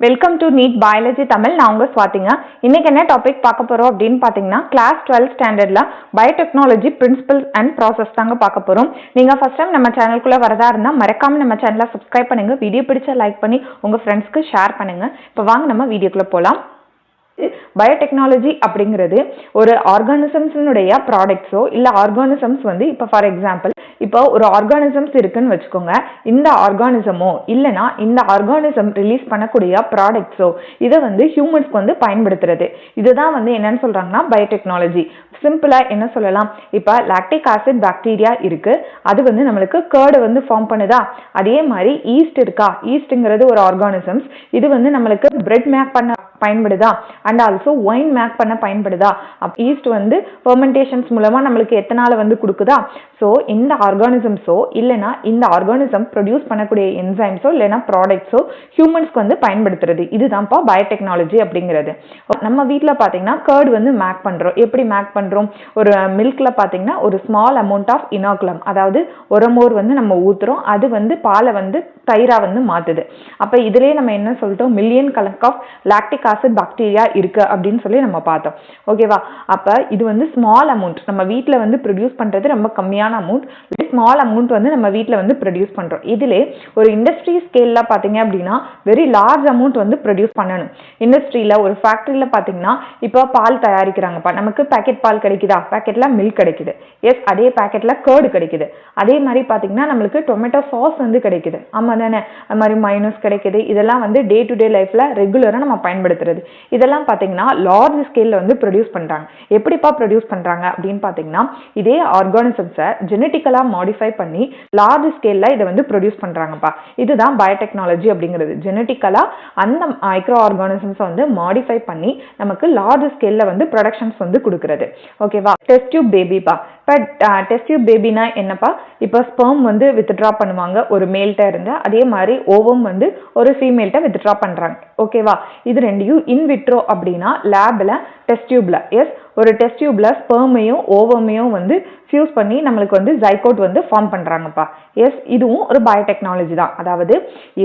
Welcome to NEET biology Tamil. நான் உங்க ஸ்வாதிங்க. இன்னைக்கு என்ன டாபிக் பார்க்க போறோம் அப்படின்னு பாத்தீங்கன்னா, கிளாஸ் 12 ஸ்டாண்டர்ட்ல பயோடெக்னாலஜி பிரின்சிபல்ஸ் அண்ட் ப்ராசஸ் தாங்க பார்க்க போறோம். நீங்க ஃபர்ஸ்ட் டைம் நம்ம சேனலுக்குள்ள வரதா இருந்தா மறக்காம நம்ம சேனலை சப்ஸ்கிரைப் பண்ணுங்க. வீடியோ பிடிச்ச லைக் பண்ணி உங்க ஃப்ரெண்ட்ஸ்க்கு ஷேர் பண்ணுங்க. இப்போ வாங்க நம்ம வீடியோக்குள்ள போலாம். பயோடெக்னாலஜி அப்படிங்கிறது ஒரு ஆர்கானிசம்ஸினுடைய ப்ராடக்ட்ஸோ இல்லை ஆர்கானிசம்ஸ் வந்து இப்போ ஃபார் எக்ஸாம்பிள் இப்போ ஒரு ஆர்கானிசம்ஸ் இருக்குன்னு வச்சுக்கோங்க. இந்த ஆர்கானிசமோ இல்லைனா இந்த ஆர்கானிசம் ரிலீஸ் பண்ணக்கூடிய ப்ராடக்ட்ஸோ இதை வந்து ஹியூமன்ஸ்க்கு வந்து பயன்படுத்துறது. இதுதான் வந்து என்னன்னு சொல்றாங்கன்னா பயோடெக்னாலஜி. சிம்பிளா என்ன சொல்லலாம், இப்போ லாக்டிக் ஆசிட் பாக்டீரியா இருக்கு, அது வந்து நம்மளுக்கு கேர்டு வந்து ஃபார்ம் பண்ணுதா. அதே மாதிரி ஈஸ்ட் இருக்கா, ஈஸ்ட்ங்கிறது ஒரு ஆர்கானிசம்ஸ், இது வந்து நம்மளுக்கு பிரெட் மேக் பண்ண பயன்படுதா அண்ட் ஆல்சோ ஒயின் மேக் பண்ண பயன்படுதா. ஈஸ்ட் வந்து ஃபெர்மெண்டேஷன்ஸ் மூலமா நம்மளுக்கு எத்தனால வந்து கொடுக்குதா. ஸோ இந்த ஆர்கானிசம்ஸோ இல்லைனா இந்த ஆர்கானிசம் ப்ரொடியூஸ் பண்ணக்கூடிய என்சைம்ஸோ இல்லைனா ப்ராடக்ட்ஸோ ஹியூமன்ஸ்க்கு வந்து பயன்படுத்துறது. இதுதான்ப்பா பயோடெக்னாலஜி அப்படிங்கிறது. நம்ம வீட்டில் பார்த்தீங்கன்னா கேர்டு வந்து மேக் பண்ணுறோம். எப்படி மேக் பண்ணுறோம், ஒரு மில்க்ல பார்த்தீங்கன்னா ஒரு ஸ்மால் அமௌண்ட் ஆஃப் இனாகுலம், அதாவது ஒரு மோர் வந்து நம்ம ஊற்றுறோம், அது வந்து பாலை வந்து தயிரா வந்து மாத்துது. அப்போ இதுலேயே நம்ம என்ன சொல்லிட்டோம், மில்லியன் கணக்கு ஆஃப் லாக்டிக் ஆசிட் பாக்டீரியா இருக்கு அப்படின்னு சொல்லி நம்ம பார்த்தோம். ஓகேவா. அப்போ இது வந்து ஸ்மால் அமௌண்ட், நம்ம வீட்டில் வந்து ப்ரொடியூஸ் பண்ணுறது ரொம்ப கம்மியான அமௌண்ட், ஸ்மால் அமௌண்ட் வந்து நம்ம வீட்டில் வந்து ப்ரொடியூஸ் பண்ணுறோம். இதிலே ஒரு இண்டஸ்ட்ரி ஸ்கேலில் பார்த்தீங்க அப்படின்னா வெரி லார்ஜ் அமௌண்ட் வந்து ப்ரொடியூஸ் பண்ணணும். இண்டஸ்ட்ரியில் ஒரு ஃபேக்ட்ரியில் பார்த்தீங்கன்னா இப்போ பால் தயாரிக்கிறாங்கப்பா, நமக்கு பேக்கெட் பால் கிடைக்குதா, பேக்கெட்டில் மில்க் கிடைக்குது. எஸ், அதே பேக்கெட்டில் கேர்டு கிடைக்குது. அதே மாதிரி பார்த்தீங்கன்னா நம்மளுக்கு டொமேட்டோ சாஸ் வந்து கிடைக்குது. ஆமாம் தானே. அது மாதிரி மைனஸ் கிடைக்குது. இதெல்லாம் வந்து டே டு டே லைஃப்பில் ரெகுலராக நம்ம பயன்படுத்துறது. இதெல்லாம் பார்த்தீங்கன்னா லார்ஜ் ஸ்கேலில் வந்து ப்ரொடியூஸ் பண்ணுறாங்க. எப்படிப்பா ப்ரொடியூஸ் பண்ணுறாங்க அப்படின்னு பார்த்தீங்கன்னா, இதே ஆர்கானிசம்ஸை ஜெனட்டிக்கலாக மாடிஃபை பண்ணி லார்ஜ் ஸ்கேலில் இதை வந்து ப்ரொடியூஸ் பண்ணுறாங்கப்பா. இதுதான் பயோடெக்னாலஜி அப்படிங்கிறது. ஜெனட்டிக்கலாக அந்த மைக்ரோ ஆர்கானிசம்ஸை வந்து மாடிஃபை பண்ணி நமக்கு லார்ஜ் ஸ்கேலில் வந்து ப்ரொடக்ஷன்ஸ் வந்து கொடுக்குறது. ஓகேவா. டெஸ்ட் டியூப் பேபிப்பா. இப்போ டெஸ்ட் டியூப் பேபினா என்னப்பா, இப்போ ஸ்பெர்ம் வந்து வித்ட்ரா பண்ணுவாங்க ஒரு மேல்கிட்ட இருந்து, அதே மாதிரி ஓவம் வந்து ஒரு ஃபீமேல்கிட்ட வித்ட்ரா பண்ணுறாங்க. ஓகேவா. இது ரெண்டையும் இன்விட்ரோ அப்படின்னா லேபில் டெஸ்ட் டியூப்ல, எஸ், ஒரு டெஸ்ட் டியூப்ல ஸ்பெர்மையும் ஓவமையும் வந்து ஃபியூஸ் பண்ணி நம்மளுக்கு வந்து ஜைகோட் வந்து ஃபார்ம் பண்ணுறாங்கப்பா. எஸ், இதுவும் ஒரு பயோடெக்னாலஜி தான். அதாவது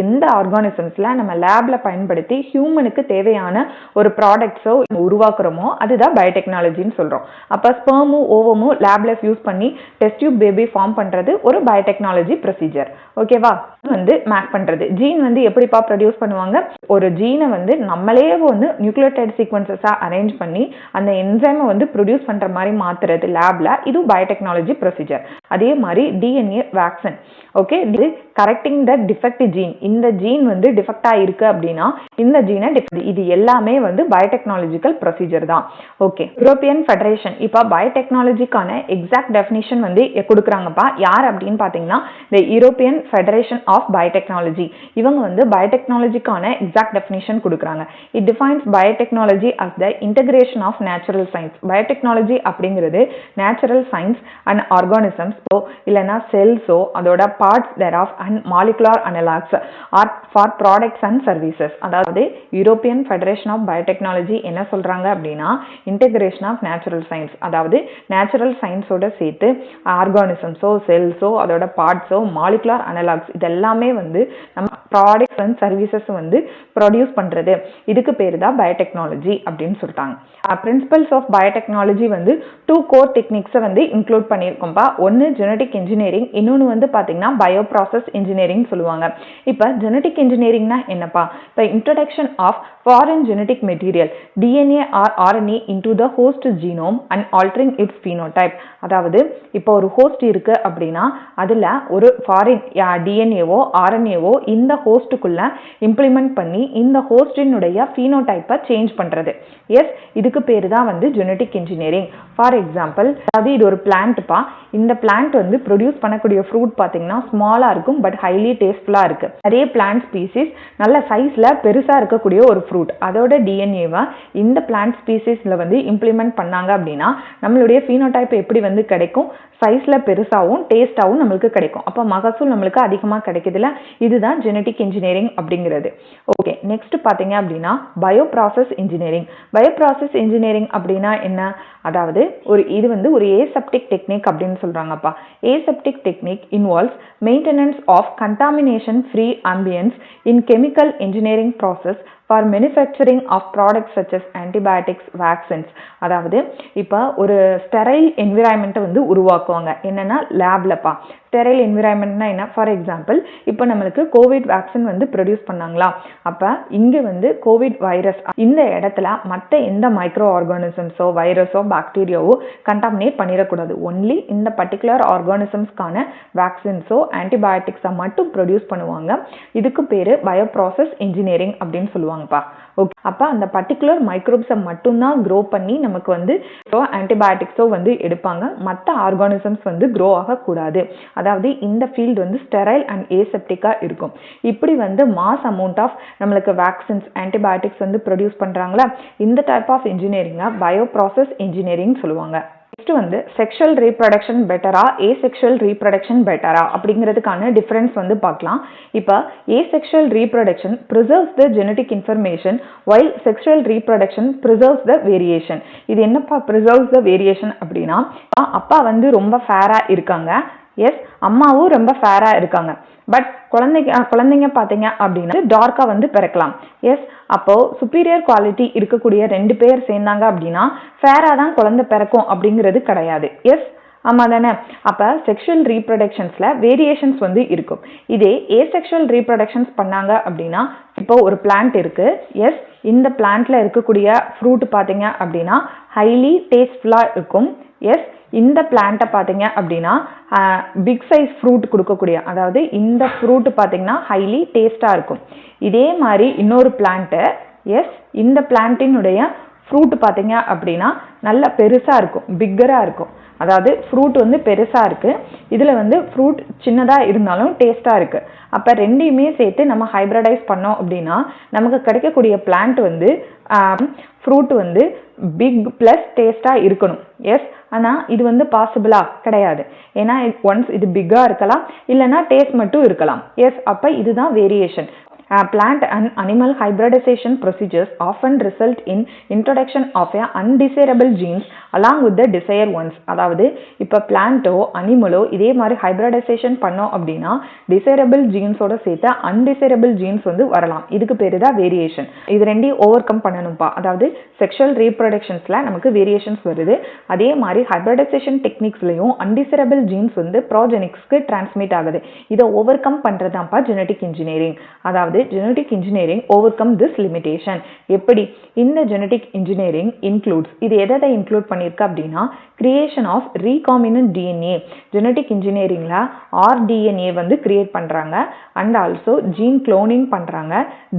எந்த ஆர்கானிசம்ஸில் நம்ம லேபில் பயன்படுத்தி ஹியூமனுக்கு தேவையான ஒரு ப்ராடக்ட்ஸோ உருவாக்குறோமோ அதுதான் பயோடெக்னாலஜின்னு சொல்கிறோம். அப்போ ஸ்பெர்மும் ஓவமும் லேபில் ஃபியூஸ் பண்ணி டெஸ்ட் டியூப் பேபி ஃபார்ம் பண்ணுறது ஒரு பயோடெக்னாலஜி ப்ரொசீஜர். ஓகேவா. வந்து மேக் பண்ணுறது. ஜீன் வந்து எப்படிப்பா ப்ரொடியூஸ் பண்ணுவாங்க, ஒரு ஜீனை வந்து நம்மளே வந்து நியூக்ளியோடைட் சீக்வன்சஸாக அரேஞ்ச் பண்ணி அந்த என்சைமை வந்து ப்ரொடியூஸ் பண்ணுற மாதிரி மாற்றுறது லேபில், இது பயோடெக்னாலஜி ப்ரொசீஜர். அதே மாதிரி டிஎன்ஏ வேக்சின். ஓகே, இது கரெக்டிங் த டிஃபெக்ட் ஜீன். இந்த ஜீன் வந்து டிஃபெக்டாக இருக்கு அப்படின்னா இந்த ஜீனை இது எல்லாமே வந்து பயோடெக்னாலஜிக்கல் ப்ரொசீஜர் தான். ஓகே. யூரோப்பியன் ஃபெடரேஷன் இப்போ பயோடெக்னாலஜிக்கான எக்ஸாக்ட் டெஃபினிஷன் வந்து கொடுக்குறாங்கப்பா. யார் அப்படின்னு பார்த்தீங்கன்னா இந்த யூரோப்பியன் ஃபெடரேஷன் ஆஃப் பயோடெக்னாலஜி. இவங்க வந்து பயோடெக்னாலஜிக்கான எக்ஸாக்ட் டெஃபினிஷன் கொடுக்குறாங்க. It defines biotechnology as the integration of natural science. Biotechnology அப்படிங்கிறது நேச்சுரல் சயின்ஸ் அண்ட் ஆர்கானிசம்ஸோ இல்லைனா செல்ஸோ அதோட parts thereof and molecular analogs are for products and services. அதாவது யூரோப்பியன் ஃபெடரேஷன் ஆஃப் பயோடெக்னாலஜி என்ன சொல்றாங்க அப்படின்னா இன்டகிரேஷன் ஆஃப் நேச்சுரல் சயின்ஸ், அதாவது நேச்சுரல் சயின்ஸோட சேர்த்து ஆர்கானிசம்ஸோ செல்ஸோ அதோட பார்ட்ஸோ மாலிகுலர் அனலாக்ஸ் இதெல்லாமே வந்து நம்ம ப்ராடக்ட்ஸ் அண்ட் சர்வீசஸ் வந்து ப்ரொடியூஸ் பண்ணுறது. இதுக்கு பேர் தான் பயோடெக்னாலஜி அப்படின்னு சொல்லிட்டாங்க. பிரின்சிபல்ஸ் ஆஃப் பயோடெக்னாலஜி வந்து 2 கோர் டெக்னிக்ஸை வந்து இன்க்ளூட் பண்ணியிருக்கோம்ப்பா. ஒன்று ஜெனடிக் இன்ஜினியரிங், இன்னொன்று வந்து பார்த்தீங்கன்னா பயோ ப்ராசஸ் இன்ஜினியரிங் சொல்லுவாங்க. இப்போ ஜெனடிக் இன்ஜினியரிங்னா என்னப்பா, இப்போ introduction of foreign genetic material DNA or RNA into the host genome and altering its phenotype. அதாவது இப்போ ஒரு ஹோஸ்ட் இருக்கு அப்படின்னா அதில் ஒரு ஃபாரின் டிஎன்ஏவோ ஆர்என்ஏவோ இந்த ஹோஸ்ட்டுக்குள்ள இம்ப்ளிமெண்ட் பண்ணி இந்த ஹோஸ்டினுடைய ஃபீனோடைப்பை சேஞ்ச் பண்ணுறது. எஸ், இதுக்கு பேர் தான் வந்து ஜெனடிக் இன்ஜினியரிங். ஃபார் எக்ஸாம்பிள், அதாவது இது ஒரு பிளான்ட்ப்பா. இந்த பிளான்ட் வந்து ப்ரொடியூஸ் பண்ணக்கூடிய ஃப்ரூட் பார்த்தீங்கன்னா ஸ்மாலாக இருக்கும் பட் ஹைலி டேஸ்ட்ஃபுல்லாக இருக்குது. அதே பிளான்ட் ஸ்பீசிஸ் நல்ல சைஸில் பெருசாக இருக்கக்கூடிய ஒரு ஃப்ரூட், அதோட டிஎன்ஏவை இந்த பிளான்ட் ஸ்பீசிஸில் வந்து இம்ப்ளிமெண்ட் பண்ணாங்க அப்படின்னா நம்மளுடைய ஃபீனோடைப் எப்படி வந்து கிடைக்கும், சைஸில் பெருசாகவும் டேஸ்ட்டாகவும் நம்மளுக்கு கிடைக்கும். அப்போ மகசூல் நம்மளுக்கு அதிகமாக கிடைக்குதுல. இதுதான் ஜெனடிக் இன்ஜினியரிங் அப்படிங்கிறது. ஓகே. நெக்ஸ்ட் பார்த்தீங்க அப்படின்னா bio process engineering. Bio process engineering அப்படின்னா என்ன, அதாவது இது வந்து ஒரு ஏசெப்டிக் டெக்னிக் அப்படின்னு சொல்றாங்கப்பா. Aseptic technique involves maintenance of contamination free ambience in chemical engineering process for manufacturing of products such as antibiotics, vaccines. அதாவது இப்போ ஒரு ஸ்டெரைல் என்விரான்மெண்ட்டை வந்து உருவாக்குவாங்க. என்னன்னா லேப்லப்பா. ஸ்டெரைல் என்விரான்மெண்ட்னா என்ன? ஃபார் எக்ஸாம்பிள் இப்போ நம்மளுக்கு கோவிட் வேக்சின் வந்து ப்ரொடியூஸ் பண்ணாங்களா, அப்போ இங்கே வந்து கோவிட் வைரஸ் இந்த இடத்துல மற்ற எந்த மைக்ரோ ஆர்கானிசம்ஸோ வைரஸோ பாக்டீரியாவோ கண்டாமினேட் பண்ணிடக்கூடாது. ஒன்லி இந்த பர்டிகுலர் ஆர்கானிசம்ஸ்க்கான வேக்சின்ஸோ ஆன்டிபயோட்டிக்ஸை மட்டும் ப்ரொடியூஸ் பண்ணுவாங்க. இதுக்கு பேர் பயோப்ராசஸ் இன்ஜினியரிங் அப்படின்னு சொல்லுவாங்கப்பா. ஓகே, அப்போ அந்த பர்டிகுலர் மைக்ரோப்ஸை மட்டும்தான் க்ரோ பண்ணி நமக்கு வந்து ஆன்டிபயோட்டிக்ஸோ வந்து எடுப்பாங்க. மற்ற ஆர்கானிசம்ஸ் வந்து க்ரோ ஆகக்கூடாது. அதாவது இந்த ஃபீல்டு வந்து ஸ்டெரைல் அண்ட் ஏசெப்டிக்காக இருக்கும். இப்படி வந்து மாஸ் அமௌண்ட் ஆஃப் நம்மளுக்கு வேக்சின்ஸ் ஆன்டிபயோட்டிக்ஸ் வந்து ப்ரொடியூஸ் பண்ணுறாங்களா, இந்த டைப் ஆஃப் இன்ஜினியரிங்கை பயோப்ராசஸ் இன்ஜினியரிங் சொல்லுவாங்க. நெக்ஸ்ட் வந்து செக்ஷுவல் ரீப்ரொடக்ஷன் பெட்டரா ஏசெக்ஷுவல் ரீப்ரொடக்ஷன் பெட்டரா அப்படிங்கிறதுக்கான டிஃபரன்ஸ் வந்து பார்க்கலாம். இப்போ ஏசெக்ஷுவல் ரீப்ரொடக்ஷன் ப்ரிசர்வ்ஸ் த genetic information while sexual reproduction preserves த வேரியேஷன். இது என்னப்பா ப்ரிசர்வ்ஸ் த வேரியேஷன் அப்படின்னா, அப்பா வந்து ரொம்ப ஃபேராக இருக்காங்க, எஸ் அம்மாவும் ரொம்ப ஃபேராக இருக்காங்க, பட் குழந்தைங்க பார்த்தீங்க அப்படின்னா டார்க்காக வந்து பிறக்கலாம். எஸ், அப்போ சுப்பீரியர் குவாலிட்டி இருக்கக்கூடிய 2 பேர் சேர்ந்தாங்க அப்படின்னா ஃபேராக தான் குழந்தை பிறக்கும் அப்படிங்கிறது கிடையாது. எஸ், ஆமாம் தானே? அப்போ செக்ஷுவல் ரீப்ரொடக்ஷன்ஸில் வேரியேஷன்ஸ் வந்து இருக்கும். இதே ஏசெக்ஷுவல் ரீப்ரொடக்ஷன்ஸ் பண்ணாங்க அப்படின்னா, இப்போ ஒரு பிளான்ட் இருக்குது. எஸ், இந்த பிளான்ட்டில் இருக்கக்கூடிய ஃப்ரூட் பார்த்தீங்க அப்படின்னா ஹைலி டேஸ்ட்ஃபுல்லாக இருக்கும். எஸ், இந்த பிளான்ட்டை பார்த்தீங்க அப்படின்னா பிக் சைஸ் ஃப்ரூட் கொடுக்கக்கூடிய, அதாவது இந்த ஃப்ரூட் பார்த்தீங்கன்னா ஹைலி டேஸ்டாக இருக்கும். இதே மாதிரி இன்னொரு பிளான்ட்டு, எஸ் இந்த பிளான்ட்டினுடைய ஃப்ரூட் பார்த்தீங்க அப்படின்னா நல்ல பெருசாக இருக்கும், பிக்கராக இருக்கும். அதாவது ஃப்ரூட் வந்து பெருசாக இருக்குது, இதில் வந்து ஃப்ரூட் சின்னதாக இருந்தாலும் டேஸ்ட்டாக இருக்குது. அப்போ ரெண்டையுமே சேர்த்து நம்ம ஹைப்ரிடைஸ் பண்ணோம் அப்படின்னா நமக்கு கிடைக்கக்கூடிய பிளான்ட் வந்து ஃப்ரூட் வந்து பிக் ப்ளஸ் டேஸ்ட்டாக இருக்கணும். எஸ், ஆனால் இது வந்து பாசிபிளா கிடையாது. ஏன்னா ஒன்ஸ் இது பிக்காக இருக்கலாம், இல்லைனா டேஸ்ட் மட்டும் இருக்கலாம். எஸ், அப்போ இதுதான் variation. Plant and animal hybridization procedures often result in introduction of a undesirable genes along with the desired ones. அதாவது இப்போ பிளான்ட்டோ அனிமலோ இதே மாதிரி ஹைப்ரிடைசேஷன் பண்ணோம் அப்படின்னா டிசைரபிள் ஜீன்ஸோட சேர்த்து அன்டிசைரபிள் ஜீன்ஸ் வந்து வரலாம். இதுக்கு பேர் தான் வேரியேஷன். இது ரெண்டையும் ஓவர் கம் பண்ணணும்ப்பா. அதாவது செக்ஷுவல் ரீப்ரொடக்ஷன்ஸில் நமக்கு வேரியேஷன்ஸ் வருது, அதே மாதிரி ஹைப்ரிடைசேஷன் டெக்னிக்ஸ்லையும் அன்டிசைரபிள் ஜீன்ஸ் வந்து ப்ரோஜெனிக்ஸ்க்கு டிரான்ஸ்மிட் ஆகுது. இதை ஓவர் கம் பண்ணுறதாப்பா ஜெனடிக் இன்ஜினியரிங். அதாவது genetic engineering overcome this limitation. எப்படி இந்த genetic engineering includes, இது எதை இன்க்ளூட் பண்ணியிருக்கு அப்படின்னா creation of recombinant DNA. genetic engineeringல rDNA வந்து கிரியேட் பண்ணுறாங்க அண்ட் ஆல்சோ ஜீன் cloning பண்ணுறாங்க,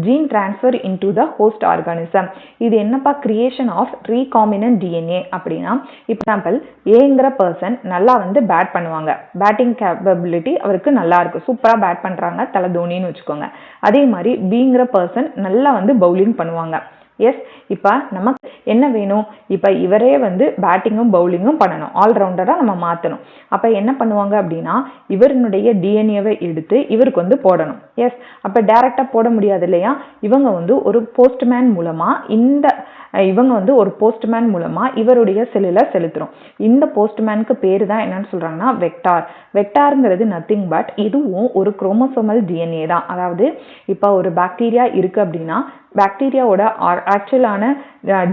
gene transfer into the host organism. இது என்னப்பா creation of recombinant DNA அப்படின்னா, எக்ஸாம்பிள் ஏங்கிற பர்சன் நல்லா வந்து பேட் பண்ணுவாங்க, பேட்டிங் கேப்பபிலிட்டி அவருக்கு நல்லா இருக்கு, சூப்பராக பேட் பண்ணுறாங்க, தலை தோனின்னு வச்சுக்கோங்க. அதே மாதிரி பிங்கிற பர்சன் நல்லா வந்து பவுலிங் பண்ணுவாங்க. எஸ், இப்போ நமக்கு என்ன வேணும்? இப்போ இவரே வந்து பேட்டிங்கும் பவுலிங்கும் பண்ணணும், ஆல்ரவுண்டராக நம்ம மாற்றணும். அப்போ என்ன பண்ணுவாங்க அப்படின்னா இவருடைய டிஎன்ஏவை எடுத்து இவருக்கு வந்து போடணும். எஸ், அப்போ டைரெக்டாக போட முடியாது இல்லையா? இவங்க வந்து ஒரு போஸ்ட்மேன் மூலமாக இவருடைய செல்லில் செலுத்துகிறோம். இந்த போஸ்ட்மேனுக்கு பேர் தான் என்னன்னு சொல்கிறாங்கன்னா வெக்டார். வெக்டாருங்கிறது நத்திங் பட் இதுவும் ஒரு குரோமோசோமல் டிஎன்ஏ தான். அதாவது இப்போ ஒரு பாக்டீரியா இருக்குது அப்படின்னா பாக்டீரியாவோட ஆக்சுவலான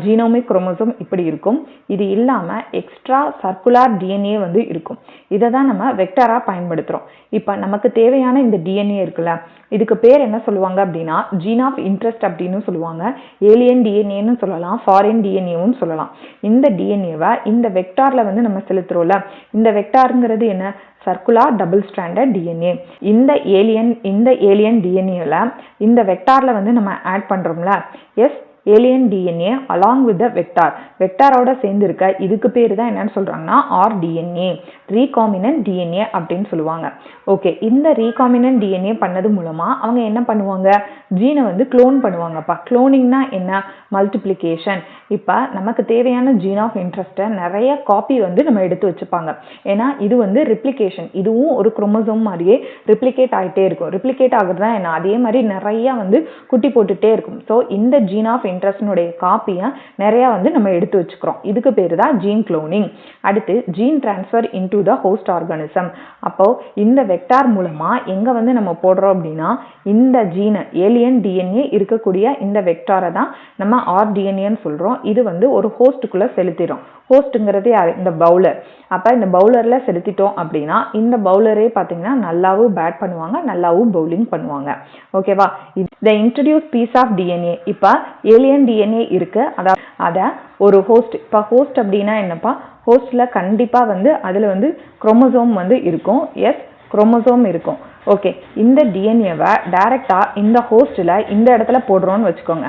ஜீனோமிக் குரோமோசோம் இப்படி இருக்கும். இது இல்லாமல் எக்ஸ்ட்ரா சர்க்குலார் டிஎன்ஏ வந்து இருக்கும். இதை தான் நம்ம வெக்டாராக பயன்படுத்துகிறோம். இப்போ நமக்கு தேவையான இந்த டிஎன்ஏ இருக்குல்ல, இதுக்கு பேர் என்ன சொல்லுவாங்க அப்படின்னா ஜீன் ஆஃப் இன்ட்ரெஸ்ட் அப்படின்னு சொல்லுவாங்க, ஏலியன் டிஎன்ஏன்னு சொல்லலாம், ஃபாரின் டிஎன்ஏவும் சொல்லலாம். இந்த டிஎன்ஏவை இந்த வெக்டாரில் வந்து நம்ம செலுத்துகிறோம்ல, இந்த வெக்டாருங்கிறது என்ன? Circular double stranded DNA. இந்த ஏலியன் டிஎன்ஏல இந்த வெக்டார்ல வந்து நம்ம ஆட் பண்றோம்ல, yes alien DNA along with the வெக்டாரோட சேர்ந்து இருக்க இதுக்கு பேர் தான் என்னன்னு சொல்றாங்கன்னா ஆர்டிஎன்ஏ, ரீகாம்பினன்ட் டிஎன்ஏ அப்படின்னு சொல்லுவாங்க. ஓகே, இந்த ரீகாம்பினன்ட் டிஎன்ஏ பண்ணது மூலமா அவங்க என்ன பண்ணுவாங்க? ஜீனை வந்து க்ளோன் பண்ணுவாங்கப்பா. க்ளோனிங்னா என்ன? மல்டிப்ளிகேஷன். இப்போ நமக்கு தேவையான ஜீன் ஆஃப் இன்ட்ரெஸ்ட்டை நிறைய காப்பி வந்து நம்ம எடுத்து வச்சுப்பாங்க. ஏன்னா இது வந்து ரிப்ளிகேஷன், இதுவும் ஒரு குரோமோசோம் மாதிரியே ரிப்ளிகேட் ஆகிட்டே இருக்கும். ரிப்ளிகேட் ஆகுறது தான் என்ன? அதே மாதிரி நிறைய வந்து குட்டி போட்டுட்டே இருக்கும். ஸோ இந்த ஜீன் ஆஃப் இன்ட்ரெஸ்டினுடைய காப்பியை நிறைய வந்து நம்ம எடுத்து வச்சுக்கிறோம். இதுக்கு பேர் தான் ஜீன் குளோனிங். அடுத்து gene transfer into the host organism. அப்போ இந்த வெக்டார் மூலமா எங்க வந்து நம்ம போடுறோம் அப்படின்னா இந்த ஜீனை ஏலியன் டிஎன்ஏ இருக்கக்கூடிய இந்த வெக்டாரை தான் நம்ம ஆர்டிஎன்ஏன்னு சொல்றோம். இது வந்து ஒரு ஹோஸ்டுக்குள்ள செலுத்திடும். ஹோஸ்ட்டுங்கிறது யார்? இந்த பவுலர். அப்போ இந்த பவுலரில் செலுத்திட்டோம் அப்படின்னா இந்த பவுலரே பார்த்தீங்கன்னா நல்லாவும் பேட் பண்ணுவாங்க, நல்லாவும் பவுலிங் பண்ணுவாங்க. ஓகேவா? இந்த இன்ட்ரடியூஸ் பீஸ் ஆஃப் டிஎன்ஏ. இப்போ ஏலியன் டிஎன்ஏ இருக்கு, அதை ஒரு ஹோஸ்ட். இப்போ ஹோஸ்ட் அப்படின்னா என்னப்பா? ஹோஸ்ட்ல கண்டிப்பாக வந்து அதில் வந்து குரோமோசோம் வந்து இருக்கும். எஸ், குரோமோசோம் இருக்கும். ஓகே, இந்த டிஎன்ஏவை டைரக்டாக இந்த ஹோஸ்டில் இந்த இடத்துல போடுறோன்னு வச்சுக்கோங்க.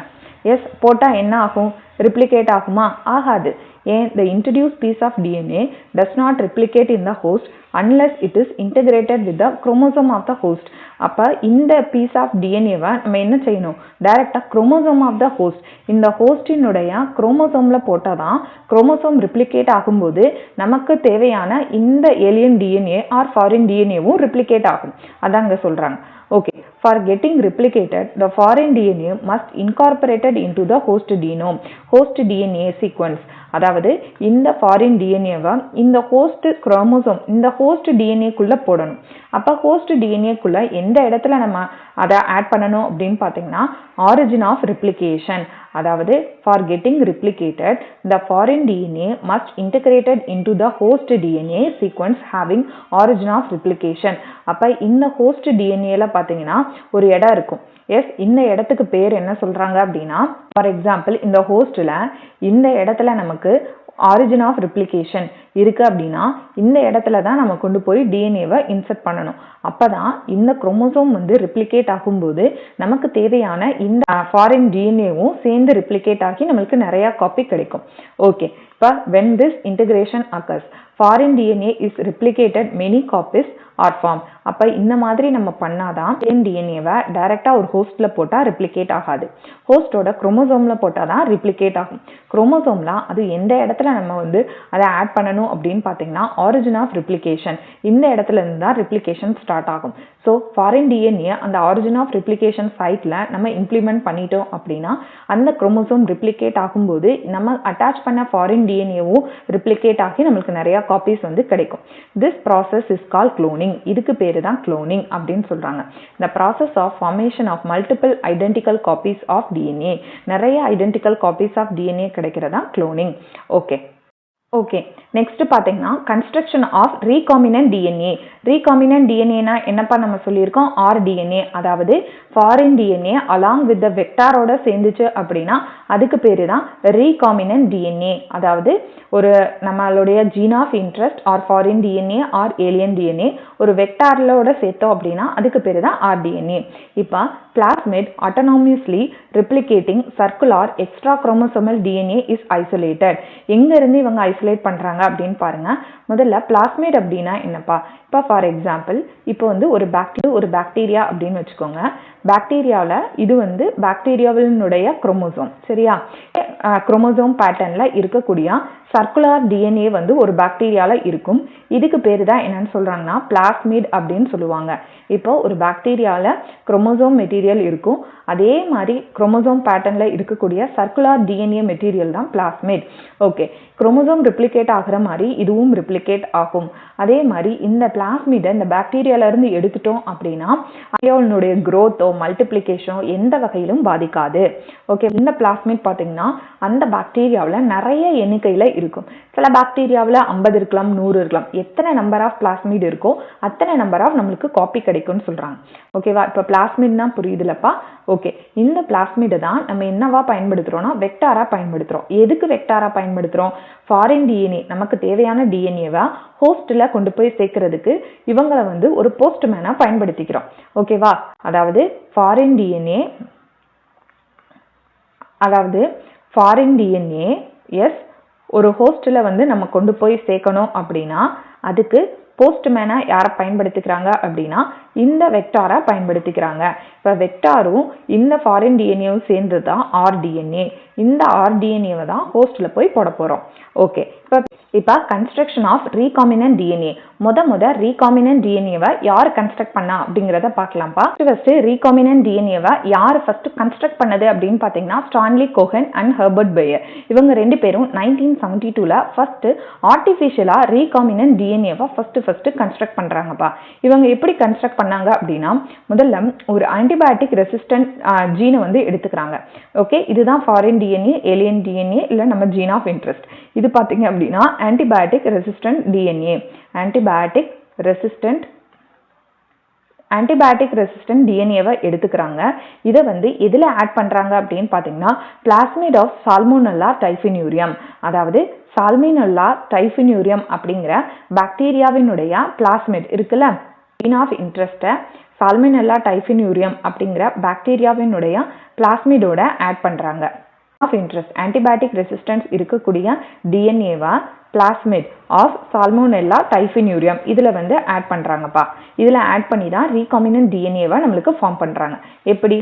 எஸ், போட்டால் என்ன ஆகும்? ரிப்ளிகேட் ஆகுமா? ஆகாது. ஏன்? the introduced piece of DNA does not replicate in the host unless it is integrated with the chromosome of the host. அப்போ இந்த பீஸ் ஆஃப் டிஎன்ஏவை நம்ம என்ன செய்யணும்? டைரக்டாக குரோமோசோம் ஆஃப் த ஹோஸ்ட், இந்த ஹோஸ்டினுடைய குரோமோசோமில் போட்டால் தான் குரோமோசோம் ரிப்ளிகேட் ஆகும்போது நமக்கு தேவையான இந்த ஏலியன் டிஎன்ஏ ஆர் ஃபாரின் டிஎன்ஏவும் ரிப்ளிகேட் ஆகும். அதான் இங்கே சொல்கிறாங்க. Okay, for getting replicated, the foreign DNA must incorporated into the host genome, host DNA sequence. அதாவது இந்த ஃபாரின் டிஎன்ஏவை இந்த ஹோஸ்ட் குரோமோசோம், இந்த ஹோஸ்ட் டிஎன்ஏக்குள்ளே போடணும். அப்போ ஹோஸ்ட் டிஎன்ஏக்குள்ளே எந்த இடத்துல நம்ம அதை ஆட் பண்ணணும் அப்படின்னு பார்த்தீங்கன்னா ஆரிஜின் ஆஃப் ரெப்ளிகேஷன். அதாவது for getting replicated the foreign DNA must integrated into the host DNA sequence having origin of replication. அப்போ இந்த ஹோஸ்ட் டிஎன்ஏல பார்த்தீங்கன்னா ஒரு இடம் இருக்கும். எஸ், இந்த இடத்துக்கு பேர் என்ன சொல்கிறாங்க அப்படின்னா, ஃபார் எக்ஸாம்பிள் இந்த ஹோஸ்டில் இந்த இடத்துல நமக்கு ஆரிஜின் ஆஃப் ரெப்ளிகேஷன் இருக்குது அப்படின்னா இந்த இடத்துல தான் நம்ம கொண்டு போய் டிஎன்ஏவை இன்சர்ட் பண்ணணும். அப்போ தான் இந்த குரோமோசோம் வந்து ரிப்ளிகேட் ஆகும்போது நமக்கு தேவையான இந்த ஃபாரின் டிஎன்ஏவும் சேர்ந்து ரிப்ளிகேட் ஆகி நம்மளுக்கு நிறையா காப்பி கிடைக்கும். ஓகே, இப்போ when this integration occurs, foreign DNA is replicated many copies are formed. அப்போ இந்த மாதிரி நம்ம பண்ணாதான் டிஎன்ஏவை டைரெக்டாக ஒரு ஹோஸ்டில் போட்டால் ரிப்ளிகேட் ஆகாது. ஹோஸ்டோட குரோமோசோமில் போட்டால் தான் ரிப்ளிகேட் ஆகும். குரோமோசோமில் அது எந்த இடத்துல நம்ம வந்து அதை ஆட் பண்ணணும் அப்படின்னு பார்த்தீங்கன்னா ஆரிஜின் ஆஃப் ரிப்ளிகேஷன், இந்த இடத்துல இருந்து தான் ரிப்ளிகேஷன் ஸ்டார்ட் ஆகும். ஸோ ஃபாரின் டிஎன்ஏ அந்த ஆரிஜின் ஆஃப் ரிப்ளிகேஷன் சைட்டில் நம்ம இம்ப்ளிமெண்ட் பண்ணிட்டோம் அப்படின்னா அந்த குரோமோசோம் ரிப்ளிகேட் ஆகும்போது நம்ம அட்டாச் பண்ண ஃபாரின் டிஎன்ஏவும் ரிப்ளிகேட் ஆகி நம்மளுக்கு நிறையா காப்பீஸ் வந்து கிடைக்கும். This process is call cloning. இதுக்கு பேர் தான் குளோனிங் அப்படின்னு சொல்றாங்க. The process of formation of multiple identical copies of DNA. நிறைய identical copies of DNA கிடைக்கிறதா குளோனிங். ஓகே, நெக்ஸ்ட் பார்த்தீங்கன்னா construction of recombinant DNA. Recombinant டிஎன்ஏனா என்னப்பா நம்ம சொல்லியிருக்கோம்? ஆர்டிஎன்ஏ. அதாவது foreign DNA along with the வெக்டாரோட சேர்ந்துச்சு அப்படின்னா அதுக்கு பேரு தான் ரீகாமினன்ட் டிஎன்ஏ. அதாவது ஒரு நம்மளுடைய gene of interest or foreign DNA or alien DNA ஒரு வெக்டாரோட சேர்த்தோம் அப்படின்னா அதுக்கு பேரு தான் ஆர்டிஎன்ஏ. இப்போ plasmid autonomously replicating circular extra chromosomal DNA is isolated. எங்க இருந்து இவங்க ஐசோலேட் பண்றாங்க அப்படின்னு பாருங்க. முதல்ல பிளாஸ்மிட் அப்படின்னா என்னப்பா? இப்போ ஃபார் எக்ஸாம்பிள் இப்போ வந்து ஒரு பாக்டீரியா அப்படின்னு வச்சுக்கோங்க. பாக்டீரியாவில் இது வந்து பாக்டீரியாவினுடைய குரோமோசோம், சரியா? குரோமோசோம் பேட்டர்ன்ல இருக்கக்கூடிய சர்க்குலர் டிஎன்ஏ வந்து ஒரு பாக்டீரியாவில் இருக்கும். இதுக்கு பேர் தான் என்னன்னு சொல்றாங்கன்னா பிளாஸ்மிட் அப்படின்னு சொல்லுவாங்க. இப்போ ஒரு பாக்டீரியாவில் குரோமோசோம் மெட்டீரியல் இருக்கும், அதே மாதிரி குரோமோசோம் பேட்டர்ன்ல இருக்கக்கூடிய சர்க்குலர் டிஎன்ஏ மெட்டீரியல் தான் பிளாஸ்மிட். ஓகே, குரோமோசோம் ரிப்ளிகேட் ஆகிற மாதிரி இதுவும் ரிப்ளிகேட் ஆகும். அதே மாதிரி இந்த பிளாஸ்மிடை இந்த பாக்டீரியால இருந்து எடுத்துட்டோம் அப்படின்னா அதனுடைய growth மல்டிப்ளிகேஷனோ எந்த வகையிலும் பாதிக்காது. ஓகே, இந்த பிளாஸ்மிட் பார்த்தீங்கன்னா அந்த பாக்டீரியாவில் நிறைய எண்ணிக்கையில் இருக்கும். சில பாக்டீரியாவில் 50 இருக்கலாம், 100 இருக்கலாம். எத்தனை நம்பர் ஆஃப் பிளாஸ்மிட் இருக்கோ அத்தனை நம்பர் ஆஃப் நம்மளுக்கு காப்பி கிடைக்கும்னு சொல்றாங்க. ஓகேவா? இப்போ பிளாஸ்மிட்னா புரியுதுலப்பா? ஓகே, இந்த பிளாஸ்மிடை தான் நம்ம என்னவா பயன்படுத்துறோம்னா வெக்டாரா பயன்படுத்துறோம். எதுக்கு வெக்டாரா பயன்படுத்துறோம்? ஃபாரின் டிஎன்ஏ நமக்கு தேவையான டிஎன்ஏவா ஹோஸ்ட்ல கொண்டு போய் சேர்க்கறதுக்கு இவங்களை வந்து ஒரு போஸ்ட்மேனா பயன்படுத்திக்கிறோம். ஓகேவா? அதாவது ஃபாரின் டிஎன்ஏ எஸ் ஒரு ஹோஸ்ட்ல வந்து நம்ம கொண்டு போய் சேர்க்கணும் அப்படின்னா அதுக்கு போஸ்ட்மேனா யாரை பயன்படுத்திக்கிறாங்க அப்படின்னா இந்த வெக்டாரை பயன்படுத்திக்கிறாங்க. இப்போ வெக்டாரும் இந்த ஃபாரின் டிஎன்ஏவும் சேர்ந்து தான் ஆர்டிஎன்ஏ. இந்த ஆர்டிஎன்ஏவை தான் ஹோஸ்ட்ல போய் போட போறோம். ஓகே, இப்போ construction of recombinant DNA. Recombinant டிஎன்ஏவை யார் கன்ஸ்ட்ரக்ட் பண்ணா அப்படிங்கிறத பார்க்கலாம்ப்பா. ஃபர்ஸ்ட் ரீகாமினன்ட் டிஎன்ஏவை யார் ஃபர்ஸ்ட் கன்ஸ்ட்ரக்ட் பண்ணது அப்படின்னு பார்த்தீங்கன்னா ஸ்டான்லி கோஹன் அண்ட் ஹெர்பர்ட் பேயர். இவங்க 2 பேரும் 1972ல ஃபர்ஸ்ட் ஆர்டிஃபிஷியலா ரீகாமினன்ட் டிஎன்ஏவை ஃபர்ஸ்ட் கன்ஸ்ட்ரக்ட் பண்றாங்கப்பா. இவங்க எப்படி கன்ஸ்ட்ரக்ட் பண்ணாங்க அப்படின்னா முதல்ல ஒரு ஆன்டிபயோட்டிக் ரெசிஸ்டன்ட் ஜீனை வந்து எடுத்துக்கிறாங்க. ஓகே, இதுதான் ஃபாரின் டிஎன்ஏ, ஏலியன் டிஎன்ஏ, இல்லை நம்ம ஜீன் ஆஃப் இன்ட்ரெஸ்ட். இது பார்த்தீங்க அப்படின்னா antibiotic resistant DNA, antibiotic resistant டிஎன்ஏவை எடுத்துக்கிறாங்க. இதை வந்து எதில் ஆட் பண்ணுறாங்க அப்படின்னு பார்த்தீங்கன்னா பிளாஸ்மிட் ஆஃப் சால்மோனெல்லா டைஃபினியூரியம், அதாவது சால்மோனெல்லா டைஃபினியூரியம் அப்படிங்கிற பாக்டீரியாவினுடைய பிளாஸ்மிட் இருக்குல்ல, ஜீன் ஆஃப் இன்ட்ரெஸ்ட்டை சால்மோனெல்லா டைஃபினியூரியம் அப்படிங்கிற பாக்டீரியாவினுடைய பிளாஸ்மிடோட ஆட் பண்ணுறாங்க. ஆஃப் இன்ட்ரெஸ்ட் ஆன்டிபயோட்டிக் ரெசிஸ்டன்ஸ் இருக்கக்கூடிய டிஎன்ஏவா பிளாஸ்மிட் ஆஃப் சால்மோனெல்லா டைஃபினியூரியம் இதில் வந்து ஆட் பண்ணுறாங்கப்பா. இதில் ஆட் பண்ணி தான் ரீகாமினன்ட் டிஎன்ஏவை நம்மளுக்கு ஃபார்ம் பண்ணுறாங்க. எப்படி?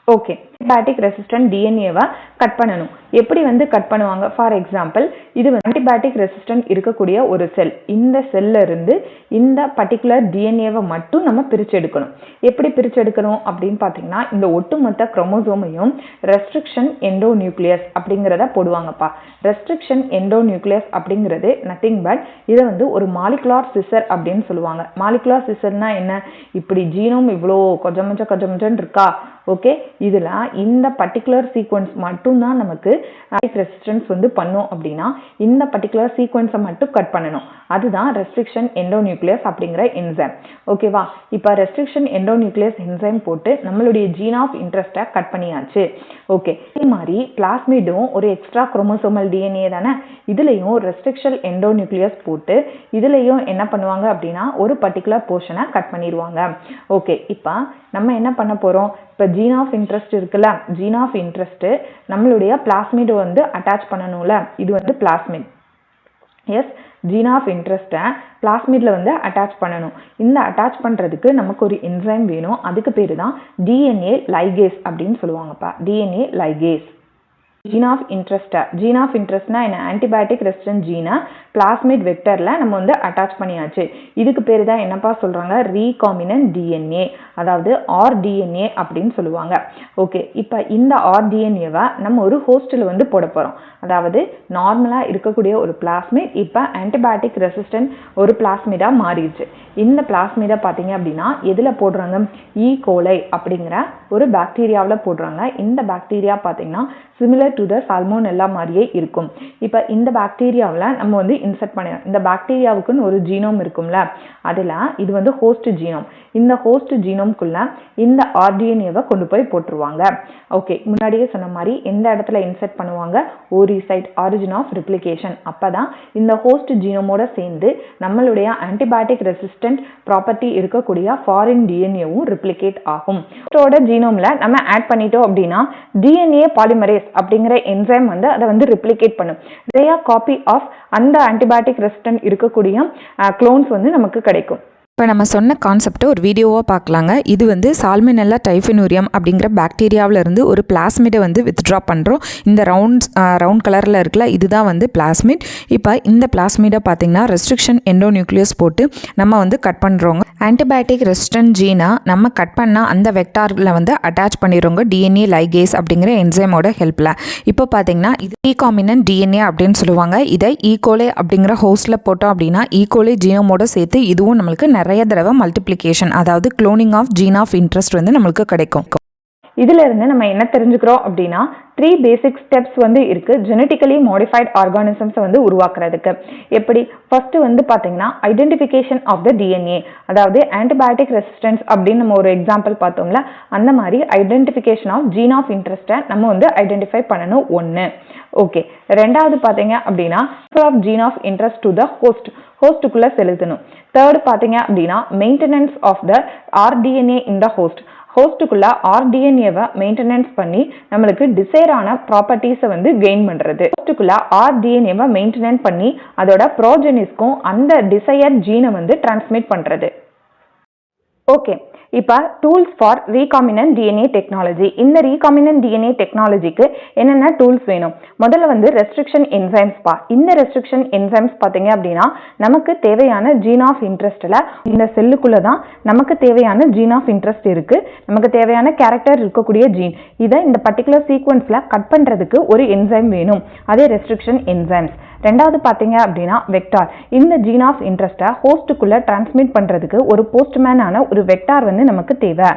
ஓகே, ஆன்டிபயோட்டிக் ரெசிஸ்டன்ட் டிஎன்ஏவை கட் பண்ணணும். எப்படி வந்து கட் பண்ணுவாங்க? ஃபார் எக்ஸாம்பிள், இது ஆன்டிபயோட்டிக் ரெசிஸ்டன்ட் இருக்கக்கூடிய ஒரு செல், இந்த செல்ல இருந்து இந்த பர்டிகுலர் டிஎன்ஏவை மட்டும் நம்ம பிரிச்செடுக்கணும். எப்படி பிரிச்செடுக்கணும் அப்படின்னு பார்த்தீங்கன்னா இந்த ஒட்டுமொத்த குரோமோசோமையும் ரெஸ்ட்ரிக்ஷன் எண்டோநியூக்ளியஸ் அப்படிங்கிறத போடுவாங்கப்பா. ரெஸ்ட்ரிக்ஷன் எண்டோநியூக்ளியஸ் அப்படிங்கிறது நத்திங் பட் இதை வந்து ஒரு மாலிகுலார் சிசர் அப்படின்னு சொல்லுவாங்க. மாலிகுலார் சிசர்னா என்ன? இப்படி ஜீனோம் இவ்வளோ கொஞ்சம் இருக்கா? ஓகே, இதில் இந்த பர்டிகுலர் சீக்வன்ஸ் மட்டும்தான் நமக்கு ரெசிஸ்டன்ஸ் வந்து பண்ணோம் அப்படின்னா இந்த பர்டிகுலர் சீக்வன்ஸை மட்டும் கட் பண்ணணும். அதுதான் ரெஸ்ட்ரிக்ஷன் எண்டோநியூக்ளியஸ் அப்படிங்கிற என்சைம். ஓகேவா? இப்போ ரெஸ்ட்ரிக்ஷன் எண்டோநியூக்ளியஸ் என்சைம் போட்டு நம்மளுடைய ஜீன் ஆஃப் இன்ட்ரெஸ்ட்டை கட் பண்ணியாச்சு. ஓகே, இதே மாதிரி பிளாஸ்மிடும் ஒரு எக்ஸ்ட்ரா குரோமோசோமல் டிஎன்ஏ தானே, இதுலேயும் ரெஸ்ட்ரிக்ஷன் எண்டோநியூக்ளியஸ் போட்டு இதுலேயும் என்ன பண்ணுவாங்க அப்படின்னா ஒரு பர்டிகுலர் போர்ஷனை கட் பண்ணிடுவாங்க. ஓகே, இப்போ நம்ம என்ன பண்ண போகிறோம்? இப்போ ஜீன் ஆஃப் இன்ட்ரெஸ்ட் இருக்குல்ல, ஜீன் ஆஃப் இன்ட்ரெஸ்ட் நம்மளுடைய பிளாஸ்மிட் வந்து அட்டாச் பண்ணணும்ல, இது வந்து பிளாஸ்மிட். எஸ், ஜீன் ஆஃப் இன்ட்ரெஸ்ட்டை பிளாஸ்மிட்ல வந்து அட்டாச் பண்ணணும். இந்த அட்டாச் பண்ணுறதுக்கு நமக்கு ஒரு என்சைம் வேணும். அதுக்கு பேர் தான் டிஎன்ஏ லைகேஸ் அப்படின்னு சொல்லுவாங்கப்பா. DNA ligase. ஜீன் ஆஃப் இன்ட்ரெஸ்ட்னா என்ன? ஆன்டிபயோட்டிக் ரெசிஸ்டன்ட் ஜீனை பிளாஸ்மிட் வெக்டரில் நம்ம வந்து அட்டாச் பண்ணியாச்சு. இதுக்கு பேர் தான் என்னப்பா சொல்கிறாங்க? ரீகாமினன்ட் டிஎன்ஏ, அதாவது ஆர்டிஎன்ஏ அப்படின்னு சொல்லுவாங்க. ஓகே, இப்போ இந்த ஆர்டிஎன்ஏவை நம்ம ஒரு ஹோஸ்டில் வந்து போட போகிறோம். அதாவது நார்மலாக இருக்கக்கூடிய ஒரு பிளாஸ்மிட் இப்போ ஆன்டிபயோட்டிக் ரெசிஸ்டன்ட் ஒரு பிளாஸ்மிடாக மாறிடுச்சு. இந்த பிளாஸ்மிடை பார்த்தீங்க அப்படின்னா எதில் போடுறாங்க? ஈகோலை அப்படிங்கிற ஒரு பாக்டீரியாவில் போடுறாங்க. இந்த பாக்டீரியா பார்த்தீங்கன்னா சிமிலர் டு த சால்மோனெல்லா மாதிரியே இருக்கும். இப்போ இந்த பாக்டீரியாவில் நம்ம வந்து இன்சர்ட் பண்ணணும். இந்த பாக்டீரியாவுக்குன்னு ஒரு ஜீனோம் இருக்கும்ல, அதில் இது வந்து ஹோஸ்ட் ஜீனோம். இந்த ஹோஸ்ட் ஜீனோம்குள்ள இந்த ஆர்டிஎன்ஏவை கொண்டு போய் போட்டுருவாங்க. ஓகே, முன்னாடியே சொன்ன மாதிரி எந்த இடத்துல இன்சர்ட் பண்ணுவாங்க? ஓரி சைட், ஆரிஜின் ஆஃப் ரிப்ளிகேஷன். அப்பதான் இந்த ஹோஸ்ட் ஜீனோமோட சேர்ந்து நம்மளுடைய ஆன்டிபயோட்டிக் ரெசிஸ்டன்ட் ப்ராப்பர்ட்டி இருக்கக்கூடிய ஃபாரின் டிஎன்ஏவும் ரிப்ளிகேட் ஆகும். ஹோஸ்டோட ஜீனோம்ல நம்ம ஆட் பண்ணிட்டோம் அப்படின்னா டிஎன்ஏ பாலிமரேஸ் அப்படிங்கிற என்சைம் வந்து அதை வந்து ரிப்ளிகேட் பண்ணும். நிறைய காப்பி ஆஃப் அந்த ஆன்டிபயோட்டிக் ரெசிஸ்டன்ட் இருக்கக்கூடிய க்ளோன்ஸ் வந்து நமக்கு கிடைக்கும். இப்போ நம்ம சொன்ன கான்செப்டை ஒரு வீடியோவாக பார்க்கலாங்க. இது வந்து சால்மோனெல்லா டைஃபினியூரியம் அப்படிங்கிற பாக்டீரியாவிலேருந்து ஒரு பிளாஸ்மிடை வந்து வித்ட்ரா பண்ணுறோம். இந்த ரவுண்ட் கலரில் இருக்குல்ல, இதுதான் வந்து பிளாஸ்மிட். இப்போ இந்த பிளாஸ்மிடை பார்த்திங்கன்னா ரெஸ்ட்ரிக்ஷன் எண்டோநியூக்ளியஸ் போட்டு நம்ம வந்து கட் பண்ணுறோங்க. ஆன்டிபயோட்டிக் ரெசிஸ்டன்ட் ஜீனை நம்ம கட் பண்ணால் அந்த வெக்டாரில் வந்து அட்டாச் பண்ணிடுறோங்க டிஎன்ஏ லைகேஸ் அப்படிங்கிற என்சைமோட ஹெல்ப்பில். இப்போ பார்த்திங்கன்னா இது ரீகாமினன்ட் டிஎன்ஏ அப்படின்னு சொல்லுவாங்க. இதை ஈகோலே அப்படிங்கிற ஹோஸ்ட்டில் போட்டோம் அப்படின்னா ஈகோலே ஜீனோமோட சேர்த்து இதுவும் நம்மளுக்கு நிறைய தடவை மல்டிப்ளிகேஷன், அதாவது cloning of gene of interest வந்து நம்மளுக்கு கிடைக்கும். இதுல இருந்து நம்ம என்ன தெரிஞ்சுக்கிறோம் அப்படின்னா 3 பேசிக் ஸ்டெப்ஸ் வந்து இருக்கு ஜெனட்டிக்கலி மாடிஃபைட் ஆர்கானிசம்ஸ் வந்து உருவாக்குறதுக்கு. எப்படி? ஃபர்ஸ்ட் வந்து பாத்தீங்கன்னா ஐடென்டிஃபிகேஷன் ஆஃப் த டிஎன்ஏ, அதாவது ஆன்டிபயோட்டிக் ரெசிஸ்டன்ஸ் அப்படின்னு நம்ம ஒரு எக்ஸாம்பிள் பார்த்தோம்ல, அந்த மாதிரி ஐடென்டிஃபிகேஷன் ஆஃப் ஜீன் ஆஃப் இன்ட்ரெஸ்ட்டை நம்ம வந்து ஐடென்டிஃபை பண்ணணும். ஒன்று. ஓகே, ரெண்டாவது பார்த்தீங்க அப்படின்னா of gene of interest to the ஹோஸ்டுக்குள்ள செலுத்தணும். தேர்ட் பார்த்தீங்க அப்படின்னா maintenance of the rDNA in the ஹோஸ்டுக்குள்ள ஆர்டிஎன்ஏவை மெயின்டெனன்ஸ் பண்ணி நம்மளுக்கு டிசைரான ப்ராப்பர்ட்டிஸை வந்து கெயின் பண்ணுறது. ஹோஸ்டுக்குள்ள ஆர்டிஎன்ஏவை மெயின்டெனன்ஸ் பண்ணி அதோட ப்ரோஜெனிஸ்க்கும் அந்த டிசையர் ஜீனை வந்து டிரான்ஸ்மிட் பண்ணுறது. ஓகே, இப்போ tools for recombinant DNA technology. இந்த ரீகாமினன்ட் டிஎன்ஏ டெக்னாலஜிக்கு என்னென்ன டூல்ஸ் வேணும்? முதல்ல வந்து ரெஸ்ட்ரிக்ஷன் என்சைம்ஸ் பா. இந்த ரெஸ்ட்ரிக்ஷன் என்சைம்ஸ் பார்த்தீங்க அப்படின்னா நமக்கு தேவையான ஜீன் ஆஃப் இன்ட்ரெஸ்ட்டில் இந்த செல்லுக்குள்ளே தான் நமக்கு தேவையான ஜீன் ஆஃப் இன்ட்ரெஸ்ட் இருக்குது. நமக்கு தேவையான கேரக்டர் இருக்கக்கூடிய ஜீன் இதை இந்த பர்டிகுலர் சீக்வன்ஸில் கட் பண்ணுறதுக்கு ஒரு என்சைம் வேணும். அதே ரெஸ்ட்ரிக்ஷன் என்சைம்ஸ். ரெண்டாவது பார்த்தீங்க அப்படின்னா வெக்டார். இந்த ஜீன் ஆஃப் இன்ட்ரெஸ்ட்டை ஹோஸ்ட்டுக்குள்ளே டிரான்ஸ்மிட் பண்ணுறதுக்கு ஒரு போஸ்ட்மேனான ஒரு வெக்டார் வந்து நமக்கு தேவை.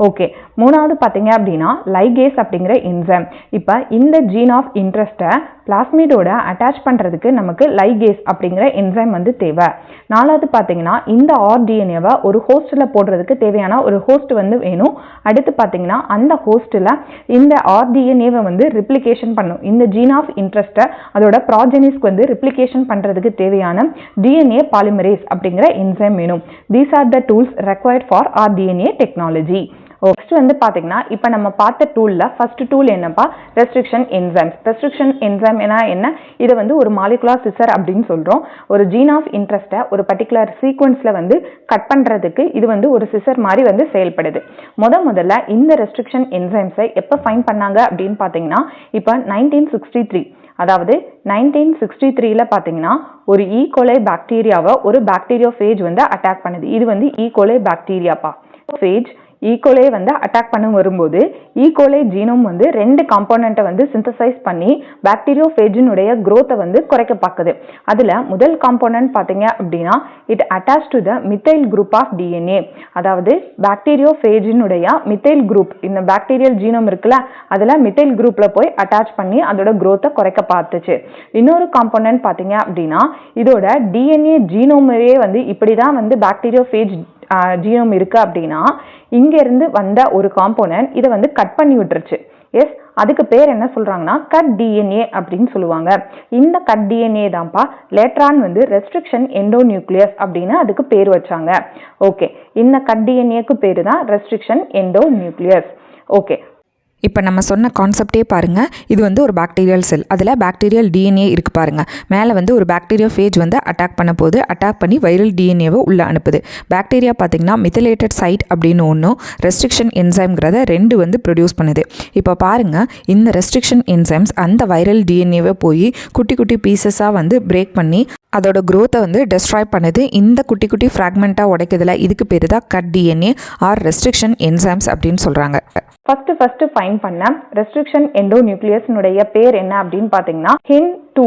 ஓகே, மூணாவது பார்த்தீங்க அப்படின்னா லைகேஸ் அப்படிங்கிற என்சைம். இப்போ இந்த ஜீன் ஆஃப் இன்ட்ரெஸ்ட்டை பிளாஸ்மிடோட அட்டாச் பண்ணுறதுக்கு நமக்கு லைகேஸ் அப்படிங்கிற என்சைம் வந்து தேவை. நாலாவது பார்த்தீங்கன்னா இந்த ஆர்டிஎன்ஏவை ஒரு ஹோஸ்ட்டில் போடுறதுக்கு தேவையான ஒரு ஹோஸ்ட் வந்து வேணும். அடுத்து பார்த்தீங்கன்னா அந்த ஹோஸ்ட்டில் இந்த ஆர்டிஎன்ஏவை வந்து ரிப்ளிகேஷன் பண்ணும். இந்த ஜீன் ஆஃப் இன்ட்ரெஸ்ட்டை அதோட ப்ராஜெனிஸ்க்கு வந்து ரிப்ளிகேஷன் பண்ணுறதுக்கு தேவையான டிஎன்ஏ பாலிமரேஸ் அப்படிங்கிற என்சைம் வேணும். These are the tools required for rDNA technology. Next வந்து பார்த்தீங்கன்னா இப்போ நம்ம பார்த்த டூலில் ஃபர்ஸ்ட் டூல் என்னப்பா? Restriction enzymes. ரெஸ்ட்ரிக்ஷன் என்சைம் என்ன? இதை வந்து ஒரு மாலிகுலார் சிசர் அப்படின்னு சொல்கிறோம். ஒரு ஜீன் ஆஃப் இன்ட்ரெஸ்ட்டை ஒரு பர்டிகுலர் சீக்வன்ஸில் வந்து கட் பண்ணுறதுக்கு இது வந்து ஒரு சிசர் மாதிரி வந்து செயல்படுது. முதல்ல இந்த ரெஸ்ட்ரிக்ஷன் என்சைம்ஸை எப்போ ஃபைண்ட் பண்ணாங்க அப்படின்னு பார்த்தீங்கன்னா இப்போ 1963, அதாவது 1963ல பார்த்தீங்கன்னா ஒரு ஈகோலை பாக்டீரியாவை ஒரு பாக்டீரியோஃபேஜ் வந்து அட்டாக் பண்ணுது. இது வந்து ஈகோலை பாக்டீரியாப்பா. ஃபேஜ் ஈகோலை வந்து அட்டாக் பண்ண வரும்போது ஈகோலை ஜீனோம் வந்து 2 காம்போனண்ட்டை வந்து சிந்தசைஸ் பண்ணி பாக்டீரியோஃபேஜினுடைய growth வந்து குறைக்க பார்க்குது. அதில் முதல் காம்போனன்ட் பார்த்தீங்க அப்படின்னா it attach to the methyl group of DNA. அதாவது பாக்டீரியோஃபேஜினுடைய மித்தைல் குரூப், இந்த பாக்டீரியல் ஜீனோம் இருக்குல்ல அதில் மித்தைல் குரூப்பில் போய் அட்டாச் பண்ணி அதோட growth குறைக்க பார்த்துச்சு. இன்னொரு காம்போனன்ட் பார்த்தீங்க அப்படின்னா இதோட டிஎன்ஏ ஜீனோமையே வந்து இப்படி தான் வந்து பாக்டீரியோஃபேஜ் ஜீனோம் இருக்கு அப்படின்னா இங்கிருந்து வந்த ஒரு காம்போனன்ட் இதை வந்து கட் பண்ணி விட்டுருச்சு. எஸ், அதுக்கு பேர் என்ன சொல்றாங்கன்னா கட் டிஎன்ஏ அப்படின்னு சொல்லுவாங்க. இந்த கட் டிஎன்ஏ தான்ப்பா லேட்ரான் வந்து ரெஸ்ட்ரிக்ஷன் எண்டோநியூக்ளியஸ் அப்படின்னு அதுக்கு பேர் வச்சாங்க. ஓகே, இந்த கட் டிஎன்ஏக்கு பேரு தான் ரெஸ்ட்ரிக்ஷன் எண்டோநியூக்ளியஸ். ஓகே, இப்போ நம்ம சொன்ன கான்செப்டே பாருங்கள். இது வந்து ஒரு பாக்டீரியல் செல். அதில் பாக்டீரியல் டிஎன்ஏ இருக்குது பாருங்கள். மேலே வந்து ஒரு பாக்டீரியோஃபேஜ் வந்து அட்டாக் பண்ண போது அட்டாக் பண்ணி வைரல் டிஎன்ஏவை உள்ளே அனுப்புது. பாக்டீரியா பார்த்திங்கன்னா மித்திலேட்டட் சைட் அப்படின்னு ஒன்றும் ரெஸ்ட்ரிக்ஷன் என்சைம்ங்கிறத 2 வந்து ப்ரொடியூஸ் பண்ணுது. இப்போ பாருங்கள், இந்த ரெஸ்ட்ரிக்ஷன் என்சைம்ஸ் அந்த வைரல் டிஎன்ஏவை போய் குட்டி குட்டி பீசஸாக வந்து பிரேக் பண்ணி அதோட growth-ஐ வந்து டெஸ்ட்ராய் பண்ணுது. இந்த குட்டி குட்டி ஃப்ராக்மெண்ட்டாக உடைக்கிறதுல இதுக்கு பேர் தான் cut DNA R restriction enzymes அப்படின்னு சொல்கிறாங்க. ஃபர்ஸ்ட் ஃபைண்ட் பண்ண ரெஸ்ட்ரிக்ஷன் எண்டோநியூக்ளியஸ்னுடைய பேர் என்ன அப்படின்னு பார்த்தீங்கன்னா HIN2.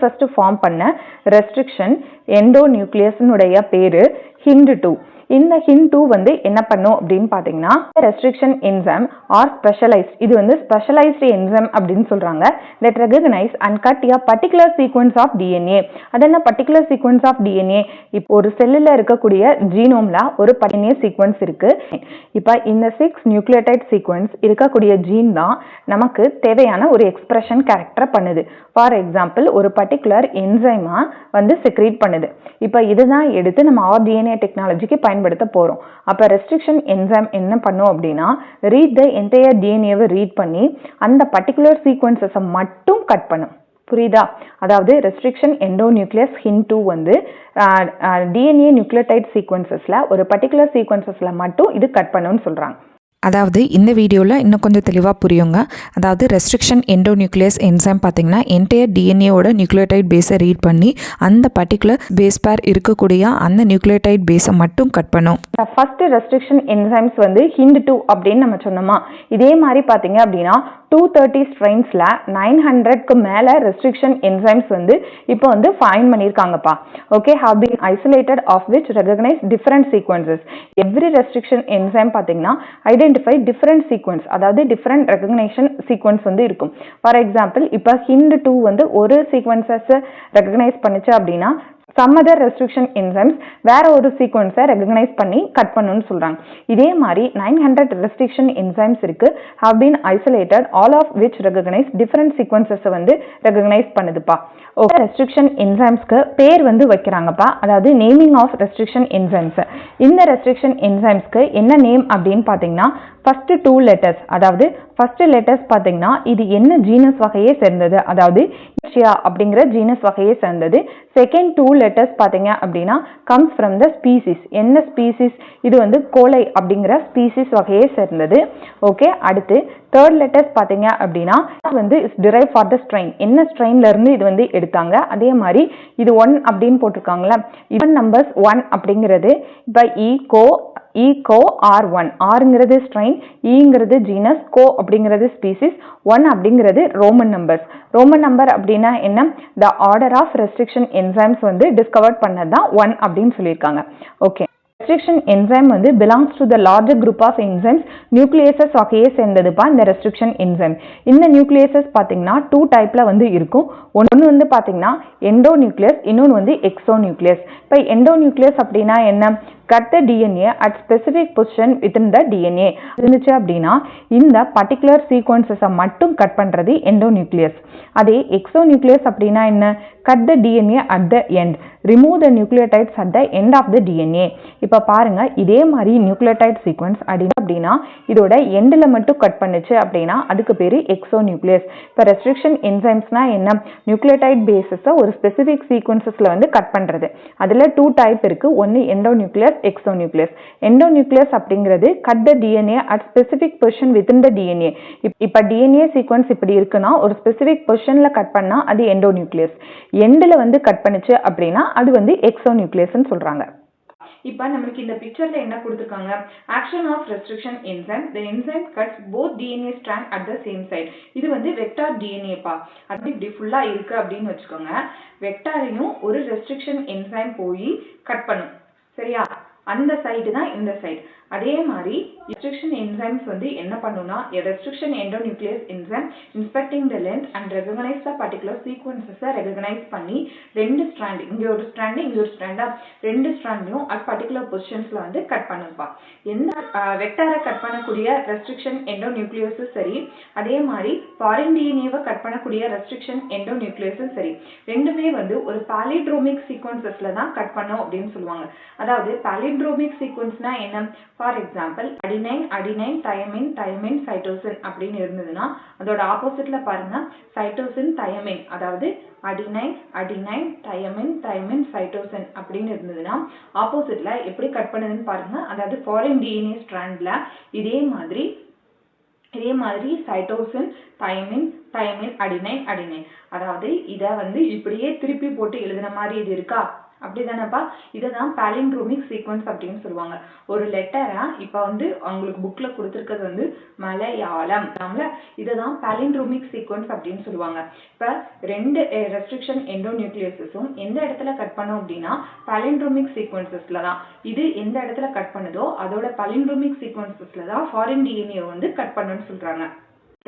ஃபர்ஸ்ட் ஃபார்ம் பண்ண ரெஸ்ட்ரிக்ஷன் எண்டோநியூக்ளியஸ்னுடைய பேரு HIND2. இந்த HIN2 வந்து என்ன பண்ணும் அப்படின்னு பார்த்தீங்கன்னா ரெஸ்ட்ரிக்ஷன் என்சைம் ஆர் ஸ்பெஷலைஸ்ட். இது வந்து ஸ்பெஷலைஸ்டு என்சைம் அப்படின்னு சொல்றாங்க. That recognise and cut a particular sequence of DNA. அது என்ன பர்டிகுலர் சீக்வன்ஸ் ஆஃப் டிஎன்ஏ? இப்போ ஒரு செல்லில் இருக்கக்கூடிய ஜீனோம்ல ஒரு டிஎன்ஏ சீக்வன்ஸ் இருக்கு. இப்போ இந்த 6 நியூக்ளியோடைட் சீக்வன்ஸ் இருக்கக்கூடிய ஜீன் தான் நமக்கு தேவையான ஒரு எக்ஸ்பிரஷன் கேரக்டரை பண்ணுது. ஃபார் எக்ஸாம்பிள் ஒரு பர்டிகுலர் என்சைமா வந்து செக்ரீட் பண்ணுது. இப்போ இதுதான் எடுத்து நம்ம ஆர்டிஎன்ஏ டெக்னாலஜிக்கு பயன்படுத்த போறோம். அப்ப ரெஸ்ட்ரிக்ஷன் என்சைம் என்ன பண்ணும் அப்படின்னா ரீட் த என்டையர் டிஎன்ஏவை ரீட் பண்ணி அந்த பர்டிகுலர் சீக்வன்சஸை மட்டும் கட் பண்ணும். புரியுதா? அதாவது ரெஸ்ட்ரிக்ஷன் எண்டோநியூக்ளியஸ் HIN2 வந்து டிஎன்ஏ நியூக்ளியோடைட் சீக்வன்சஸ்ல ஒரு பர்டிகுலர் சீக்வன்சஸ்ல மட்டும் இது கட் பண்ணுன்னு சொல்றாங்க. அதாவது இந்த வீடியோவில் இன்னும் கொஞ்சம் தெளிவாக புரியுங்க. அதாவது ரெஸ்ட்ரிக்ஷன் எண்டோநியூக்ளியஸ் என்சைம் பார்த்திங்கன்னா என்டையர் டிஎன்ஏவோட நியூக்ளியோடைட் பேஸை ரீட் பண்ணி அந்த பர்டிகுலர் பேஸ் பேர் இருக்கக்கூடிய அந்த நியூக்ளியோடைட் பேஸை மட்டும் கட் பண்ணும். ஃபர்ஸ்ட் ரெஸ்ட்ரிக்ஷன் என்சைம்ஸ் வந்து HIND2 அப்படின்னு நம்ம சொன்னோமா, இதே மாதிரி பார்த்தீங்க அப்படின்னா 230 ஸ்ட்ரெயின்ஸ்ல 900க்கு மேல ரெஸ்ட்ரிக்ஷன் என்சைம்ஸ் வந்து இப்போ வந்து ஃபைண்ட் பண்ணியிருக்காங்கப்பா. Okay, have been isolated of which recognize different sequences. every restriction enzyme பார்த்தீங்கன்னா identify different sequence, அதாவது different recognition sequence வந்து இருக்கும். ஃபார் எக்ஸாம்பிள் இப்போ HIND2 வந்து ஒரு சீக்வன்சஸ் ரெகக்னைஸ் பண்ணுச்சு அப்படின்னா some other restriction enzymes வேற ஒரு சீக்வன்ஸை ரெகக்னைஸ் பண்ணி கட் பண்ணணும்னு சொல்றாங்க. இதே மாதிரி 900 restriction enzymes இருக்கு, have been isolated, all of which recognize different sequences வந்து ரெகக்னைஸ் பண்ணுதுப்பா. ஓகே, ரெஸ்ட்ரிக்ஷன் என்சைம்ஸ்க்கு பேர் வந்து வைக்கிறாங்கப்பா. அதாவது நேமிங் ஆஃப் ரெஸ்ட்ரிக்ஷன் என்சைம்ஸ். இந்த ரெஸ்ட்ரிக்ஷன் என்சைம்ஸ்க்கு என்ன நேம் அப்படின்னு பார்த்தீங்கன்னா ஃபர்ஸ்ட் 2 லெட்டர்ஸ். அதாவது ஃபர்ஸ்ட் லெட்டர்ஸ் பார்த்தீங்கன்னா இது என்ன ஜீனஸ் வகையை சேர்ந்தது, அதாவது Escherichia அப்படிங்கிற ஜீனஸ் வகையை சேர்ந்தது. செகண்ட் 2 லெட்டர்ஸ் பார்த்தீங்க அப்படின்னா comes from the species. என்ன ஸ்பீசிஸ்? இது வந்து கோலை அப்படிங்கிற ஸ்பீசிஸ் வகையை சேர்ந்தது. ஓகே, அடுத்து தேர்ட் லெட்டர்ஸ் பார்த்தீங்க அப்படின்னா வந்து is drive for the strain. என்ன ஸ்ட்ரெயின்ல இருந்து இது வந்து எடுத்தாங்க. அதே மாதிரி இது 1 அப்படின்னு போட்டிருக்காங்களா, ஈவன் நம்பர்ஸ் 1 அப்படிங்கிறது இப்போ ஈகோ R1, ஆறுங்கிறது ஸ்ட்ரெயின், ஈங்கிறது ஜீனஸ், கோ அப்படிங்கிறது ஸ்பீசிஸ், 1 அப்படிங்கிறது ரோமன் நம்பர்ஸ். ரோமன் நம்பர் அப்படின்னா என்ன? The order of restriction enzymes வந்து டிஸ்கவர் பண்ணது தான் 1 அப்படின்னு சொல்லியிருக்காங்க. ஓகே, ரெஸ்ட்ரிக்ஷன் என்சைம் வந்து belongs to the larger group of enzymes. Nucleases வகையை சேர்ந்ததுப்பா இந்த ரெஸ்ட்ரிக்ஷன் என்சைம். இந்த நியூக்ளியேசஸ் பார்த்தீங்கன்னா 2 டைப்ல வந்து இருக்கும். ஒன்று வந்து பார்த்தீங்கன்னா எண்டோ நியூக்ளியஸ், இன்னொன்று வந்து எக்ஸோ நியூக்ளியஸ். இப்போ எண்டோ நியூக்ளியஸ் அப்படின்னா என்ன? Cut the DNA at specific position within the DNA இருந்துச்சு அப்படின்னா இந்த பர்டிகுலர் சீக்வன்சஸை மட்டும் கட் பண்ணுறது எண்டோ நியூக்ளியஸ். அதே எக்ஸோ நியூக்ளியஸ் அப்படின்னா என்ன? Cut the DNA at the end, remove the nucleotides at the end of the DNA. இப்போ பாருங்க, இதே மாதிரி நியூக்ளியோடைட் சீக்வன்ஸ் அப்படின்னா இதோட எண்டில் மட்டும் கட் பண்ணுச்சு அப்படின்னா அதுக்கு பேர் எக்ஸோ நியூக்ளியஸ். இப்போ ரெஸ்ட்ரிக்ஷன் என்சைம்ஸ்னா என்ன? நியூக்ளியோடைட் பேஸஸை ஒரு ஸ்பெசிஃபிக் சீக்வன்சஸில் வந்து கட் பண்ணுறது. அதில் 2 டைப் இருக்கு. ஒன்று endonuclease, exonuclease. Endonuclease அப்படிங்கிறது cut the DNA at specific position within the DNA. இப்போ டிஎன்ஏ சீக்வன்ஸ் இப்படி இருக்குன்னா ஒரு ஸ்பெசிஃபிக் பொசிஷன்ல கட் பண்ணா அது எண்டோ நியூக்ளியஸ். எண்டில் வந்து கட் பண்ணுச்சு அப்படின்னா அது வந்து எக்ஸோ நியூக்ளியஸ்ன்னு சொல்றாங்க. இப்போ நம்மளுக்கு இந்த பிக்சர்ல என்ன கொடுத்துருக்காங்க? Action of restriction enzyme. the enzyme cuts both DNA strand at the same side. இது வந்து வெக்டார் டிஎன்ஏ பா. அது இப்படி ஃபுல்லா இருக்கு அப்படின்னு வச்சுக்கோங்க. வெக்டாரையும் ஒரு ரெஸ்ட்ரிக்ஷன் என்சைம் போய் கட் பண்ணும். சரியா? அந்த சைடு தான் இந்த சைடு. அதே மாதிரி ரெஸ்ட்ரிக்ஷன் என்சைம்ஸ் வந்து என்ன பண்ணுனா, restriction endonuclease enzyme inspecting the length and recognise the particular சீக்வன்சஸை ரெகக்னைஸ் பண்ணி 2 ஸ்ட்ராண்ட், இங்கே ஒரு ஸ்ட்ராண்டு இங்கே ஒரு ஸ்ட்ராண்டா, 2 ஸ்ட்ராண்டையும் அட் பர்டிகுலர் பொசிஷன்ஸ்ல வந்து கட் பண்ணுப்பா. எந்த வெக்டாரை கட் பண்ணக்கூடிய ரெஸ்ட்ரிக்ஷன் எண்டோநியூக்ளியஸும் சரி, அதே மாதிரி ஃபாரின் டிஎன்ஏவை கட் பண்ணக்கூடிய ரெஸ்ட்ரிக்ஷன் எண்டோநியூக்ளியஸும் சரி, ரெண்டுமே வந்து ஒரு பாலிட்ரோமிக் சீக்வன்சஸ்ல தான் கட் பண்ணும் அப்படின்னு சொல்லுவாங்க. அதாவது பாலிட்ரோமிக் சீக்வன்ஸ்னா என்ன? For example adenine thymine cytosine அப்படின்னு இருந்ததுன்னா அதோட ஆப்போசிட்ல பாருங்க சைட்டோசின் தயமின், அதாவது அடினைன் தயமின் சைட்டோசின் அப்படின்னு இருந்ததுன்னா ஆப்போசிட்ல எப்படி கட் பண்ணுதுன்னு பாருங்க. அதாவது ஃபாரின் டிஎன்ஏ ஸ்ட்ராண்ட்ல இதே மாதிரி சைட்டோசின் தயமின் அடினைன், அதாவது இதை வந்து இப்படியே திருப்பி போட்டு எழுதுன மாதிரி இது இருக்கா? அப்படிதானப்பா. இதுதான் பாலிண்ட்ரோமிக் சீக்வன்ஸ் அப்படின்னு சொல்லுவாங்க. ஒரு லெட்டரா இப்ப வந்து அவங்களுக்கு புக்ல கொடுத்துருக்கிறது வந்து மலையாளம், இதுதான் பாலிண்ட்ரோமிக் சீக்வன்ஸ் அப்படின்னு சொல்லுவாங்க. இப்ப 2 ரெஸ்ட்ரிக்ஷன் எண்டோநியூக்ளியஸும் எந்த இடத்துல கட் பண்ணும் அப்படின்னா பாலிண்ட்ரோமிக் சீக்வன்சஸ்ல தான். இது எந்த இடத்துல கட் பண்ணுதோ அதோட பாலிண்ட்ரோமிக் சீக்வன்சஸ்ல தான் ஃபாரின் டிஎன்ஏ வந்து கட் பண்ணுன்னு சொல்றாங்க.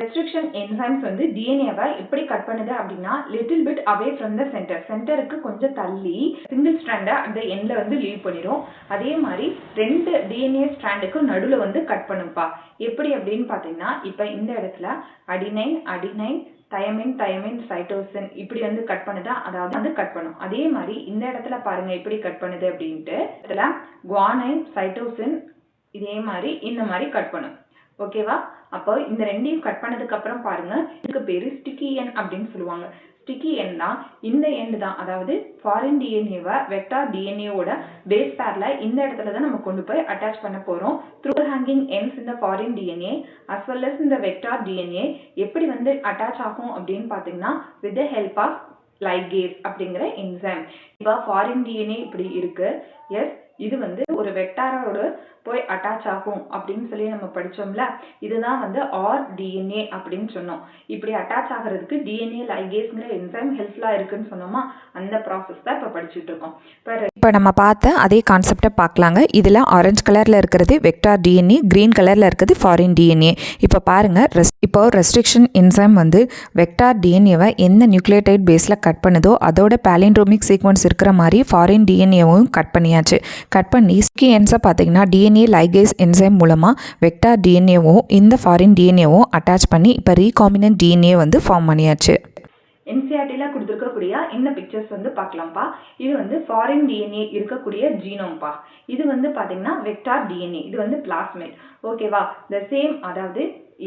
ரெஸ்ட்ரிக்ஷன் என்சைம்ஸ் வந்து டிஎன்ஏவை எப்படி கட் பண்ணுது அப்படின்னா little bit away from the சென்டருக்கு கொஞ்சம் தள்ளி சிங்கிள் ஸ்ட்ராண்டை அந்த எண்ட்ல வந்து லீவ் பண்ணிடும். அதே மாதிரி 2 டிஎன்ஏ ஸ்ட்ராண்டுக்கு நடுவில் வந்து கட் பண்ணுப்பா. எப்படி அப்படின்னு பார்த்தீங்கன்னா இப்போ இந்த இடத்துல அடினைன் தயமின் சைட்டோசின் இப்படி வந்து கட் பண்ணுதா, அதாவது வந்து கட் பண்ணும். அதே மாதிரி இந்த இடத்துல பாருங்க எப்படி கட் பண்ணுது அப்படின்ட்டு, இதுல குவானைன் சைட்டோசின் இதே மாதிரி இந்த மாதிரி கட் பண்ணும். ஓகேவா? அப்போ இந்த ரெண்டையும் கட் பண்ணதுக்கு அப்புறம் பாருங்க, இதுக்கு பேரு ஸ்டிக்கி எண்ட் அப்படின்னு சொல்லுவாங்க. ஸ்டிக்கி எண்ட் தான் இந்த எண்ட் தான், அதாவது ஃபாரின் டிஎன்ஏவை வெக்டார் டிஎன்ஏவோட பேஸ் பேர்ல இந்த இடத்துல தான் நம்ம கொண்டு போய் அட்டாச் பண்ண போறோம். த்ரூ ஹேங்கிங் எண்ட்ஸ் இந்த foreign DNA as well as இந்த வெக்டார் டிஎன்ஏ எப்படி வந்து அட்டாச் ஆகும் அப்படின்னு பாத்தீங்கன்னா with the help of ligase அப்படிங்கிற என்சைம். இப்போ ஃபாரின் டிஎன்ஏ இப்படி இருக்கு. எஸ், இது வந்து ஒரு வெக்டாரோட போய் அட்டாச் ஆகும் அப்படின்னு சொல்லி நம்ம படிச்சோம்ல, இதுதான் வந்து RDNA அப்படின்னு சொன்னோம். இப்படி அட்டாச் ஆகிறதுக்கு டிஎன்ஏ லைகேஸ்ங்கிற என்சைம் ஹெல்ப்ஃபுல்லா இருக்குன்னு சொன்னோமா, அந்த ப்ராசஸ் தான் இப்போ படிச்சுட்டு இருக்கோம். இப்போ நம்ம பார்த்த அதே கான்செப்டை பார்க்கலாங்க. இதில் ஆரஞ்சு கலரில் இருக்கிறது வெக்டார் டிஎன்ஏ, க்ரீன் கலரில் இருக்கிறது ஃபாரின் டிஎன்ஏ. இப்போ பாருங்கள், இப்போ ரெஸ்ட்ரிக்ஷன் என்சைம் வந்து வெக்டார் டிஎன்ஏவை எந்த நியூக்ளியோடைட் பேஸில் கட் பண்ணுதோ அதோட பாலிண்ட்ரோமிக் சீக்வன்ஸ் இருக்கிற மாதிரி ஃபாரின் டிஎன்ஏவும் கட் பண்ணியாச்சு. கட் பண்ணி ஸ்டிக்கி எண்ட்ஸை பார்த்தீங்கன்னா டிஎன்ஏ லைகேஸ் என்சைம் மூலமாக வெக்டார் டிஎன்ஏவும் இந்த ஃபாரின் டிஎன்ஏவும் அட்டாச் பண்ணி இப்போ ரீகாம்பினன்ட் டிஎன்ஏ வந்து ஃபார்ம் பண்ணியாச்சு. என்சிஆர்டில கொடுத்துருக்கக்கூடிய இந்த பிக்சர்ஸ் வந்து பார்க்கலாம்ப்பா. இது வந்து ஃபாரின் டிஎன்ஏ இருக்கக்கூடிய ஜீனோம்பா. இது வந்து பார்த்தீங்கன்னா வெக்டார் டிஎன்ஏ, இது வந்து பிளாஸ்மிட். ஓகேவா? த சேம், அதாவது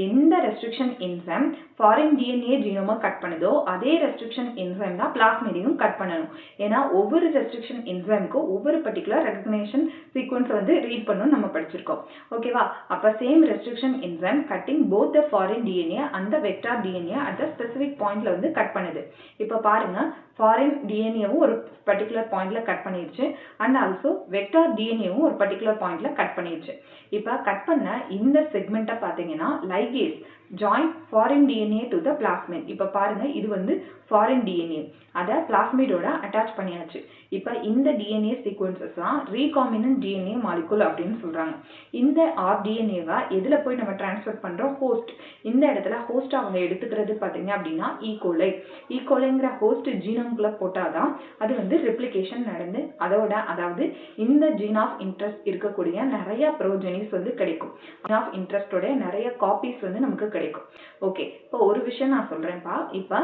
எந்த ரெஸ்ட்ரிக்ஷன் என்சைம் ஃபாரின் டிஎன்ஏ ஜீனோமை கட் பண்ணுதோ அதே ரெஸ்ட்ரிக்ஷன் என்சைம் தான் பிளாஸ்மிடையும் கட் பண்ணணும். ஏன்னா ஒவ்வொரு ரெஸ்ட்ரிக்ஷன் என்சைமுக்கும் ஒவ்வொரு பர்டிகுலர் ரெகக்னேஷன் சீக்வன்ஸ் வந்து ரீட் பண்ணணும் நம்ம படிச்சிருக்கோம். ஓகேவா? அப்போ same restriction enzyme cutting both the foreign DNA அந்த vector DNA at the specific பாயிண்ட்ல வந்து கட் பண்ணுது. இப்போ பாருங்க, ஃபாரின் டிஎன்ஏவும் ஒரு பர்டிகுலர் பாயிண்ட்ல கட் பண்ணிடுச்சு அண்ட் ஆல்சோ வெக்டார் டிஎன்ஏவும் ஒரு பர்டிகுலர் பாயிண்ட்ல கட் பண்ணிடுச்சு. இப்போ கட் பண்ண இந்த செக்மெண்ட்டை பார்த்தீங்கன்னா ligase join foreign DNA to the plasmid. இப்போ பாருங்க, இது வந்து foreign DNA, அதை பிளாஸ்மிடோட அட்டாச் பண்ணியாச்சு. இப்போ இந்த DNA சீக்வன்சஸ் தான் recombinant DNA மாலிகுல் அப்படின்னு சொல்றாங்க. இந்த RDNA-வா எதுல போய் நம்ம டிரான்ஸ்ஃபர் பண்றோம்? ஹோஸ்ட். இந்த இடத்துல ஹோஸ்ட் அவங்க எடுத்துக்கிறது பார்த்தீங்க அப்படின்னா ஈகோலை. ஈகோலைங்கிற ஹோஸ்ட் ஜீனோம்குள்ள போட்டாதான் அது வந்து ரெப்ளிகேஷன் நடந்து அதாவது இந்த ஜீன் ஆஃப் இன்ட்ரெஸ்ட் இருக்கக்கூடிய நிறைய ப்ரோஜெனிஸ் வந்து கிடைக்கும். ஜீன் ஆஃப் இன்ட்ரெஸ்டோட நிறைய காப்பீஸ் வந்து நமக்கு கிடைக்கும். ஓகே, இப்போ ஒரு விஷயம் நான் சொல்றேன்ப்பா. இப்போ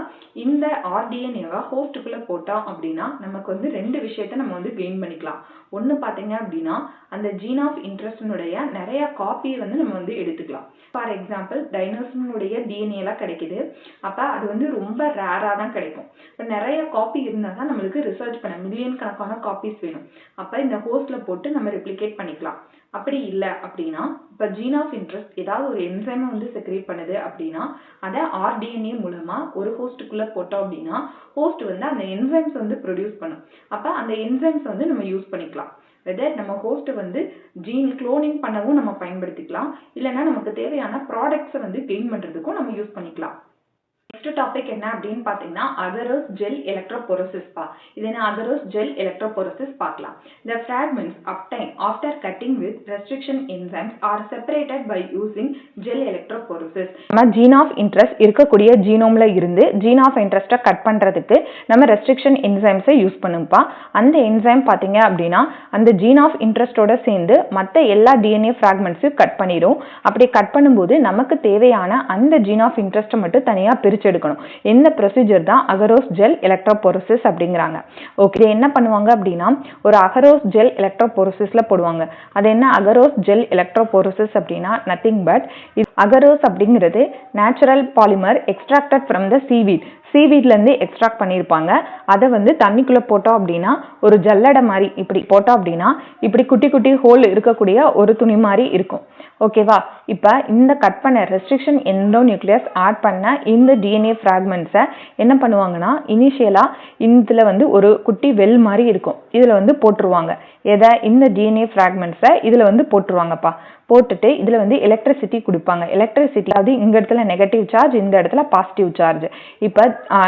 இந்த RDNA-வா ஹோஸ்டுக்குள்ள போட்டோம் அப்படின்னா நமக்கு வந்து ரெண்டு விஷயத்த நம்ம வந்து கெயின் பண்ணிக்கலாம். ஒன்று பார்த்தீங்க அப்படின்னா அந்த ஜீன் ஆஃப் இன்ட்ரெஸ்டினுடைய நிறைய காப்பியை வந்து நம்ம வந்து எடுத்துக்கலாம். ஃபார் எக்ஸாம்பிள் டைனோசனுடைய டிஎன்ஏலாம் கிடைக்குது. அப்போ அது வந்து ரொம்ப ரேராக தான் கிடைக்கும். இப்போ நிறைய காப்பி இருந்தால் தான் நம்மளுக்கு ரிசர்ச் பண்ண மில்லியன் கணக்கான காப்பீஸ் வேணும். அப்போ இந்த ஹோஸ்ட்ல போட்டு நம்ம ரெப்ளிகேட் பண்ணிக்கலாம். அப்படி இல்லை அப்படின்னா இப்போ ஜீன் ஆஃப் இன்ட்ரெஸ்ட் ஏதாவது ஒரு என்சைமை வந்து செக்ரேட் பண்ணுது அப்படின்னா அதை RDNA மூலமா ஒரு ஹோஸ்டுக்குள்ள போட்டோம் அப்படின்னா ஹோஸ்ட் வந்து அந்த என்சைம்ஸ் வந்து ப்ரொடியூஸ் பண்ணும். அப்போ அந்த என்சைம்ஸ் வந்து நம்ம யூஸ் பண்ணிக்கலாம். வெதர் நம்ம ஹோஸ்ட் வந்து ஜீன் குளோனிங் பண்ணவும் நம்ம பயன்படுத்திக்கலாம், இல்லைன்னா நமக்கு தேவையான ப்ராடக்ட்ஸை வந்து கெயின் பண்ணுறதுக்கும் நம்ம யூஸ் பண்ணிக்கலாம். நெக்ஸ்ட் டாபிக் என்ன அப்படின்னு பார்த்தீங்கன்னா அகரோஸ் ஜெல் எலக்ட்ரோபோரோசிஸ் பா. இது என்ன அகரோஸ் ஜெல் எலக்ட்ரோபோரோசிஸ் பார்க்கலாம். The fragments obtained after cutting with restriction enzymes are separated by using gel electrophoresis. நம்ம ஜீன் ஆஃப் இன்ட்ரெஸ்ட் இருக்கக்கூடிய ஜீனோம்ல இருந்து ஜீன் ஆஃப் இன்ட்ரெஸ்ட்டை கட் பண்றதுக்கு நம்ம ரெஸ்ட்ரிக்ஷன் என்சைம்ஸை யூஸ் பண்ணும்பா. அந்த என்சைம் பார்த்தீங்க அப்படின்னா அந்த ஜீன் ஆஃப் இன்ட்ரெஸ்டோட சேர்ந்து மற்ற எல்லா DNA ஃப்ராக்மெண்ட்ஸையும் கட் பண்ணிடும். அப்படி கட் பண்ணும்போது நமக்கு தேவையான அந்த ஜீன் ஆஃப் இன்ட்ரெஸ்ட்டை மட்டும் தனியாக பிரிச்சு எடுக்கணும். இந்த ப்ரொசீஜர் தான் அகரோஸ் ஜெல் எலக்ட்ரோபோரோசிஸ் அப்படிங்கிறாங்க. ஓகே, என்ன பண்ணுவாங்க அப்படின்னா ஒரு அகரோஸ் ஜெல் எலக்ட்ரோபோரோசிஸ்ல போடுவாங்க. அது என்ன அகரோஸ் ஜெல் எலக்ட்ரோபோரோசிஸ் அப்படின்னா நத்திங் பட் அகரோஸ் அப்படிங்கிறது natural polymer extracted from the சீவீட்ல இருந்து எக்ஸ்ட்ராக்ட் பண்ணியிருப்பாங்க. அதை வந்து தண்ணிக்குள்ள போட்டோம் அப்படின்னா ஒரு ஜல்லடை மாதிரி இப்படி போட்டோம் அப்படின்னா இப்படி குட்டி குட்டி ஹோல் இருக்கக்கூடிய ஒரு துணி மாதிரி இருக்கும். ஓகேவா? இப்போ இந்த கட் பண்ண ரெஸ்ட்ரிக்ஷன் எண்டோநியூக்ளியஸ் ஆட் பண்ண இந்த DNA ஃப்ராக்மெண்ட்ஸை என்ன பண்ணுவாங்கன்னா இனிஷியலாக இதில் வந்து ஒரு குட்டி வெல் மாதிரி இருக்கும், இதில் வந்து போட்டுருவாங்க. எதை? இந்த DNA ஃப்ராக்மெண்ட்ஸை இதில் வந்து போட்டுருவாங்கப்பா. போட்டுட்டு இதில் வந்து எலக்ட்ரிசிட்டி கொடுப்பாங்க. எலக்ட்ரிசிட்டி அதாவது இந்த இடத்துல நெகட்டிவ் சார்ஜ், இந்த இடத்துல பாசிட்டிவ் சார்ஜ். இப்போ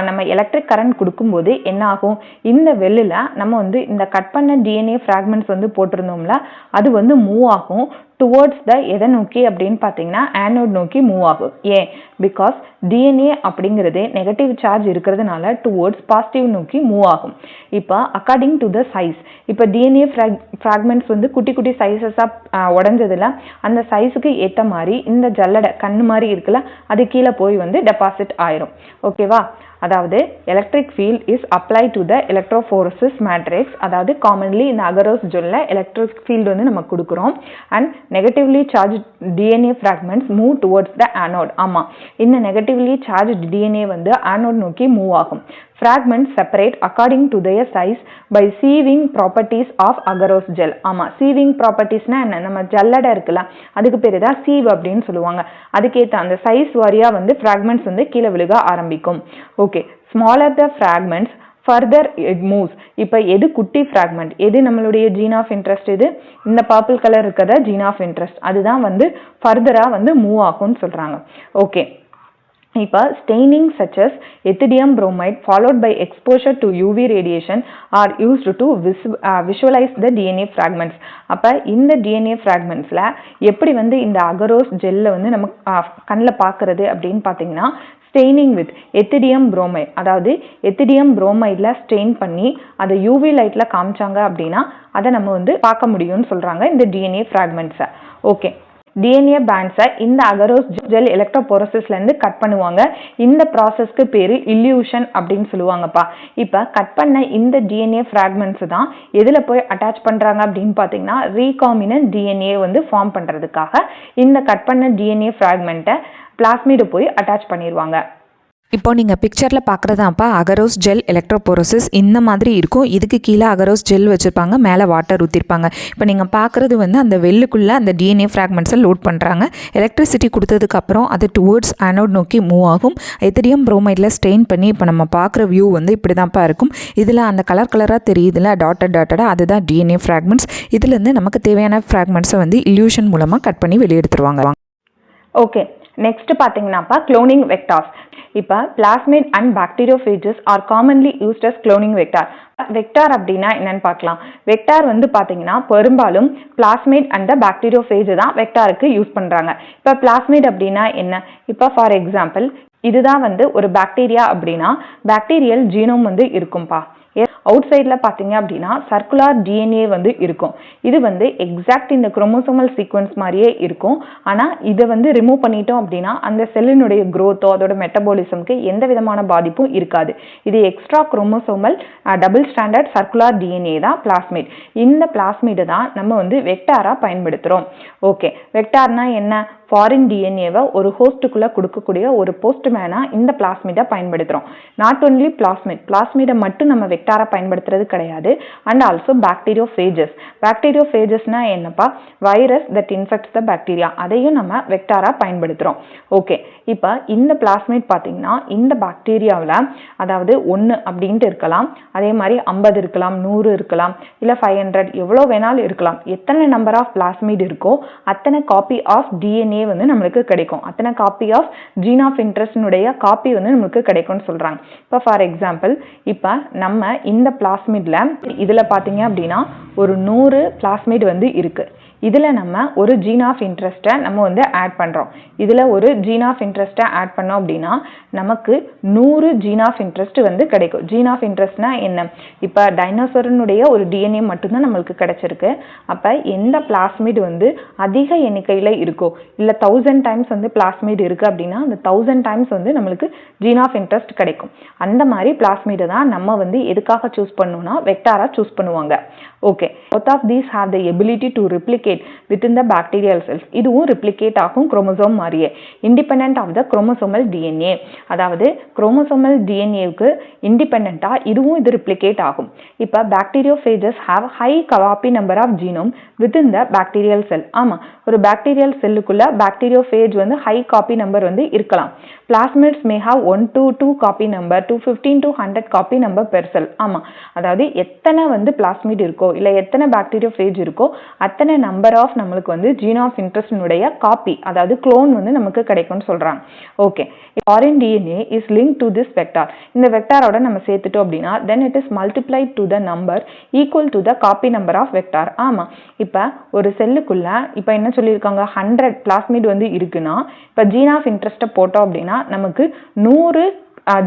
நம்ம எலக்ட்ரிக் கரண்ட் கொடுக்கும்போது என்ன ஆகும்? இந்த வெல்லில் நம்ம வந்து இந்த கட் பண்ண DNA ஃப்ராக்மெண்ட்ஸ் வந்து போட்டிருந்தோம்ல, அது வந்து மூவ் ஆகும் டுவோர்ட்ஸ் த எதை நோக்கி அப்படின்னு பார்த்தீங்கன்னா ஆனோட் நோக்கி மூவ் ஆகும். ஏன்? பிகாஸ் DNA அப்படிங்கிறது நெகட்டிவ் சார்ஜ் இருக்கிறதுனால டுவோர்ட்ஸ் பாசிட்டிவ் நோக்கி மூவ் ஆகும். இப்போ அக்கார்டிங் டு த சைஸ், இப்போ DNA ஃப்ராக்மெண்ட்ஸ் வந்து குட்டி குட்டி சைஸஸாக உடஞ்சதுல அந்த சைஸுக்கு ஏற்ற மாதிரி இந்த ஜல்லடை கண்ணு மாதிரி இருக்குல்ல, அது கீழே போய் வந்து டெபாசிட் ஆயிரும். ஓகேவா? அதாவது electric field is apply to the electrophoresis matrix. அதாவது காமன்லி இந்த அகரோஸ் ஜெல்ல எலக்ட்ரிக் ஃபீல்டு வந்து நம்ம கொடுக்குறோம். And negatively charge DNA fragments move towards the anode. ஆமாம், இந்த நெகட்டிவ்லி சார்ஜ் DNA வந்து ஆனோட் நோக்கி மூவ் ஆகும். Fragments separate according to their size by sieving properties of agarose gel. ஆமா, sieving propertiesனா என்ன? நம்ம ஜல்லடை இருக்குல்ல, அதுக்கு பேர் தான் sieve அப்படின்னு சொல்லுவாங்க. அதுக்கேற்ற அந்த சைஸ் வாரியா வந்து fragments வந்து கீழே விழுக ஆரம்பிக்கும். Okay, smaller the fragments further it moves. இப்போ எது குட்டி ஃப்ராக்மெண்ட், எது நம்மளுடைய ஜீன் ஆஃப் இன்ட்ரெஸ்ட், இது இந்த பர்பிள் கலர் இருக்கிறத ஜீன் ஆஃப் இன்ட்ரெஸ்ட், அதுதான் வந்து ஃபர்தராக வந்து மூவ் ஆகும்னு சொல்கிறாங்க. ஓகே, இப்போ staining such as ethidium bromide followed by exposure to UV radiation are used to visualize the DNA fragments. அப்போ இந்த DNA fragmentsல எப்படி வந்து இந்த அகரோஸ் ஜெல்ல வந்து நம்ம கண்ணில் பார்க்கறது அப்படின்னு பார்த்தீங்கன்னா ஸ்டெயினிங் வித் எத்திடியம் புரோமைட், அதாவது எத்திடியம் புரோமைடில் ஸ்டெயின் பண்ணி அதை யூவி லைட்டில் காமிச்சாங்க அப்படின்னா அதை நம்ம வந்து பார்க்க முடியும்னு சொல்கிறாங்க இந்த DNA ஃப்ராக்மெண்ட்ஸை. ஓகே, DNA பேண்ட்ஸை இந்த அகரோஸ் ஜெல் எலக்ட்ரோபோரோசிஸ்லேருந்து கட் பண்ணுவாங்க. இந்த ப்ராசஸ்க்கு பேர் இல்யூஷன் அப்படின்னு சொல்லுவாங்கப்பா. இப்போ கட் பண்ண இந்த DNA ஃப்ராக்மெண்ட்ஸ் தான் எதில் போய் அட்டாச் பண்ணுறாங்க அப்படின்னு பார்த்தீங்கன்னா ரீகாம்பினன்ட் DNA வந்து ஃபார்ம் பண்ணுறதுக்காக இந்த கட் பண்ண DNA ஃப்ராக்மெண்ட்டை பிளாஸ்மிடு போய் அட்டாச் பண்ணிடுவாங்க. இப்போ நீங்கள் பிக்சரில் பார்க்குறதாப்பா அகரோஸ் ஜெல் எலக்ட்ரோபோரோசிஸ் இந்த மாதிரி இருக்கும். இதுக்கு கீழே அகரோஸ் ஜெல் வச்சுருப்பாங்க, மேலே வாட்டர் ஊற்றிருப்பாங்க. இப்போ நீங்கள் பார்க்குறது வந்து அந்த வெல்லுக்குள்ளே அந்த டிஎன்ஏ ஃப்ராக்மெண்ட்ஸை லோட் பண்ணுறாங்க. எலக்ட்ரிசிட்டி கொடுத்ததுக்கப்புறம் அது டுவர்ட்ஸ் ஆனோட் நோக்கி மூவ் ஆகும். எத்திரியம் புரோமைடில் ஸ்டெயின் பண்ணி இப்போ நம்ம பார்க்குற வியூ வந்து இப்படி தான்ப்பா இருக்கும். இதில் அந்த கலராக தெரியுதுல டாட்டடாக அதுதான் டிஎன்ஏ ஃப்ராக்மெண்ட்ஸ். இதுலேருந்து நமக்கு தேவையான ஃப்ராக்மெண்ட்ஸை வந்து இல்யூஷன் மூலமாக கட் பண்ணி வெளியெடுத்துருவாங்க. ஓகே, நெக்ஸ்ட் பார்த்தீங்கன்னாப்பா க்ளோனிங் வெக்டார்ஸ். இப்போ plasmid and bacteriophages are commonly used as cloning vector. Vector அப்படின்னா என்னன்னு பார்க்கலாம். வெக்டார் வந்து பார்த்தீங்கன்னா பெரும்பாலும் பிளாஸ்மிட் அண்ட் பாக்டீரியோஃபேஜ் தான் வெக்டாருக்கு யூஸ் பண்ணுறாங்க. இப்போ பிளாஸ்மிட் அப்படின்னா என்ன? இப்போ ஃபார் எக்ஸாம்பிள் இதுதான் வந்து ஒரு பாக்டீரியா அப்படின்னா பாக்டீரியல் ஜீனோம் வந்து இருக்கும்பா. அவுட் சைடில் பார்த்தீங்க அப்படின்னா சர்க்குலர் டிஎன்ஏ வந்து இருக்கும். இது வந்து எக்ஸாக்ட் இந்த குரோமோசோமல் சீக்வன்ஸ் மாதிரியே இருக்கும். ஆனால் இதை வந்து ரிமூவ் பண்ணிட்டோம் அப்படின்னா அந்த செல்லினுடைய க்ரோத்தோ அதோட மெட்டபாலிசம்க்கு எந்த விதமான பாதிப்பும் இருக்காது. இது extra chromosomal double standard circular DNA தான் பிளாஸ்மிட். இந்த பிளாஸ்மிடை தான் நம்ம வந்து வெக்டாராக பயன்படுத்துகிறோம். ஓகே, வெக்டார்னா என்ன? ஃபாரின் டிஎன்ஏவை ஒரு ஹோஸ்ட்டுக்குள்ளே கொடுக்கக்கூடிய ஒரு போஸ்ட்மேனாக இந்த பிளாஸ்மிடை பயன்படுத்துகிறோம். நாட் ஒன்லி பிளாஸ்மிடை மட்டும் நம்ம வெக்டாராக பயன்படுத்துறது கிடையாது. அண்ட் ஆல்சோ பாக்டீரியோஃபேஜஸ்னா என்னப்பா? Virus that infects the bacteria, அதையும் நம்ம வெக்டாராக பயன்படுத்துகிறோம். ஓகே, இப்போ இந்த பிளாஸ்மிட் பார்த்தீங்கன்னா இந்த பாக்டீரியாவில் அதாவது 1 அப்படின்ட்டு இருக்கலாம், அதே மாதிரி 50 இருக்கலாம், 100 இருக்கலாம், இல்லை 500 எவ்வளோ வேணாலும் இருக்கலாம். எத்தனை நம்பர் ஆஃப் பிளாஸ்மிட் இருக்கோ அத்தனை காப்பி ஆஃப் டிஎன்ஏ வந்து நம்மளுக்கு கிடைக்கும். அத்தனை காப்பி ஆஃப் ஜீன் ஆஃப் இன்ட்ரெஸ்டினுடைய காப்பி வந்து நம்மளுக்கு கிடைக்கும்னு சொல்றாங்க. இப்போ ஃபார் எக்ஸாம்பிள் இப்போ நம்ம இந்த பிளாஸ்மிட்ல இதில் பார்த்தீங்க அப்படின்னா ஒரு 100 பிளாஸ்மிட் வந்து இருக்கு. இதில் நம்ம ஒரு ஜீன் ஆஃப் இன்ட்ரெஸ்ட்டை நம்ம வந்து ஆட் பண்ணுறோம். இதில் ஒரு ஜீன் ஆஃப் இன்ட்ரெஸ்ட்டை ஆட் பண்ணோம் அப்படின்னா நமக்கு 100 ஜீன் ஆஃப் இன்ட்ரெஸ்ட் வந்து கிடைக்கும். ஜீன் ஆஃப் இன்ட்ரெஸ்ட்னா என்ன? இப்போ டைனோசரனுடைய ஒரு டிஎன்ஏ மட்டும்தான் நம்மளுக்கு கிடைச்சிருக்கு. அப்போ எந்த பிளாஸ்மிட் வந்து அதிக எண்ணிக்கையில் இருக்கோ, இல்லை 1000 டைம்ஸ் வந்து பிளாஸ்மிட் இருக்குது அப்படின்னா அந்த 1000 டைம்ஸ் வந்து நம்மளுக்கு ஜீன் ஆஃப் இன்ட்ரெஸ்ட் கிடைக்கும். அந்த மாதிரி பிளாஸ்மிடை தான் நம்ம வந்து எதுக்காக சூஸ் பண்ணணும்னா வெக்டாராக சூஸ் பண்ணுவாங்க. Okay, both of these have the ability to replicate within the bacterial cells. இதுவும் replicate ஆகும் குரோமோசோம் மாதிரியே, independent of the chromosomal DNA. அதாவது குரோமோசோமல் டிஎன்ஏவுக்கு இண்டிபெண்டா இதுவும் இது replicate ஆகும். இப்போ bacteriophages have high copy number of genome within the bacterial cell. ஆமா, ஒரு பாக்டீரியல் செல்லுக்குள்ள பாக்டீரியோஃபேஜ் வந்து ஹை காப்பி நம்பர் வந்து இருக்கலாம். Plasmids may have 1 to 2 copy number, 215 to 100 copy number per cell. ஆமா, அதாவது எத்தனை வந்து பிளாஸ்மிட் இருக்கோ இல்லை எத்தனை பாக்டீரியோஃபேஜ் இருக்கோ அத்தனை நம்பர் ஆஃப் நம்மளுக்கு வந்து ஜீன் ஆஃப் இன்ட்ரெஸ்டினுடைய காப்பி அதாவது க்ளோன் வந்து நமக்கு கிடைக்கும்னு சொல்றாங்க. Okay, foreign DNA is link to this vector. இந்த வெக்டாரோட நம்ம சேர்த்துட்டோம் அப்படின்னா then it is multiplied to the number equal to the copy number of vector. ஆமா, இப்போ ஒரு செல்லுக்குள்ள இப்போ என்ன சொல்லியிருக்காங்க 100 பிளாஸ்மிட் வந்து இருக்குன்னா இப்போ ஜீன் ஆஃப் இன்ட்ரெஸ்ட்டை போட்டோம் அப்படின்னா நமக்கு 100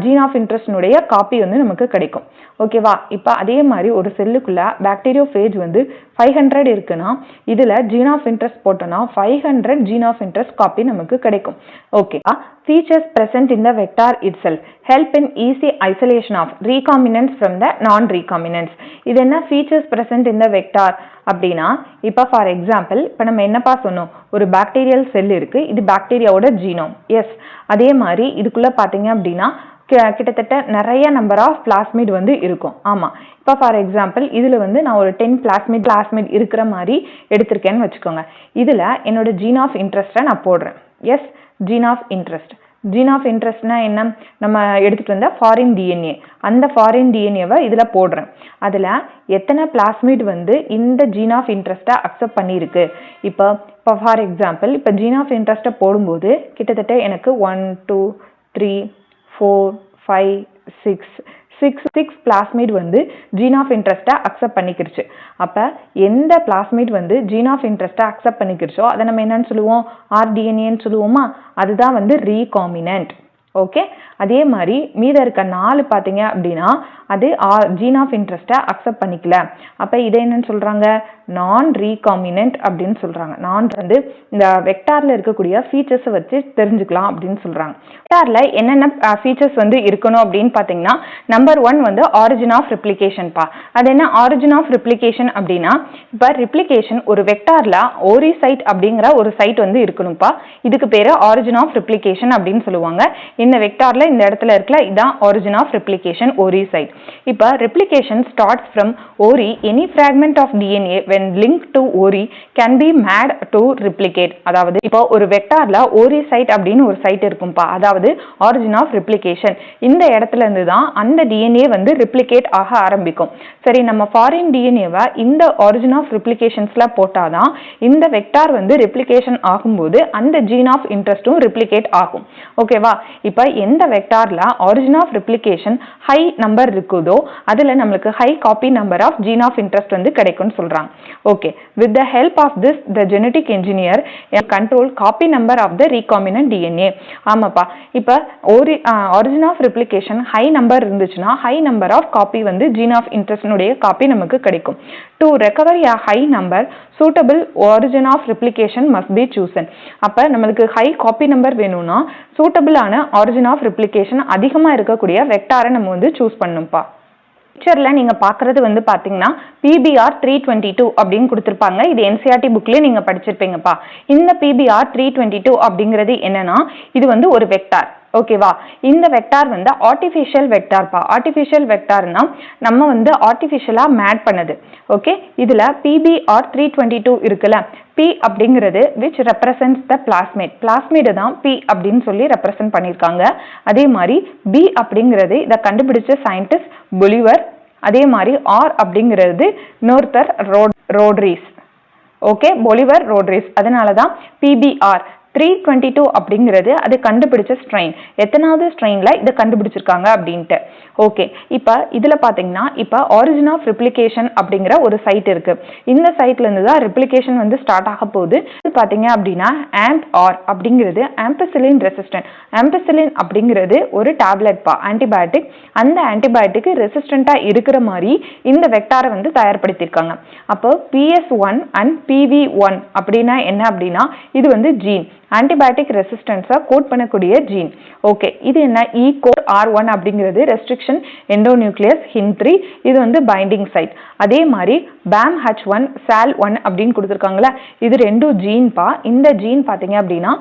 ஜீன் ஆஃப் இன்ட்ரெஸ்டினுடைய காப்பி வந்து நமக்கு கிடைக்கும். ஓகேவா? இப்போ அதே மாதிரி ஒரு செல்லுக்குள்ள பாக்டீரியோஃபேஜ் வந்து 500 இருக்குன்னா இதில் ஜீன் ஆஃப் இன்ட்ரெஸ்ட் போட்டோம்னா 500 ஜீன் ஆஃப் இன்ட்ரெஸ்ட் காப்பி நமக்கு கிடைக்கும். Okay, features present in the vector itself help in easy isolation of recombinants from the non-recombinants. இது என்ன features present in the vector அப்படின்னா இப்போ ஃபார் எக்ஸாம்பிள் இப்போ நம்ம என்னப்பா சொன்னோம், ஒரு பாக்டீரியல் செல் இருக்கு, இது பாக்டீரியாவோட ஜீனோம். எஸ், அதே மாதிரி இதுக்குள்ள பார்த்தீங்க அப்படின்னா கிட்டத்தட்ட நிறைய நம்பர் ஆஃப் பிளாஸ்மிட் வந்து இருக்கும். ஆமாம், இப்போ ஃபார் எக்ஸாம்பிள் இதில் வந்து நான் ஒரு 10 பிளாஸ்மிட் இருக்கிற மாதிரி எடுத்திருக்கேன்னு வச்சுக்கோங்க. இதில் என்னோட ஜீன் ஆஃப் இன்ட்ரெஸ்ட்டை நான் போடுறேன். Yes, gene of interest. Gene of இன்ட்ரெஸ்ட்னா என்ன? நம்ம எடுத்துகிட்டு வந்த ஃபாரின் டிஎன்ஏ, அந்த ஃபாரின் டிஎன்ஏவை இதில் போடுறேன். அதில் எத்தனை பிளாஸ்மிட் வந்து இந்த ஜீன் ஆஃப் இன்ட்ரெஸ்ட்டை அக்செப்ட் பண்ணியிருக்கு. இப்போ ஃபார் எக்ஸாம்பிள் இப்போ ஜீன் ஆஃப் இன்ட்ரெஸ்ட்டை போடும்போது கிட்டத்தட்ட எனக்கு 1 2 3 4 5 6 பிளாஸ்மிட் வந்து ஜீன் ஆஃப் இன்ட்ரெஸ்ட்டை அக்செப்ட் பண்ணிக்கிடுச்சு. அப்போ எந்த பிளாஸ்மிட் வந்து ஜீன் ஆஃப் இன்ட்ரெஸ்ட்டை அக்செப்ட் பண்ணிக்கிடுச்சோ அதை நம்ம என்னன்னு சொல்லுவோம்? ஆர்டிஎன்ஏன்னு சொல்லுவோமா? அதுதான் வந்து ரீகாம்பினன்ட். ஓகே, அதே மாதிரி மீத இருக்க 4 பார்த்தீங்க அப்படின்னா அது ஜீன் ஆஃப் இன்ட்ரெஸ்ட்டை அக்செப்ட் பண்ணிக்கல. அப்போ இதை என்னன்னு சொல்கிறாங்க, நான் ரீகாமினன்ட் அப்படின்னு சொல்கிறாங்க. நான் வந்து இந்த வெக்டாரில் இருக்கக்கூடிய ஃபீச்சர்ஸை வச்சு தெரிஞ்சுக்கலாம் அப்படின்னு சொல்கிறாங்க. வெக்டாரில் என்னென்ன ஃபீச்சர்ஸ் வந்து இருக்கணும் அப்படின்னு பார்த்தீங்கன்னா, நம்பர் 1 வந்து ஆரிஜின் ஆஃப் ரிப்ளிகேஷன்ப்பா. அது என்ன ஆரிஜின் ஆஃப் ரிப்ளிகேஷன் அப்படின்னா, இப்போ ரிப்ளிகேஷன் ஒரு வெக்டாரில் ஓரி சைட் அப்படிங்கிற ஒரு சைட் வந்து இருக்கணும்ப்பா. இதுக்கு பேர் ஆரிஜின் ஆஃப் ரிப்ளிகேஷன் அப்படின்னு சொல்லுவாங்க. இந்த வெக்டார்ல இந்த இடத்துல இருக்கல, இதான் origin of replication ORI site. இப்ப replication starts from ORI. Any fragment of DNA when linked to ORI can be made to replicate. அதாவது இப்போ ஒரு வெக்டார்ல ORI site அப்படின்னு ஒரு சைட் இருக்கும்பா, அதாவது origin of replication. இந்த இடத்துல இருந்து தான் அந்த DNA வந்து replicate ஆக ஆரம்பிக்கும். சரி, நம்ம ஃபாரின் டிஎன்ஏவை இந்த origin of replicationsல போட்டாதான் இந்த வெக்டார் வந்து replication ஆகும்போது அந்த gene of interestம் replicate ஆகும். ஓகேவா? இப்போ எந்த வெக்டார்ல origin of replication high number இருக்குதோ அதுல நம்மளுக்கு high copy number of gene of interest வந்து கிடைக்கும்னு சொல்றாங்க. Okay, with the help of this the genetic engineer control copy number of the recombinant DNA. ஆமாப்பா, இப்போ origin of replication high number இருந்துச்சுன்னா high number of copy வந்து gene of இன்ட்ரெஸ்டினுடைய copy நமக்கு கிடைக்கும். To recover a high number suitable origin of replication must be chosen. அப்ப நம்மளுக்கு high copy number வேணும்னா சூட்டபிளான ஆரிஜின் ஆஃப் ரிப்ளிகேஷன் அதிகமா இருக்கக்கூடிய வெக்டாரை நம்ம வந்து சூஸ் பண்ணணும்ப்பா. பிக்சர்ல நீங்க பாக்குறது வந்து பாத்தீங்கன்னா PBR 322 அப்படின்னு கொடுத்திருப்பாங்க. இது NCERT புக்லயே நீங்க படிச்சிருப்பீங்கப்பா. இந்த PBR 322 அப்படிங்கிறது என்னன்னா, இது வந்து ஒரு வெக்டார். ஓகேவா? இந்த வெக்டார் வந்து ஆர்டிஃபிஷியல் வெக்டார்ப்பா. ஆர்டிஃபிஷியல் வெக்டார்னா நம்ம வந்து ஆர்டிஃபிஷியலா மேட் பண்ணது. ஓகே, இதுல PBR 322 இருக்குல்ல, P அப்படிங்கிறது which represents the plasmid. plasmid தான் P அப்படின்னு சொல்லி ரெப்ரசன்ட் பண்ணியிருக்காங்க. அதே மாதிரி B அப்படிங்கிறது இதை கண்டுபிடிச்ச சயின்டிஸ்ட் பொலிவர். அதே மாதிரி R அப்படிங்கிறது நோர்த்தர் ரோட்ரிஸ். ஓகே, பொலிவர் ரோட்ரிஸ். அதனால தான் PBR 322 அப்படிங்கிறது அது கண்டுபிடிச்ச ஸ்ட்ரெயின். எத்தனாவது ஸ்ட்ரெயின்ல இதை கண்டுபிடிச்சிருக்காங்க அப்படின்ட்டு. ஓகே, இப்போ இதுல பாத்தீங்கன்னா இப்போ ஆரிஜின் ஆஃப் ரிப்ளிகேஷன் அப்படிங்கிற ஒரு சைட் இருக்கு. இந்த சைட்ல இருந்து தான் ரிப்ளிகேஷன் வந்து ஸ்டார்ட் ஆக போகுது. பாத்தீங்க அப்படின்னா AMP-R அப்படிங்கிறது ஆம்பிசிலின் ரெசிஸ்டன்ட். ஆம்பிசிலின் அப்படிங்கிறது ஒரு டேப்லெட்பா, ஆன்டிபயோட்டிக். அந்த ஆன்டிபயோட்டிக் ரெசிஸ்டண்டா இருக்கிற மாதிரி இந்த வெக்டாரை வந்து தயார்படுத்தியிருக்காங்க. அப்போ PS1 அண்ட் PV1 அப்படின்னா என்ன அப்படின்னா, இது வந்து ஜீன், ஆன்டிபயோட்டிக் ரெசிஸ்டன்ஸை கோட் பண்ணக்கூடிய ஜீன். ஓகே, இது என்ன ECOR1 அப்படிங்கிறது ரெஸ்ட்ரிக்ஷன் எண்டோநியூக்ளியஸ் HIN3. இது வந்து பைண்டிங் சைட். அதே மாதிரி BAMH1 SAL1 அப்படின்னு கொடுத்துருக்காங்களா, இது ரெண்டும் ஜீன்பா. இந்த ஜீன் பார்த்தீங்க அப்படின்னா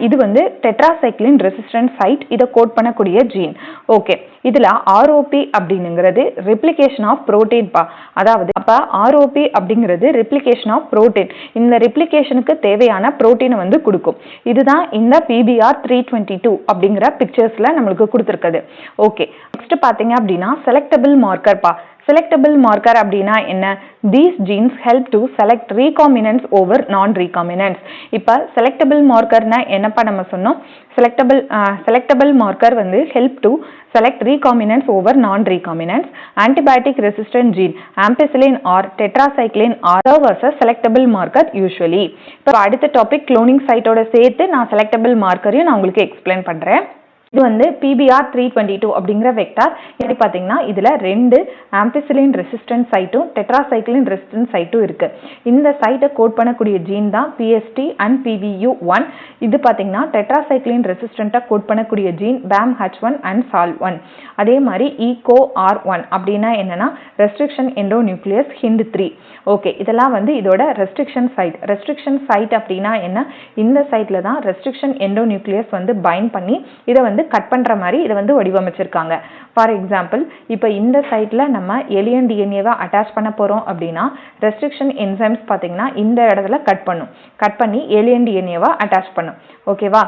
இது வந்து டெட்ராசைக்ளின் ரெசிஸ்டன்ட் சைட், இதை கோட் பண்ணக்கூடிய ஜீன். ஓகே, இதுல ROP அப்படிங்கிறது ரெப்ளிகேஷன் ஆஃப் புரோட்டீன்பா. அதாவது அப்ப ROP அப்படிங்கிறது ரெப்ளிகேஷன் ஆஃப் புரோட்டீன். இந்த ரெப்ளிகேஷனுக்கு தேவையான புரோட்டீனை வந்து கொடுக்கும். இதுதான் இந்த PBR 322 அப்படிங்கிற பிக்சர்ஸ்ல நம்மளுக்கு கொடுத்துருக்குது. ஓகே, நெக்ஸ்ட் பாத்தீங்க அப்படின்னா செலக்டபிள் மார்க்கர்ப்பா. செலக்டபிள் மார்க்கர் அப்படின்னா என்ன? These genes help to select recombinants over non-recombinants. இப்போ செலக்டபிள் மார்க்கர்னா என்னப்பா நம்ம சொன்னோம்? செலக்டபிள் மார்க்கர் வந்து help to select recombinants over non-recombinants. Antibiotic resistant gene ampicillin or tetracycline are serve as a selectable marker usually. இப்போ அடுத்த topic cloning சைட்டோட சேர்த்து நான் selectable மார்க்கரையும் நான் உங்களுக்கு எக்ஸ்பிளைன் பண்றேன். இது வந்து PBR 322 அப்படிங்கிற வெக்டார். எப்படி பார்த்தீங்கன்னா இதுல 2 ஆம்பிசிலின் ரெசிஸ்டன்ட் சைட்டும் டெட்ராசைக்ளின் ரெசிஸ்டன்ட் சைட்டும் இருக்கு. இந்த சைட்டை கோட் பண்ணக்கூடிய ஜீன் தான் PST அண்ட் PVU1. இது பார்த்தீங்கன்னா டெட்ராசைக்ளின் ரெசிஸ்டன்ட்டை கோட் பண்ணக்கூடிய ஜீன் BAMH1 அண்ட் SAL1. அதே மாதிரி ECOR1 அப்படின்னா என்னன்னா ரெஸ்ட்ரிக்ஷன் எண்டோநியூக்ளியஸ் HIND3. ஓகே, இதெல்லாம் வந்து இதோட ரெஸ்ட்ரிக்ஷன் சைட். ரெஸ்ட்ரிக்ஷன் சைட் அப்படின்னா என்ன? இந்த சைட்ல தான் ரெஸ்ட்ரிக்ஷன் எண்டோநியூக்ளியஸ் வந்து பைண்ட் பண்ணி இதை வந்து கட் பண்ற மாதிரி இதை வந்து வடிவமைச்சிருக்காங்க. ஃபார் எக்ஸாம்பிள், இப்போ இந்த சைட்ல நம்ம ஏலியன் டிஎன்ஏவை அட்டாச் பண்ண போறோம் அப்படின்னா ரெஸ்ட்ரிக்ஷன் என்சைம்ஸ் பார்த்தீங்கன்னா இந்த இடத்துல கட் பண்ணி ஏலியன் டிஎன்ஏவை அட்டாச் பண்ணும். ஓகேவா?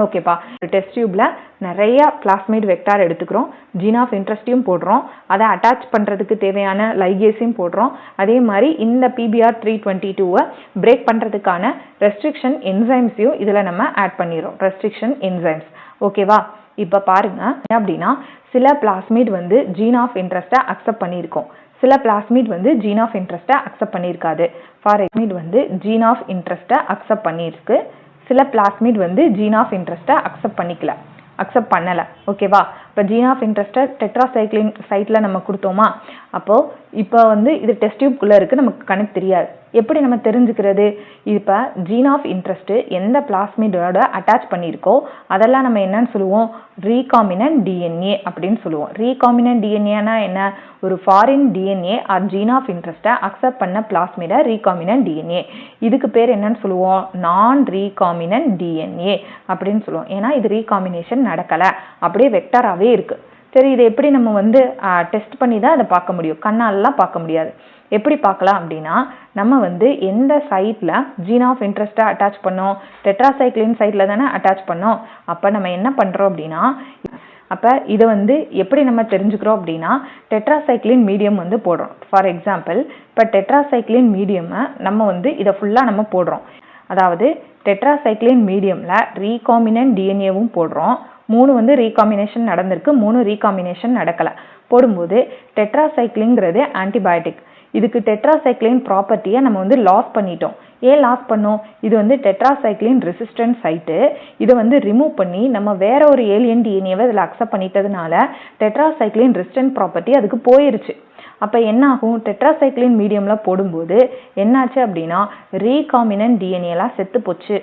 ஓகேப்பா, டெஸ்ட் டியூப்ல நிறைய பிளாஸ்மிட் வெக்டார் எடுத்துக்கிறோம், ஜீன் ஆஃப் இன்ட்ரெஸ்டையும் போடுறோம், அதை அட்டாச் பண்ணுறதுக்கு தேவையான லைகேஸையும் போடுறோம். அதே மாதிரி இந்த PBR 322 பிரேக் பண்ணுறதுக்கான ரெஸ்ட்ரிக்ஷன் என்சைம்ஸையும் இதில் நம்ம ஆட் பண்ணிடுறோம். Restriction enzymes. ஓகேவா? இப்போ பாருங்க அப்படின்னா சில பிளாஸ்மிட் வந்து ஜீன் ஆஃப் இன்ட்ரெஸ்ட்டை அக்செப்ட் பண்ணியிருக்கோம், சில பிளாஸ்மிட் வந்து ஜீன் ஆஃப் இன்ட்ரெஸ்ட்டை அக்செப்ட் பண்ணியிருக்காது. ஃபார் எக்ஸாம்பிள் வந்து ஜீன் ஆஃப் இன்ட்ரெஸ்ட்டை அக்செப்ட் பண்ணியிருக்கு, சில பிளாஸ்மிட் வந்து ஜீன் ஆஃப் இன்ட்ரெஸ்ட்டை அக்செப்ட் பண்ணிக்கல. அக்செப்ட் பண்ணலை. ஓகேவா? இப்போ ஜீன் ஆஃப் இன்ட்ரெஸ்ட்டை டெட்ராசைக்ளின் சைட்டில் நம்ம கொடுத்தோமா, அப்போது இப்போ வந்து இது டெஸ்ட் டியூப்குள்ளே இருக்குது, நமக்கு கணக்கு தெரியாது. எப்படி நம்ம தெரிஞ்சுக்கிறது? இப்போ ஜீன் ஆஃப் இன்ட்ரெஸ்ட்டு எந்த பிளாஸ்மிடோட அட்டாச் பண்ணியிருக்கோ அதெல்லாம் நம்ம என்னன்னு சொல்லுவோம்? ரீகாமினன்ட் டிஎன்ஏ அப்படின்னு சொல்லுவோம். ரீகாமினன்ட் டிஎன்ஏனா என்ன? ஒரு foreign DNA or gene of இன்ட்ரெஸ்ட்டை அக்செப்ட் பண்ண பிளாஸ்மிட ரீகாமினன்ட் டிஎன்ஏ. இதுக்கு பேர் என்னன்னு சொல்லுவோம்? நான் ரீகாமினன்ட் டிஎன்ஏ அப்படின்னு சொல்லுவோம். ஏன்னா இது ரீகாம்பினேஷன் நடக்கலை, அப்படியே வெக்டராகவே இருக்குது. சரி, இதை எப்படி நம்ம வந்து டெஸ்ட் பண்ணி தான் அதை பார்க்க முடியும், கண்ணாலலாம் பார்க்க முடியாது. எப்படி பார்க்கலாம் அப்படின்னா, நம்ம வந்து எந்த சைட்டில் ஜீன் ஆஃப் இன்ட்ரெஸ்ட்டை அட்டாச் பண்ணோம்? டெட்ராசைக்ளின் சைட்டில் தானே அட்டாச் பண்ணோம். அப்போ நம்ம என்ன பண்ணுறோம் அப்படின்னா, அப்போ இதை வந்து எப்படி நம்ம தெரிஞ்சுக்கிறோம் அப்படின்னா, டெட்ராசைக்ளின் மீடியம் வந்து போடுறோம். ஃபார் எக்ஸாம்பிள், இப்போ டெட்ராசைக்ளின் மீடியமை நம்ம வந்து இதை ஃபுல்லாக நம்ம போடுறோம். அதாவது டெட்ராசைக்ளின் மீடியமில் ரீகாமினன்ட் டிஎன்ஏவும் போடுறோம். 3 வந்து ரீகாம்பினேஷன் நடந்திருக்கு, 3 ரீகாம்பினேஷன் நடக்கலை. போடும்போது டெட்ராசைக்ளின்ங்கிறது ஆன்டிபயோட்டிக். இதுக்கு டெட்ராசைக்ளின் ப்ராப்பர்ட்டியை நம்ம வந்து லாஸ் பண்ணிட்டோம். ஏன் லாஸ் பண்ணோம்? இது வந்து டெட்ராசைக்ளின் ரெசிஸ்டன்ட் சைட்டு. இதை வந்து ரிமூவ் பண்ணி நம்ம வேற ஒரு ஏலியன் டிஎன்ஏவை இதில் அக்செப்ட் பண்ணிட்டதுனால டெட்ராசைக்ளின் ரெசிஸ்டன்ட் ப்ராப்பர்ட்டி அதுக்கு போயிருச்சு. அப்போ என்ன ஆகும்? டெட்ராசைக்ளின் மீடியமில் போடும்போது என்னாச்சு அப்படின்னா, ரீகாமினன்ட் டிஎன்ஏலாம் செத்து போச்சு.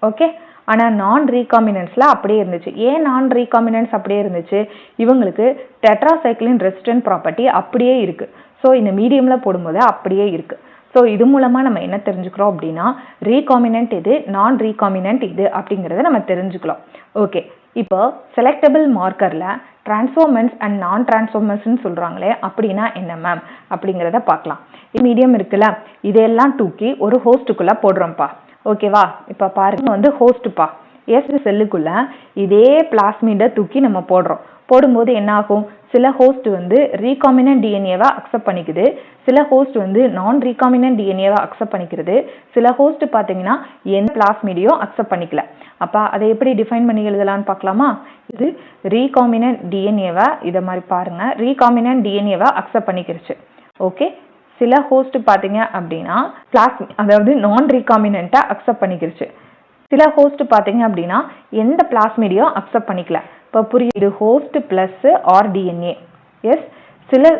ஓகே, ஆனால் நான் ரீகாமினன்ஸில் அப்படியே இருந்துச்சு. ஏன் நான் ரீகாமினன்ஸ் அப்படியே இருந்துச்சு? இவங்களுக்கு டெட்ராசைக்ளின் ரெசிஸ்டன்ட் ப்ராப்பர்ட்டி அப்படியே இருக்குது. ஸோ இந்த மீடியமில் போடும்போது அப்படியே இருக்குது. ஸோ இது மூலமாக நம்ம என்ன தெரிஞ்சுக்கிறோம் அப்படின்னா, ரீகாமினன்ட் இது, நான் ரீகாமினன்ட் இது அப்படிங்கிறத நம்ம தெரிஞ்சுக்கலாம். ஓகே, இப்போ செலக்டபிள் மார்க்கரில் டிரான்ஸ்ஃபார்மன்ஸ் அண்ட் நான் டிரான்ஸ்ஃபார்மன்ஸ்ன்னு சொல்கிறாங்களே, அப்படின்னா என்ன மேம் அப்படிங்கிறத பார்க்கலாம். மீடியம் இருக்குல்ல, இதெல்லாம் தூக்கி ஒரு ஹோஸ்ட்டுக்குள்ளே போடுறோம்ப்பா. ஓகேவா? இப்போ பாருங்க வந்து ஹோஸ்ட்டுப்பா. செல்லுக்குள்ள இதே பிளாஸ்மிடை தூக்கி நம்ம போடுறோம். போடும்போது என்ன ஆகும்? சில ஹோஸ்ட் வந்து ரீகாமினன்ட் டிஎன்ஏவை அக்செப்ட் பண்ணிக்குது, சில ஹோஸ்ட் வந்து நான் ரீகாமினன்ட் டிஎன்ஏவை அக்செப்ட் பண்ணிக்கிறது, சில ஹோஸ்ட் பார்த்தீங்கன்னா எந்த பிளாஸ்மிடையும் அக்செப்ட் பண்ணிக்கல. அப்போ அதை எப்படி டிஃபைன் பண்ணி எழுதலான்னு பார்க்கலாமா? இது ரீகாமினன்ட் டிஎன்ஏவை இதை மாதிரி பாருங்க, ரீகாமினன்ட் டிஎன்ஏவை அக்செப்ட் பண்ணிக்கிருச்சு. ஓகே, சில ஹோஸ்ட் பார்த்தீங்க அப்படின்னா அதாவது நான் ரீகாமினன்ட்டை அக்செப்ட் பண்ணிக்கிருச்சு. சில ஹோஸ்ட் பார்த்தீங்க அப்படின்னா எந்த பிளாஸ்மிடையும் அக்செப்ட் பண்ணிக்கல. இப்போ புரியுது, ஹோஸ்ட் ப்ளஸ் ஆர்டிஎன்ஏ. எஸ், சில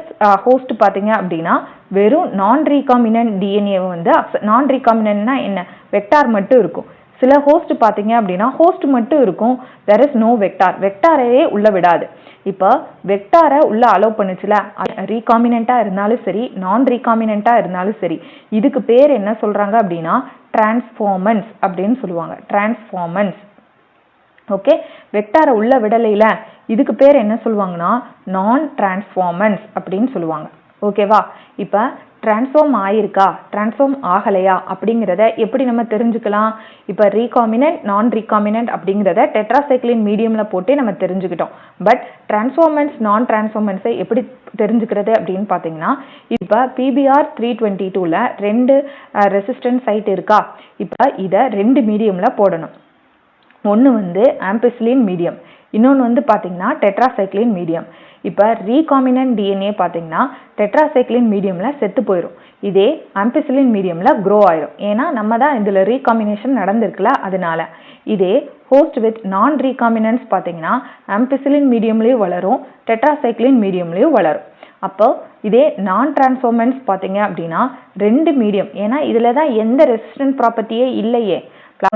ஹோஸ்ட் பார்த்தீங்க அப்படின்னா வெறும் நான் ரீகாமினன்ட் டிஎன்ஏவை வந்து நான் ரீகாமினன்ட்னா என்ன? வெக்டார் மட்டும் இருக்கும். சில ஹோஸ்ட் பார்த்தீங்க அப்படின்னா ஹோஸ்ட் மட்டும் இருக்கும், தெர் இஸ் நோ வெக்டார், வெக்டாரையே உள்ள விடாது. இப்போ வெக்டாரை உள்ள அலோவ் பண்ணுச்சுல, ரீகாமினண்ட்டாக இருந்தாலும் சரி, நான் ரீகாமினண்ட்டாக இருந்தாலும் சரி, இதுக்கு பேர் என்ன சொல்கிறாங்க அப்படின்னா டிரான்ஸ்ஃபார்மன்ஸ் அப்படின்னு சொல்லுவாங்க. டிரான்ஸ்ஃபார்மன்ஸ். ஓகே, வெக்டாரை உள்ள விடலையில இதுக்கு பேர் என்ன சொல்லுவாங்கன்னா நான் டிரான்ஸ்ஃபார்மன்ஸ் அப்படின்னு சொல்லுவாங்க. ஓகேவா? இப்போ டிரான்ஸ்ஃபார்ம் ஆயிருக்கா, டிரான்ஸ்ஃபார்ம் ஆகலையா அப்படிங்கிறத எப்படி நம்ம தெரிஞ்சுக்கலாம்? இப்போ ரீகாமினன்ட் நான் ரீகாமினன்ட் அப்படிங்கிறத டெட்ராசைக்ளின் மீடியமில் போட்டு நம்ம தெரிஞ்சுக்கிட்டோம். பட் டிரான்ஸ்ஃபார்மன்ஸ் நான் டிரான்ஸ்ஃபார்மன்ஸை எப்படி தெரிஞ்சுக்கிறது அப்படின்னு பார்த்தீங்கன்னா, இப்போ PBr 322ல் 2 ரெசிஸ்டன்ட் சைட் இருக்கா? இப்போ இதை 2 மீடியமில் போடணும். ஒன்று வந்து ஆம்பிசிலின் மீடியம், இன்னொன்று வந்து பார்த்தீங்கன்னா டெட்ராசைக்ளின் மீடியம். இப்போ ரீகாமினன்ட் டிஎன்ஏ பார்த்தீங்கன்னா டெட்ராசைக்ளின் மீடியமில் செத்து போயிடும், இதே ஆம்பிசிலின் மீடியமில் க்ரோ ஆயிடும். ஏன்னா நம்ம தான் இதில் ரீகாம்பினேஷன் நடந்திருக்குல்ல, அதனால. இதே ஹோஸ்ட் வித் நான் ரீகாமினன்ஸ் பார்த்தீங்கன்னா ஆம்பிசிலின் மீடியம்லேயும் வளரும், டெட்ராசைக்ளின் மீடியம்லேயும் வளரும். அப்போ இதே நான் டிரான்ஸ்ஃபார்மன்ஸ் பார்த்தீங்க அப்படின்னா 2 மீடியம், ஏன்னா இதில் தான் எந்த ரெசிஸ்டன்ட் ப்ராப்பர்ட்டியே இல்லையே,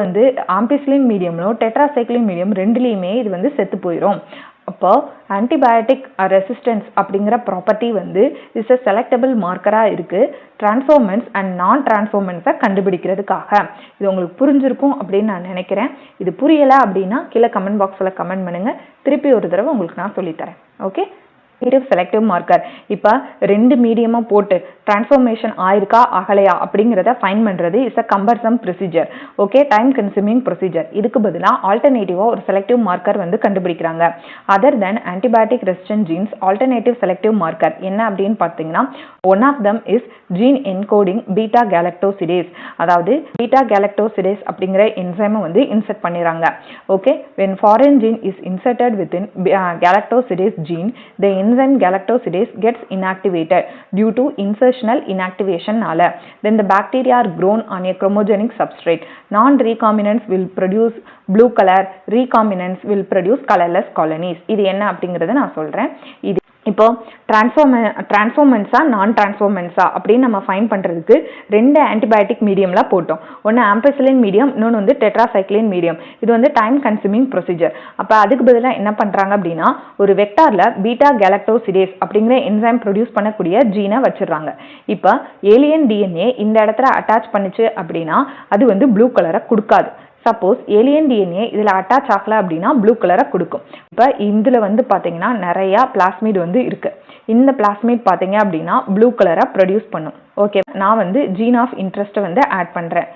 வந்து ஆம்பிசிலின் மீடியம்லோ டெட்ராசைக்ளின் மீடியம் ரெண்டுலேயுமே இது வந்து செத்து போயிடும். அப்போ ஆன்டிபயோட்டிக் ரெசிஸ்டன்ஸ் அப்படிங்கிற ப்ராப்பர்ட்டி வந்து இஸ் அ செலக்டபிள் மார்க்கராக இருக்குது டிரான்ஸ்ஃபார்மன்ஸ் அண்ட் நான் டிரான்ஸ்ஃபார்மன்ஸை கண்டுபிடிக்கிறதுக்காக. இது உங்களுக்கு புரிஞ்சிருக்கும் அப்படின்னு நான் நினைக்கிறேன். இது புரியலை அப்படின்னா கீழே கமெண்ட் பாக்ஸில் கமெண்ட் பண்ணுங்கள், திருப்பி ஒரு தடவை உங்களுக்கு நான் சொல்லித்தரேன். Okay, selective marker. இப்போ 2 மீடியமாக போட்டு டிரான்ஸ்ஃபார்மேஷன் ஆயிருக்கா ஆகலையா அப்படிங்கிறத ஃபைன் பண்ணுறது is a cumbersome procedure. Okay, time consuming procedure. இதுக்கு பதிலாக ஆல்டர்னேட்டிவாக ஒரு செலக்டிவ் மார்க்கர் வந்து கண்டுபிடிக்கிறாங்க. Other than antibiotic resistant genes alternative selective marker என்ன அப்படின்னு பார்த்தீங்கன்னா, one of them is gene encoding beta galactosidase. அதாவது பீட்டா கேலக்டோசிடேஸ் அப்படிங்கிற என்சைமை வந்து இன்சர்ட் பண்ணிடுறாங்க. Okay, when foreign gene is inserted within galactosidase gene, the enzyme galactosidase gets inactivated due to insertional inactivation நால. Then the bacteria are grown on a chromogenic substrate. Non-recombinants will produce blue color, recombinants will produce colorless colonies. இது என்ன அப்படிங்கறத நான் சொல்றேன். இது இப்போ டிரான்ஸ்ஃபார்மன்ஸா நான் டிரான்ஸ்ஃபார்மன்ஸா அப்படின்னு நம்ம ஃபைண்ட் பண்ணுறதுக்கு 2 ஆன்டிபயோட்டிக் மீடியம்ல போட்டோம். ஒன்று ஆம்பசிலின் மீடியம், இன்னொன்று வந்து டெட்ராசைக்ளின் மீடியம். இது வந்து டைம் கன்சூமிங் ப்ரொசீஜர். அப்போ அதுக்கு பதிலாக என்ன பண்ணுறாங்க அப்படின்னா ஒரு வெக்டாரில் பீட்டா கேலக்டோசிடேஸ் அப்படிங்கிற என்சைம் ப்ரொடியூஸ் பண்ணக்கூடிய ஜீனை வச்சிடுறாங்க. இப்போ ஏலியன் டிஎன்ஏ இந்த இடத்துல அட்டாச் பண்ணிச்சு அப்படின்னா அது வந்து ப்ளூ கலரை கொடுக்காது. சப்போஸ் ஏலியன் டிஎன்ஏ இதில் அட்டாச் ஆகலை அப்படின்னா ப்ளூ கலரை கொடுக்கும். இப்போ இதில் வந்து பார்த்தீங்கன்னா நிறையா பிளாஸ்மிட் வந்து இருக்கு. இந்த பிளாஸ்மிட் பார்த்தீங்க அப்படின்னா ப்ளூ கலரை ப்ரொடியூஸ் பண்ணும். ஓகே, நான் வந்து ஜீன் ஆஃப் இன்ட்ரெஸ்ட்டை வந்து ஆட் பண்ணுறேன்.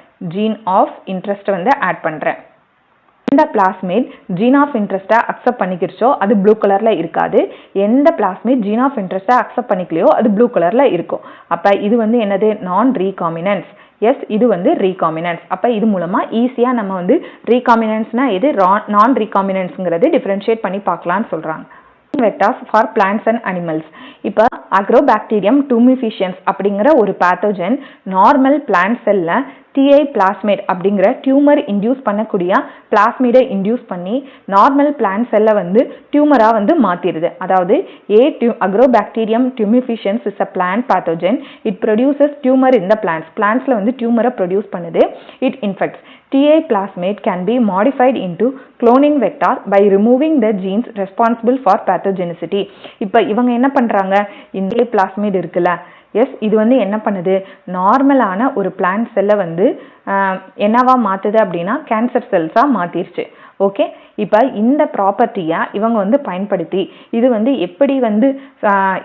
எந்த பிளாஸ்மிட் ஜீன் ஆஃப் இன்ட்ரெஸ்ட்டை அக்செப்ட் பண்ணிக்கிறச்சோ அது ப்ளூ கலரில் இருக்காது. எந்த பிளாஸ்மிட் ஜீன் ஆஃப் இன்ட்ரெஸ்ட்டை அக்செப்ட் பண்ணிக்கலையோ அது ப்ளூ கலரில் இருக்கும். அப்போ இது வந்து என்னது? நான் ரீகாமினன்ஸ். எஸ், இது வந்து ரீகாமினன்ஸ். அப்போ இது மூலமாக ஈஸியாக நம்ம வந்து ரீகாமினன்ஸ்னா எது, நான் ரீகாமினன்ஸுங்கிறது டிஃப்ரென்ஷியேட் பண்ணி பார்க்கலான்னு சொல்கிறாங்க. Vectors for plants and animals. இப்போ அக்ரோபாக்டீரியம் டுமிஃபிஷியன்ஸ் அப்படிங்கிற ஒரு பேத்தோஜன் நார்மல் பிளான்ட் செல்ல டிஐ பிளாஸ்மிட் அப்படிங்கிற டியூமர் இன்டியூஸ் பண்ணக்கூடிய பிளாஸ்மிடை இன்டியூஸ் பண்ணி நார்மல் பிளான்ட் செல்லை வந்து டியூமராக வந்து மாற்றிடுது. அதாவது agrobacterium tumefaciens is a plant pathogen. It produces tumour in the பிளான்ட்ஸில் வந்து டியூமரை ப்ரொடியூஸ் பண்ணுது. It infects. TA plasmid can be modified into cloning vector by removing the genes responsible for pathogenicity. இப்போ இவங்க என்ன பண்றாங்க? இந்த plasmid இருக்குல்ல, எஸ், இது வந்து என்ன பண்ணுது? நார்மலான ஒரு பிளான்ட் செல்லை வந்து என்னவா மாற்றுது அப்படின்னா கேன்சர் செல்ஸாக மாற்றிருச்சு. ஓகே, இப்போ இந்த ப்ராப்பர்ட்டியை இவங்க வந்து பயன்படுத்தி இது வந்து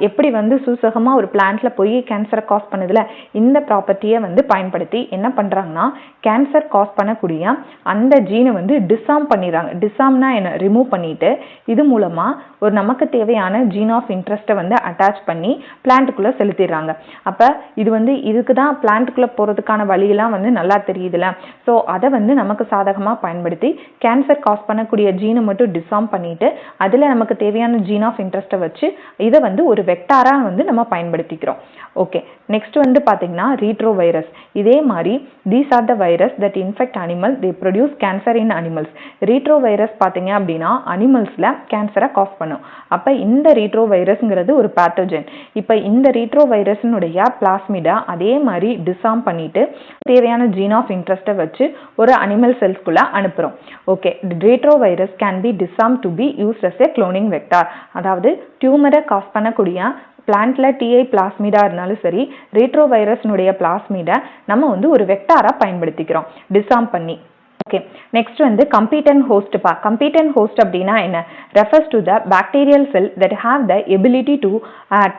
எப்படி வந்து சூசகமாக ஒரு பிளான்ட்ல போய் கேன்சரை காஸ் பண்ணுதுல, இந்த ப்ராப்பர்ட்டியை வந்து பயன்படுத்தி என்ன பண்ணுறாங்கன்னா கேன்சர் காஸ் பண்ணக்கூடிய அந்த ஜீனை வந்து டிசார்ம் பண்ணிடுறாங்க. டிசார்ம்னா என்ன? ரிமூவ் பண்ணிட்டு இது மூலமாக ஒரு நமக்கு தேவையான ஜீன் ஆஃப் இன்ட்ரெஸ்ட்டை வந்து அட்டாச் பண்ணி பிளான்ட்டுக்குள்ளே செலுத்திடுறாங்க. அப்போ இது வந்து இதுக்கு தான் பிளான்ட்டுக்குள்ளே போகிறதுக்கான வழியெல்லாம் வந்து நல்லா தெரியுதுல. ஸோ அதை வந்து நமக்கு சாதகமாக பயன்படுத்தி கேன்சர் காஸ் பண்ணக்கூடிய ஜீனை மட்டும் டிசார்ம் பண்ணிட்டு அதில் நமக்கு தேவையான ஜீன் ஆஃப் இன்ட்ரெஸ்ட்டை வச்சு இதை வந்து ஒரு வெக்டாராக வந்து நம்ம பயன்படுத்திக்கிறோம். ஓகே, நெக்ஸ்ட் வந்து பார்த்தீங்கன்னா ரீட்ரோ வைரஸ். இதே மாதிரி these are the virus that infect animal, they produce cancer in animals. Retrovirus பார்த்தீங்க அப்படின்னா அனிமல்ஸில் கேன்சரை காஸ் பண்ணும். அப்போ இந்த ரீட்ரோ வைரஸ்ங்கிறது ஒரு பேத்தோஜன். இப்போ இந்த ரீட்ரோ வைரஸினுடைய பிளாஸ்மிடை அதே மாதிரி டிசார்ம் பண்ணிட்டு தேவையான ஜீன் ஆஃப் இன்ட்ரெஸ்ட்டை வச்சு ஒரு அனிமல் செல்ஸ்குள்ள அனுப்புகிறோம். Okay, retrovirus can be disarm to be used as a cloning vector. அதாவது டியூமரை காஸ் பண்ணக்கூடிய பிளான்ட்ல டிஐ பிளாஸ்மிடா இருந்தாலும் சரி, ரீட்ரோ வைரஸ்னுடைய பிளாஸ்மிடை நம்ம வந்து ஒரு வெக்டாரா பயன்படுத்திக்கிறோம் டிசார்ம் பண்ணி. ஓகே, நெக்ஸ்ட் வந்து கம்பீட்டன்ட் ஹோஸ்ட். கம்பீட்டன்ட் ஹோஸ்ட் அப்படின்னா என்ன? Refers to the bacterial cell that have the ability to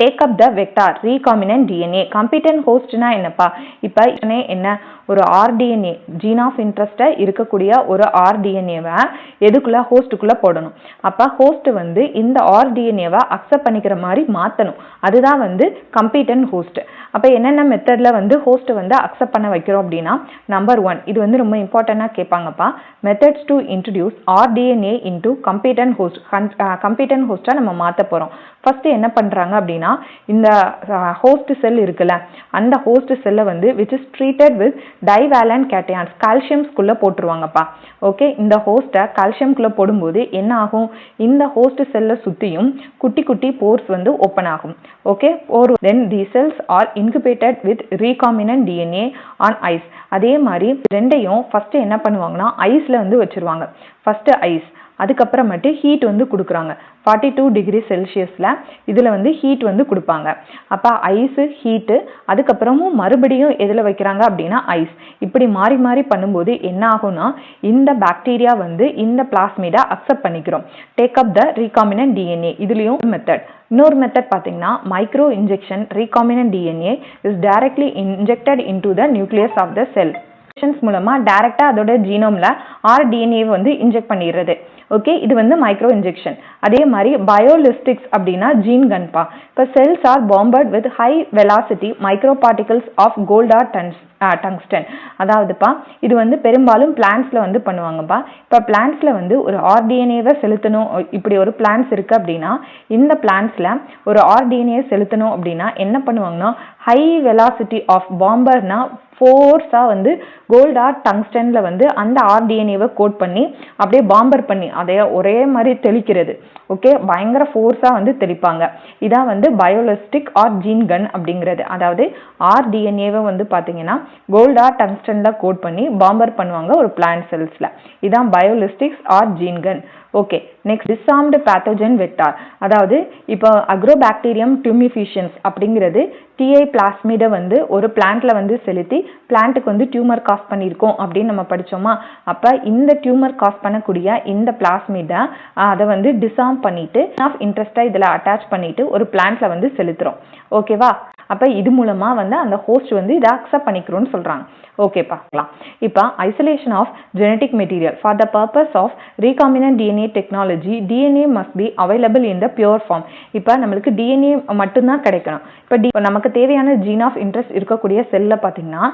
take up the vector recombinant DNA. கம்பீட்டன்ட் ஹோஸ்ட்னா என்னப்பா? இப்போ என்ன, ஒரு ஆர்டிஎன்ஏ ஜீன் ஆஃப் இன்ட்ரெஸ்ட்டை இருக்கக்கூடிய ஒரு ஆர்டிஎன்ஏவை எதுக்குள்ள ஹோஸ்ட்டுக்குள்ளே போடணும். அப்போ ஹோஸ்ட் வந்து இந்த ஆர்டிஎன்ஏவை அக்செப்ட் பண்ணிக்கிற மாதிரி மாற்றணும். அதுதான் வந்து கம்பீட்டன்ட் ஹோஸ்ட். அப்போ என்னென்ன மெத்தடில் வந்து ஹோஸ்ட்டை வந்து அக்செப்ட் பண்ண வைக்கிறோம் அப்படின்னா, நம்பர் 1, இது வந்து ரொம்ப இம்பார்ட்டண்டாக கேட்பாங்கப்பா, methods to introduce rDNA into competent host. Competent ஹோஸ்ட்டாக நம்ம மாற்ற போகிறோம். ஃபர்ஸ்ட் என்ன பண்ணுறாங்க அப்படின்னா, இந்த ஹோஸ்ட் செல் இருக்குல்ல, அந்த ஹோஸ்ட் செல்லை வந்து which is treated with divalent cations, கால்சியம்ஸ்குள்ளே போட்டுருவாங்கப்பா. ஓகே, இந்த ஹோஸ்ட்டை கால்சியம்குள்ளே போடும்போது என்ன ஆகும்? இந்த ஹோஸ்ட் செல்லை சுற்றியும் குட்டி குட்டி போர்ஸ் வந்து ஓப்பன் ஆகும். Okay, then the cells are incubated with recombinant DNA on ice. அதே மாதிரி ரெண்டையும் ஃபர்ஸ்ட் என்ன பண்ணுவாங்கன்னா ஐஸில் வந்து வச்சுருவாங்க. ஃபர்ஸ்ட் ஐஸ், அதுக்கப்புறமேட்டு ஹீட் வந்து கொடுக்குறாங்க. 42 டிகிரி செல்சியஸில் இதில் வந்து ஹீட் வந்து கொடுப்பாங்க. அப்போ ஐஸு, ஹீட்டு, அதுக்கப்புறமும் மறுபடியும் எதில் வைக்கிறாங்க அப்படின்னா ஐஸ். இப்படி மாறி மாறி பண்ணும்போது என்ன ஆகும்னா இந்த பாக்டீரியா வந்து இந்த பிளாஸ்மிடா அக்செப்ட் பண்ணிக்கிறோம். Take up the recombinant DNA. இதுலேயும் மெத்தட். இன்னொரு மெத்தட் பார்த்தீங்கன்னா microinjection. Recombinant DNA is directly injected into the nucleus of the cell. மூலமா டைரக்டா அதோட ஜீனோம்ல RDNA வந்து இன்ஜெக்ட் பண்ணிடுறது. ஓகே, இது வந்து மைக்ரோ இன்ஜெக்ஷன். அதே மாதிரி பயோலிஸ்டிக்ஸ் அப்படின்னா ஜீன் கன்பா. இப்போ cells are bombarded with high velocity micro particles of gold or tungsten. அதாவதுப்பா இது வந்து பெரும்பாலும் பிளான்ட்ஸ்ல வந்து பண்ணுவாங்கப்பா. இப்போ பிளான்ட்ஸ்ல வந்து ஒரு RDNA-வை செலுத்தணும், இப்படி ஒரு பிளான்ட்ஸ் இருக்கு அப்படின்னா இந்த பிளான்ட்ஸ்ல ஒரு RDNA செலுத்தணும் அப்படின்னா என்ன பண்ணுவாங்கன்னா ஹை வெலாசிட்டி ஆஃப் பாம்பர்னா ஃபோர்ஸா வந்து கோல்ட் ஆர் டங்ஸ்டன்ல வந்து அந்த RDNA-வை கோட் பண்ணி அப்படியே பாம்பர் பண்ணி அதை ஒரே மாதிரி தெளிக்கிறது. ஓகே, பயங்கர ஃபோர்ஸா வந்து தெளிப்பாங்க. இதான் வந்து பயோலிஸ்டிக் ஆர் ஜீன் கன் அப்படிங்கிறது. அதாவது RDNA-வை வந்து பாத்தீங்கன்னா கோல்ட் ஆர் டங்ஸ்டன்ல கோட் பண்ணி பாம்பர் பண்ணுவாங்க ஒரு பிளான்ட் செல்ஸ்ல. இதான் biolistics or gene gun. Okay, next disarmed pathogen vector. அதாவது இப்போ அக்ரோபாக்டீரியம் டியூமிஃபிஷியன்ஸ் அப்படிங்கிறது TI பிளாஸ்மிடை வந்து ஒரு பிளான்ட்ல வந்து செலுத்தி பிளான்ட்டுக்கு வந்து டியூமர் காஸ் பண்ணியிருக்கோம் அப்படின்னு நம்ம படிச்சோமா. அப்ப இந்த டியூமர் காஸ் பண்ணக்கூடிய இந்த பிளாஸ்மிடை அதை வந்து டிசார்ம் பண்ணிட்டு ஆஃப் இன்ட்ரெஸ்டா இதுல அட்டாச் பண்ணிட்டு ஒரு பிளான்ட்ல வந்து செலுத்துறோம். ஓகேவா? அப்ப இது மூலமா வந்து அந்த ஹோஸ்ட் வந்து இதை அக்செப்ட் பண்ணிக்கிறோம்னு சொல்றாங்க. ஓகே, பார்க்கலாம். இப்போ isolation of genetic material for the purpose of recombinant DNA technology DNA must be available in the pure form. இப்போ நம்மளுக்கு DNA மட்டும்தான் கிடைக்கணும். இப்போ நமக்கு தேவையான ஜீன் ஆஃப் இன்ட்ரெஸ்ட் இருக்கக்கூடிய செல்ல பார்த்தீங்கன்னா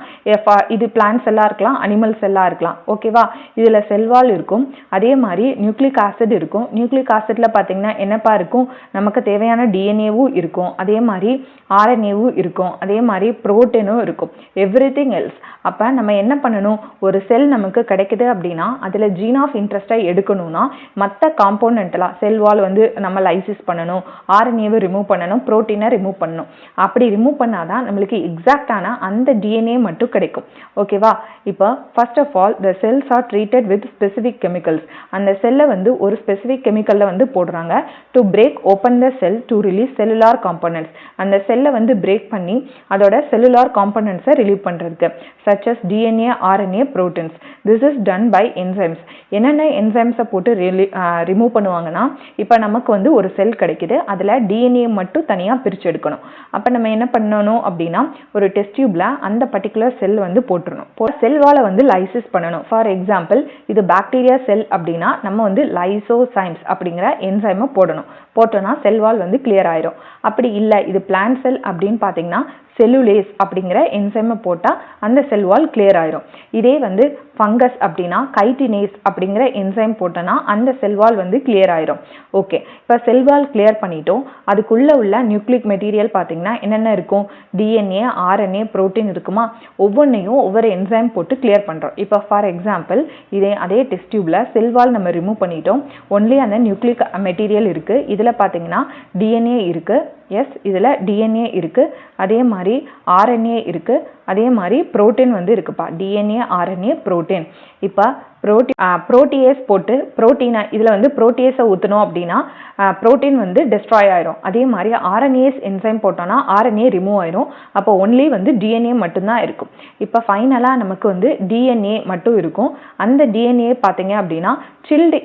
இது பிளான்ட் செல்லாக இருக்கலாம், அனிமல் செல்லாக இருக்கலாம். ஓகேவா? இதில் செல்வால் இருக்கும், அதே மாதிரி நியூக்ளிக் ஆசிட் இருக்கும். நியூக்ளிக் ஆசிட்ல பார்த்தீங்கன்னா என்னப்பா இருக்கும், நமக்கு தேவையான DNA-வும் இருக்கும், அதே மாதிரி RNA-வும் இருக்கும், அதே மாதிரி புரோட்டீனும் இருக்கும், எவ்ரிதிங் எல்ஸ். அப்போ நம்ம என்ன பண்ணணும், ஒரு செல் நமக்கு கிடைக்குது அப்படின்னா அதில் ஜீன் ஆஃப் இன்ட்ரெஸ்டை எடுக்கணும்னா மற்ற காம்போனன்ட்லாம் செல்வால் வந்து நம்ம லைசிஸ் பண்ணணும், RNA-வை ரிமூவ் பண்ணணும், புரோட்டீனை ரிமூவ் பண்ணணும். அப்படி ரிமூவ் பண்ணாதான் நம்மளுக்கு எக்ஸாக்டான அந்த DNA மட்டும் கிடைக்கும். ஓகேவா? இப்போ first of all the cells are treated with specific chemicals. அந்த செல்லை வந்து ஒரு ஸ்பெசிஃபிக் கெமிக்கல்ல வந்து போடுறாங்க to break open the cell to release cellular components. அந்த செல்லை வந்து பிரேக் பண்ணி அதோட செல்லுலார் காம்போனன்ட்ஸை ரிலீவ் பண்ணுறதுக்கு such as DNA, RNA, proteins. This is done by enzymes. என்னென்ன என்சைம்ஸை போட்டு ரிமூவ் பண்ணுவாங்கன்னா இப்போ நமக்கு வந்து ஒரு செல் கிடைக்குது, அதில் DNA மட்டும் தனியாக பிரித்து எடுக்கணும். அப்போ நம்ம என்ன பண்ணணும் அப்படின்னா ஒரு டெஸ்ட் டியூப்ல அந்த பர்டிகுலர் செல் வந்து போட்டுருணும். செல்வால வந்து லைசிஸ் பண்ணணும். ஃபார் எக்ஸாம்பிள் இது பாக்டீரியா செல் அப்படின்னா நம்ம வந்து லைசோசைம்ஸ் அப்படிங்கிற என்சைமை போடணும். போட்டோன்னா செல்வால் வந்து கிளியர் ஆயிரும். அப்படி இல்லை இது பிளான்ட் செல் அப்படின்னு பார்த்தீங்கன்னா செல்லுலேஸ் அப்படிங்கிற என்சைமை போட்டால் அந்த செல்வால் கிளியர் ஆயிரும். இதே வந்து ஃபங்கஸ் அப்படின்னா கைட்டினேஸ் அப்படிங்கிற என்சைம் போட்டோன்னா அந்த செல்வால் வந்து கிளியர் ஆயிரும். ஓகே, இப்போ செல்வால் கிளியர் பண்ணிட்டோம். அதுக்குள்ளே உள்ள நியூக்ளிக் மெட்டீரியல் பார்த்தீங்கன்னா என்னென்ன இருக்கும், DNA, RNA, புரோட்டீன் இருக்குமா. ஒவ்வொன்றையும் ஒவ்வொரு என்சைம் போட்டு கிளியர் பண்ணுறோம். இப்போ ஃபார் எக்ஸாம்பிள் அதே டெஸ்ட் டியூப்ல செல்வால் நம்ம ரிமூவ் பண்ணிட்டோம். ஒன்லி அந்த நியூக்ளிக் மெட்டீரியல் இருக்கு. இதில் பார்த்தீங்கன்னா DNA இருக்கு, எஸ் இதில் DNA இருக்கு, அதே மாதிரி RNA இருக்கு, அதே மாதிரி புரோட்டீன் வந்து இருக்குப்பா. DNA, RNA, protein. இப்போ புரோட்டியேஸ் போட்டு புரோட்டீனை இதில் வந்து புரோட்டியேஸை ஊற்றணும் அப்படின்னா புரோட்டீன் வந்து டெஸ்ட்ராய் ஆயிரும். அதே மாதிரி RNase என்சைம் போட்டோம்னா RNA ரிமூவ் ஆயிரும். அப்போ ஒன்லி வந்து DNA மட்டும்தான் இருக்கும். இப்போ ஃபைனலாக நமக்கு வந்து DNA மட்டும் இருக்கும். அந்த DNA பார்த்தீங்க அப்படின்னா சில்டு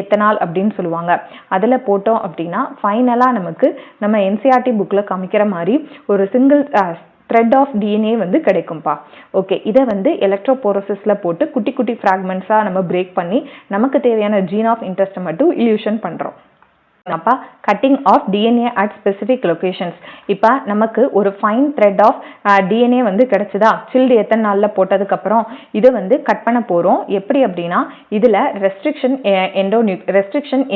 எத்தனால் அப்படின்னு சொல்லுவாங்க. அதில் போட்டோம் அப்படின்னா ஃபைனலாக நமக்கு நம்ம NCERT புக்கில் காமிக்கிற மாதிரி ஒரு சிங்கிள் த்ரெட் ஆஃப் DNA வந்து கிடைக்கும்பா. ஓகே, இதை வந்து எலக்ட்ரோபோரோசிஸ்ல போட்டு குட்டி குட்டி ஃப்ராக்மெண்ட்ஸாக நம்ம பிரேக் பண்ணி நமக்கு தேவையான ஜீன் ஆஃப் இன்ட்ரெஸ்ட்டை மட்டும் இல்யூஷன் பண்ணுறோம். அப்பா cutting of DNA at specific locations. இப்போ நமக்கு ஒரு ஃபைன் த்ரெட் ஆஃப் DNA வந்து கிடைச்சதா, சில்டு எத்தனை நாளில் போட்டதுக்கப்புறம் இதை வந்து கட் பண்ண போகிறோம். எப்படி அப்படின்னா இதில் ரெஸ்ட்ரிக்ஷன்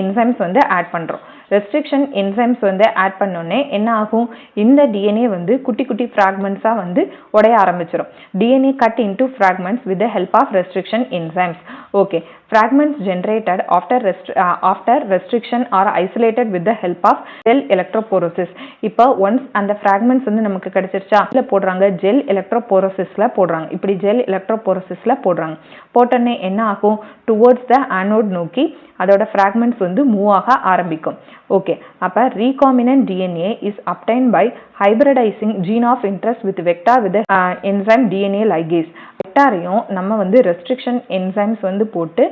என்சைம்ஸ் வந்து ஆட் பண்ணுறோம். ரெஸ்ட்ரிக்ஷன் என்சைம்ஸ் வந்து ஆட் பண்ணோடனே என்ன ஆகும், இந்த DNA வந்து குட்டி குட்டி ஃப்ராக்மெண்ட்ஸாக வந்து உடைய ஆரம்பிச்சிடும். DNA cut into fragments with the help of restriction enzymes. Okay, fragments generated after restriction are isolated with the help of gel electrophoresis. இப்போ once அந்த fragments வந்து நமக்கு கிடைச்சிருச்சா, இதுல போடுறாங்க ஜெல் எலக்ட்ரோபோரோசிஸ்ல போடுறாங்க. இப்படி ஜெல் எலக்ட்ரோபோரோசிஸ்ல போடுறாங்க. போட்டோன்னே என்ன ஆகும், டுவர்ட்ஸ் த ஆனோட் நோக்கி அதோட ஃப்ராக்மெண்ட்ஸ் வந்து மூவ் ஆக ஆரம்பிக்கும். ஓகே, அப்போ recombinant DNA is obtained by hybridizing gene of interest with vector with the enzyme DNA ligase. வெக்டாரையும் நம்ம வந்து ரெஸ்ட்ரிக்ஷன் என்சைம்ஸ் வந்து போட்டு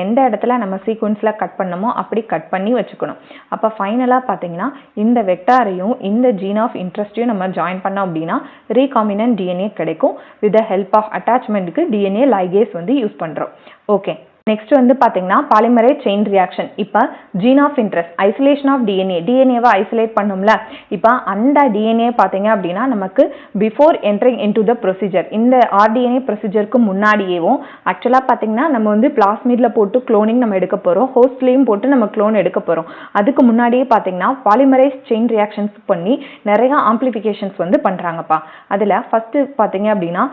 எந்த இடத்துல நம்ம சீக்வன்ஸில் கட் பண்ணமோ அப்படி கட் பண்ணி வச்சுக்கணும். அப்போ ஃபைனலாக பார்த்தீங்கன்னா இந்த வெக்டாரையும் இந்த ஜீன் ஆஃப் இன்ட்ரெஸ்ட்டையும் நம்ம ஜாயின் பண்ணோம் அப்படின்னா ரீகாம்பினன்ட் டிஎன்ஏ கிடைக்கும். வித் த ஹெல்ப் ஆஃப் அட்டாச்மெண்ட்டுக்கு டிஎன்ஏ லைகேஸ் வந்து யூஸ் பண்ணுறோம். ஓகே, நெக்ஸ்ட் வந்து பார்த்தீங்கன்னா பாலிமரேஸ் செயின் ரியாக்ஷன். இப்போ gene of interest isolation of டிஎன்ஏவை ஐசோலேட் பண்ணும்ல, இப்போ அந்த டிஎன்ஏ பார்த்தீங்க அப்படின்னா நமக்கு before entering into the procedure, இந்த ஆர்டிஎன்ஏ ப்ரொசீஜருக்கு முன்னாடியேவும் ஆக்சுவலாக பார்த்தீங்கன்னா நம்ம வந்து பிளாஸ்மிடில் போட்டு குளோனிங் நம்ம எடுக்க போகிறோம், ஹோஸ்ட்லேயும் போட்டு நம்ம குளோன் எடுக்க போகிறோம். அதுக்கு முன்னாடியே பார்த்தீங்கன்னா பாலிமரேஸ் செயின் ரியாக்ஷன்ஸ் பண்ணி நிறைய ஆம்பிளிஃபிகேஷன்ஸ் வந்து பண்ணுறாங்கப்பா. அதில் ஃபஸ்ட்டு பார்த்தீங்க அப்படின்னா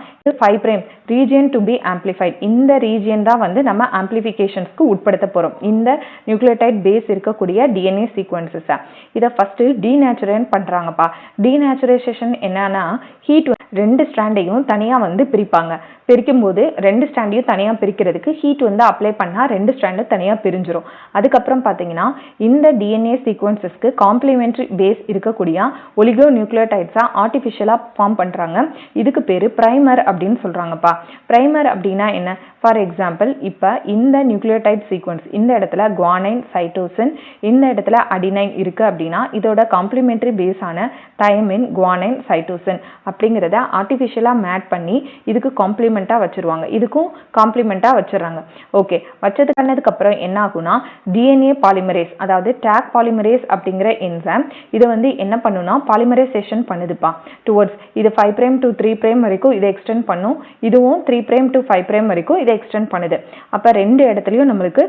5' ரீஜியன் டு பி ஆம்பிளிஃபைட், இந்த ரீஜியன் தான் வந்து நம்ம ஆம்பிளிஃபிகேஷன்ஸ்க்கு உட்படுத்த போகிறோம் இந்த நியூக்ளியோடைட் பேஸ் இருக்கக்கூடிய டிஎன்ஏ சீக்வன்சஸை. இதை ஃபஸ்ட்டு டீநேச்சுரேஷன் பண்ணுறாங்கப்பா. டீநேச்சுரேஷன் என்னன்னா ஹீட் ரெண்டு ஸ்ட்ராண்டையும் தனியாக வந்து பிரிப்பாங்க. பிரிக்கும் போது ரெண்டு ஸ்ட்ராண்டையும் தனியாக பிரிக்கிறதுக்கு ஹீட் வந்து அப்ளை பண்ணால் ரெண்டு ஸ்ட்ராண்டு தனியாக பிரிஞ்சிடும். அதுக்கப்புறம் பார்த்தீங்கன்னா இந்த டிஎன்ஏ சீக்வன்சஸ்க்கு காம்ப்ளிமெண்ட்ரி பேஸ் இருக்கக்கூடிய ஒலிகோ நியூக்ளியோடைட்ஸாக ஆர்டிஃபிஷியலாக ஃபார்ம் பண்ணுறாங்க. இதுக்கு பேர் ப்ரைமர் அப்படின்னு சொல்கிறாங்கப்பா. ப்ரைமர் அப்படின்னா என்ன? ஃபார் எக்ஸாம்பிள் இப்போ இந்த நியூக்ளியோடைட் சீக்வன்ஸ் இந்த இடத்துல குவானைன் சைட்டோசின், இந்த இடத்துல அடினைன் இருக்குது அப்படின்னா இதோட காம்ப்ளிமெண்ட்ரி பேஸான தைமின் குவானைன் சைட்டோசின் அப்படிங்கிறத ஆர்டிஃபிஷியலாக மேட் பண்ணி இதுக்கு காம்ப்ளிமெண்ட்டாக வச்சுருவாங்க, இதுக்கும் காம்ப்ளிமெண்ட்டாக வச்சுருறாங்க. ஓகே, வச்சது பண்ணதுக்கப்புறம் என்ன ஆகுனா டிஎன்ஏ பாலிமரேஸ், அதாவது டேக் பாலிமரேஸ் அப்படிங்கிற என்சைம் இதை வந்து என்ன பண்ணுன்னா பாலிமரைசேஷன் பண்ணுதுப்பா டுவர்ட்ஸ் இது 5' to 3' வரைக்கும் இதை எக்ஸ்டெண்ட் பண்ணும், இதுவும் 3' to 5' வரைக்கும் இதை எக்ஸ்டெண்ட் பண்ணுது. அப்போ ரெண்டு இடத்துலையும் நம்மளுக்கு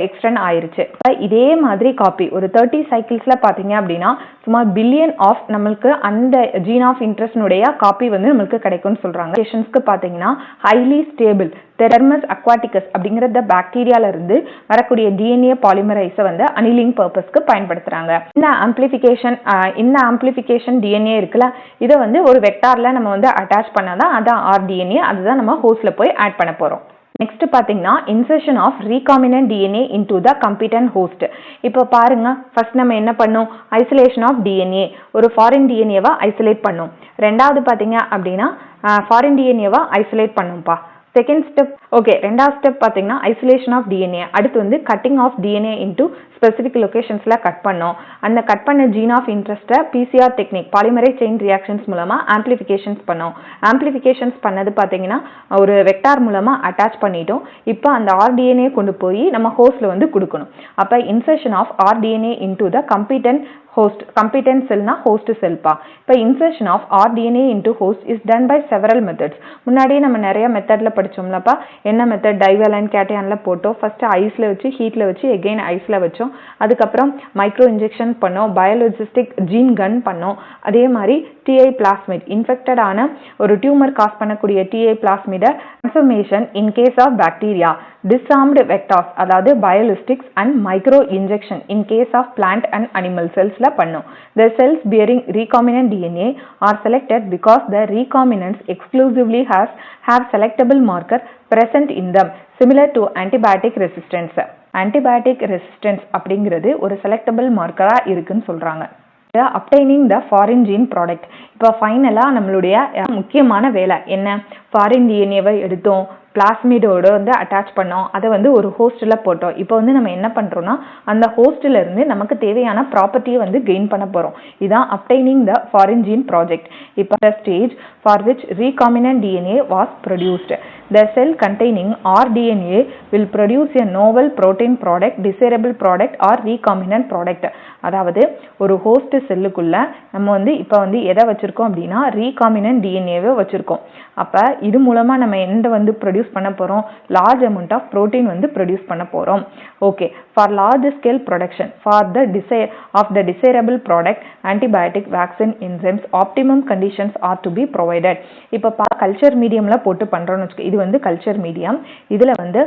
எக்ஸ்டெண்ட் ஆயிருச்சு. இதே மாதிரி காப்பி ஒரு 30 சைக்கிள்ஸில் பார்த்தீங்க அப்படின்னா சுமார் பில்லியன் ஆஃப் நம்மளுக்கு அந்த ஜீன் ஆஃப் இன்ட்ரெஸ்ட்னுடைய காப்பி வந்து நம்மளுக்கு கிடைக்கும்னு சொல்கிறாங்க. பேஷண்ட்ஸ்க்கு பார்த்தீங்கன்னா ஹைலி ஸ்டேபிள் தெர்மஸ் அக்வாட்டிகஸ் அப்படிங்கிற பாக்டீரியால இருந்து வரக்கூடிய டிஎன்ஏ பாலிமரைஸை வந்து அனிலிங் பர்பஸ்க்கு பயன்படுத்துறாங்க. இந்த ஆம்பிளிஃபிகேஷன் டிஎன்ஏ இருக்குல்ல, இதை வந்து ஒரு வெக்டார்ல நம்ம வந்து அட்டாச் பண்ணாதான் அதான் ஆர்டிஎன்ஏ, அதுதான் நம்ம ஹோஸ்ட்ல போய் ஆட் பண்ண போறோம். நெக்ஸ்ட் பார்த்தீங்கன்னா insertion of recombinant DNA into the competent host. இப்போ பாருங்க, ஃபர்ஸ்ட் நம்ம என்ன பண்ணோம், ஐசோலேஷன் ஆஃப் டிஎன்ஏ, ஒரு ஃபாரின் டிஎன்ஏவா ஐசோலேட் பண்ணோம். ரெண்டாவது பார்த்தீங்க அப்படின்னா ஃபாரின் டிஎன்ஏவா ஐசோலேட் பண்ணும்பா. செகண்ட் ஸ்டெப் ஓகே, ரெண்டாவது ஸ்டெப் பார்த்தீங்கன்னா ஐசோலேஷன் ஆஃப் டிஎன்ஏ. அடுத்து வந்து cutting of DNA into specific லொகேஷன்ஸில் கட் பண்ணோம். அந்த கட் பண்ண ஜீன் ஆஃப் இன்ட்ரெஸ்ட்டை PCR technique polymerase chain reactions மூலமாக ஆம்பிளிஃபிகேஷன்ஸ் பண்ணோம். ஆம்பிளிஃபிகேஷன்ஸ் பண்ணது பார்த்தீங்கன்னா ஒரு வெக்டார் மூலமாக அட்டாச் பண்ணிட்டோம். இப்போ அந்த ஆர்டிஎன்ஏ கொண்டு போய் நம்ம ஹோஸ்ட்ல வந்து கொடுக்கணும். அப்போ insertion of rDNA into the competent host, competent cell na host cell pa. இப்போ insertion of rDNA into host is done by several methods. முன்னாடியே நம்ம நிறைய மெத்தட்ல படிச்சோம்லப்பா. என்ன மெத்தட்? டைவேலைன் கேட்டையான்ல போட்டோம். ஃபர்ஸ்ட் ஐஸ்ல வச்சு ஹீட்ல வச்சு எகைன் ஐஸ்ல வச்சோம். அதுக்கப்புறம் மைக்ரோ இன்ஜெக்ஷன் பண்ணோம். பயோலஜிஸ்டிக் ஜீன் கன் பண்ணோம். அதே மாதிரி டிஐ பிளாஸ்மிட் இன்ஃபெக்டட் ஆன ஒரு டியூமர் காஸ் பண்ணக்கூடிய DI பிளாஸ்மிட transformation in case of bacteria, disarmed vectors அதாவது biologistics and micro injection in case of plant and animal cells ல பண்ணோம். The cells bearing recombinant DNA are selected because the recombinants exclusively have selectable marker present in them, similar to antibiotic resistance. Antibiotic resistance அப்படிங்கிறது ஒரு selectable marker-ஆ இருக்குன்னு சொல்றாங்க. Obtaining the foreign gene product. இப்போ ஃபைனலா நம்மளுடைய முக்கியமான வேலை என்ன? ஃபாரின் டிஎன்ஏவை எடுத்தோம், பிளாஸ்மிடோட வந்து அட்டாச் பண்ணோம், அதை வந்து ஒரு ஹோஸ்ட்ல போட்டோம். இப்போ வந்து நம்ம என்ன பண்றோம்னா அந்த ஹோஸ்ட்ல இருந்து நமக்கு தேவையான ப்ராப்பர்ட்டியை வந்து கெயின் பண்ண போறோம். இதான் obtaining the foreign gene product. இப்போ the stage for which recombinant DNA was produced. The cell containing rDNA will produce a novel protein product, desirable product or recombinant product. அதாவது ஒரு ஹோஸ்ட் செல்லுக்குள்ள நம்ம வந்து இப்போ வந்து எதை வச்சிருக்கோம் அப்படின்னா ரீகாம்பினன்ட் டிஎன்ஏவை வச்சிருக்கோம். அப்போ இது மூலமா நம்ம எந்த வந்து ப்ரொடியூஸ் பண்ண போறோம்? லார்ஜ் அமௌண்ட் ஆஃப் ப்ரோட்டீன் வந்து ப்ரொடியூஸ் பண்ண போறோம். Okay, for large scale production for the desirable product, antibiotic, vaccine, enzymes, optimum conditions are to be provided. இப்போ கல்ச்சர் மீடியம்ல போட்டு பண்றோம்னு வச்சுக்கோ. இது வந்து கல்ச்சர் மீடியம். இதுல வந்து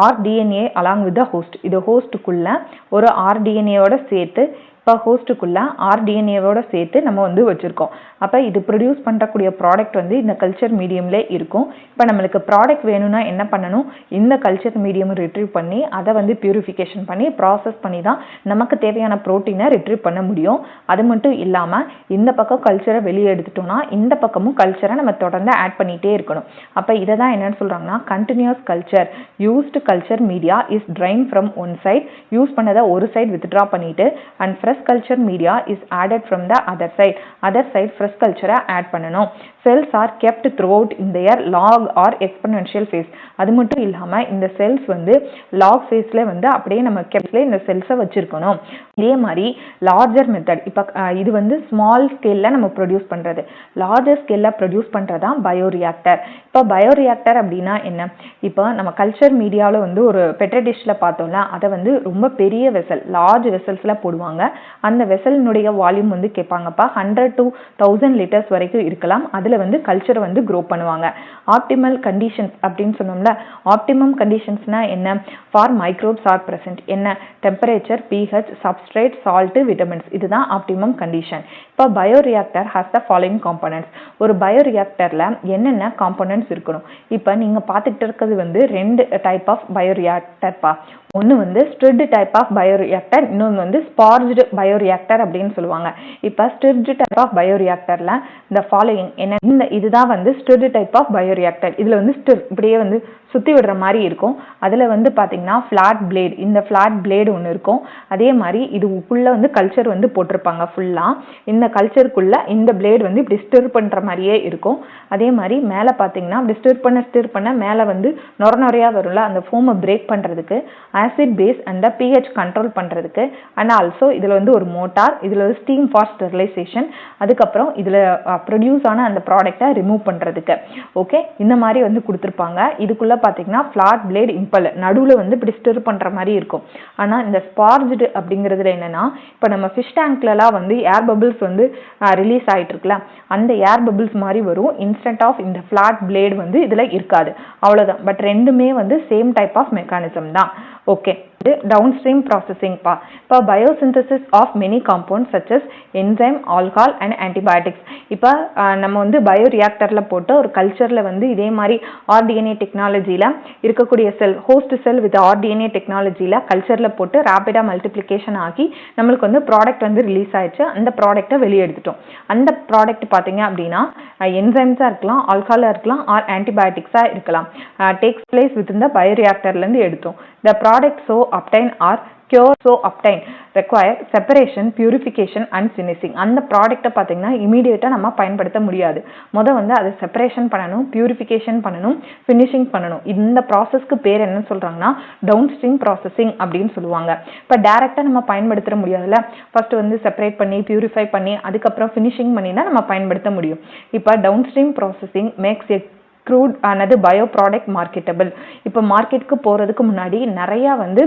rDNA along with the host, இது ஹோஸ்டுக்குள்ள ஒரு rDNA ஓட சேர்த்து இப்போ ஹோஸ்ட்டுக்குள்ளே ஆர்டிஎன்ஏவோட சேர்த்து நம்ம வந்து வச்சுருக்கோம். அப்போ இது ப்ரொடியூஸ் பண்ணக்கூடிய ப்ராடக்ட் வந்து இந்த கல்ச்சர் மீடியம்லே இருக்கும். இப்போ நம்மளுக்கு ப்ராடக்ட் வேணும்னா என்ன பண்ணணும், இந்த கல்ச்சர் மீடியம் ரிட்ரீவ் பண்ணி அதை வந்து பியூரிஃபிகேஷன் பண்ணி ப்ராசஸ் பண்ணி தான் நமக்கு தேவையான ப்ரோட்டீனை ரிட்ரீவ் பண்ண முடியும். அது மட்டும் இல்லாமல் இந்த பக்கம் கல்ச்சரை வெளியே எடுத்துட்டோம்னா இந்த பக்கமும் கல்ச்சரை நம்ம தொடர்ந்து ஆட் பண்ணிகிட்டே இருக்கணும். அப்போ இதை தான் என்னன்னு சொல்கிறாங்கன்னா continuous culture used culture media is drain from one side, use பண்ணதை ஒரு சைட் வித்ட்ரா பண்ணிட்டு and fresh culture media is added from the other side fresh கல்ச்சரை ஆட் பண்ணணும். Cells are kept throughout in their log or exponential phase. அது மட்டும் இல்லாமல் இந்த cells வந்து லாக் ஃபேஸில் வந்து அப்படியே நம்ம கெப்ட்ல இந்த செல்ஸை வச்சுருக்கணும். இதே மாதிரி லார்ஜர் மெத்தட், இப்போ இது வந்து ஸ்மால் ஸ்கேலில் நம்ம ப்ரொடியூஸ் பண்ணுறது, லார்ஜர் ஸ்கேலில் ப்ரொடியூஸ் பண்ணுறது தான் பயோரியாக்டர். இப்போ பயோரியாக்டர் அப்படின்னா என்ன, இப்போ நம்ம கல்ச்சர் மீடியாவில் வந்து ஒரு பெட்ரி டிஷ்ஷில் பார்த்தோம்ல, அதை வந்து ரொம்ப பெரிய வெசல் லார்ஜ் வெசல்ஸில் போடுவாங்க. அந்த வெசலினுடைய வால்யூம் வந்து கேட்பாங்கப்பா 100 to 1000 லிட்டர்ஸ் வரைக்கும் இருக்கலாம். அதில் வந்து கல்ச்சரை வந்து க்ரோ பண்ணுவாங்க. ஆப்டிமல் கண்டிஷன்ஸ் அப்படின்னு சொன்னோம்ல, ஆப்டிமம் கண்டிஷன்ஸ்னா என்ன, ஃபார் மைக்ரோப்ஸ் ஆர் ப்ரெசென்ட், என்ன temperature, pH, substrate, salt, vitamins, இதுதான் ஆப்டிமம் கண்டிஷன். இப்போ bioreactor has the following components. ஒரு பயோரியாக்டரில் என்னென்ன காம்போனன்ட்ஸ் இருக்கணும், இப்போ நீங்கள் பார்த்துக்கிட்டு இருக்கிறது வந்து 2 டைப் ஆஃப் பயோரியாக்டர்ப்பா. ஒன்று வந்து ஸ்ட்ரிட்டு டைப் ஆஃப் பயோரியாக்டர், இன்னொன்று வந்து ஸ்பார்ஜ்டு பயோரியாக்டர் அப்படின்னு சொல்லுவாங்க. இப்போ ஸ்ட்ரிட்டு டைப் ஆஃப் பயோரியாக்டரில் இந்த ஃபாலோயிங் என்ன, இதுதான் வந்து ஸ்ட்ரிட்டு டைப் ஆஃப் பயோரியாக்டர். இதில் வந்து இப்படியே வந்து சுற்றி விடுற மாதிரி இருக்கும். அதில் வந்து பார்த்தீங்கன்னா ஃப்ளாட் பிளேட், இந்த ஃப்ளாட் பிளேடு ஒன்று இருக்கும். அதே மாதிரி இதுக்குள்ளே வந்து கல்ச்சர் வந்து போட்டிருப்பாங்க ஃபுல்லாக. இந்த கல்ச்சருக்குள்ளே இந்த பிளேடு வந்து இப்படி ஸ்டிர் பண்ணுற மாதிரியே இருக்கும். அதே மாதிரி மேலே பார்த்தீங்கன்னா இப்படி ஸ்டிர் பண்ண மேலே வந்து நுரையாக வரும்ல, அந்த ஃபோமை பிரேக் பண்ணுறதுக்கு, acid base and pH control பண்ணுறதுக்கு, அண்ட் ஆல்சோ இதில் வந்து ஒரு மோட்டார், இதில் வந்து ஸ்டீம் ஃபார் ஸ்டெரிலைசேஷன், அதுக்கப்புறம் இதில் ப்ரொடியூஸ் ஆன அந்த ப்ராடக்டை ரிமூவ் பண்ணுறதுக்கு. ஓகே, இந்த மாதிரி வந்து கொடுத்துருப்பாங்க. இதுக்குள்ளே பார்த்தீங்கன்னா ஃப்ளாட் பிளேட் இம்பல் நடுவில் வந்து இப்படி ஸ்டிர் பண்ணுற மாதிரி இருக்கும். ஆனால் இந்த ஸ்பார்ஜ்டு அப்படிங்கிறதுல என்னென்னா, இப்போ நம்ம ஃபிஷ் டேங்க்லலாம் வந்து ஏர் பபிள்ஸ் வந்து ரிலீஸ் ஆகிட்டு இருக்குல்ல, அந்த ஏர் பபிள்ஸ் மாதிரி வரும். இன்ஸ்டன்ட் ஆஃப் இந்த ஃப்ளாட் பிளேடு வந்து இதில் இருக்காது, அவ்வளோதான். பட் ரெண்டுமே வந்து சேம் டைப் ஆஃப் மெக்கானிசம் தான். ஓகே, இது டவுன் ஸ்ட்ரீம் ப்ராசஸிங்ப்பா. இப்போ biosynthesis of many compounds such as enzyme, alcohol and antibiotics. இப்போ நம்ம வந்து பயோ ரியாக்டரில் போட்டு ஒரு கல்ச்சரில் வந்து இதே மாதிரி ஆர்டிஎன்ஏ டெக்னாலஜியில் இருக்கக்கூடிய செல், ஹோஸ்ட் செல் வித் ஆர்டிஎன்ஏ டெக்னாலஜியில் கல்ச்சரில் போட்டு ரேப்பிடாக மல்டிப்ளிகேஷன் ஆகி நம்மளுக்கு வந்து ப்ராடக்ட் வந்து ரிலீஸ் ஆயிடுச்சு. அந்த ப்ராடக்ட்டை வெளியே எடுத்துட்டோம். அந்த ப்ராடக்ட் பார்த்தீங்க அப்படின்னா என்சைம்ஸாக இருக்கலாம், ஆல்கஹாலாக இருக்கலாம், ஆர் ஆன்டிபயோட்டிக்ஸாக இருக்கலாம். டேக்ஸ் பிளேஸ் வித் இந்த பயோ ரியாக்டர்லேருந்து எடுத்தோம். The product so obtained or cure so obtained require separation, purification and finishing. அந்த ப்ராடக்ட்டை பார்த்தீங்கன்னா இமீடியட்டாக நம்ம பயன்படுத்த முடியாது. வந்து அதை செப்பரேஷன் பண்ணணும், பியூரிஃபிகேஷன் பண்ணணும், ஃபினிஷிங் பண்ணணும். இந்த ப்ராசஸ்க்கு பேர் என்ன சொல்கிறாங்கன்னா டவுன் ஸ்ட்ரீம் ப்ராசஸிங் அப்படின்னு சொல்லுவாங்க. இப்போ டேரெக்டாக நம்ம பயன்படுத்த முடியாதுல்ல, ஃபர்ஸ்ட் வந்து செப்பரேட் பண்ணி பியூரிஃபை பண்ணி அதுக்கப்புறம் ஃபினிஷிங் பண்ணி தான் நம்ம பயன்படுத்த முடியும். இப்போ downstream processing makes a crude ஆனது பயோ ப்ராடக்ட் மார்க்கெட்டபிள். இப்போ மார்க்கெட்டுக்கு போகிறதுக்கு முன்னாடி நிறையா வந்து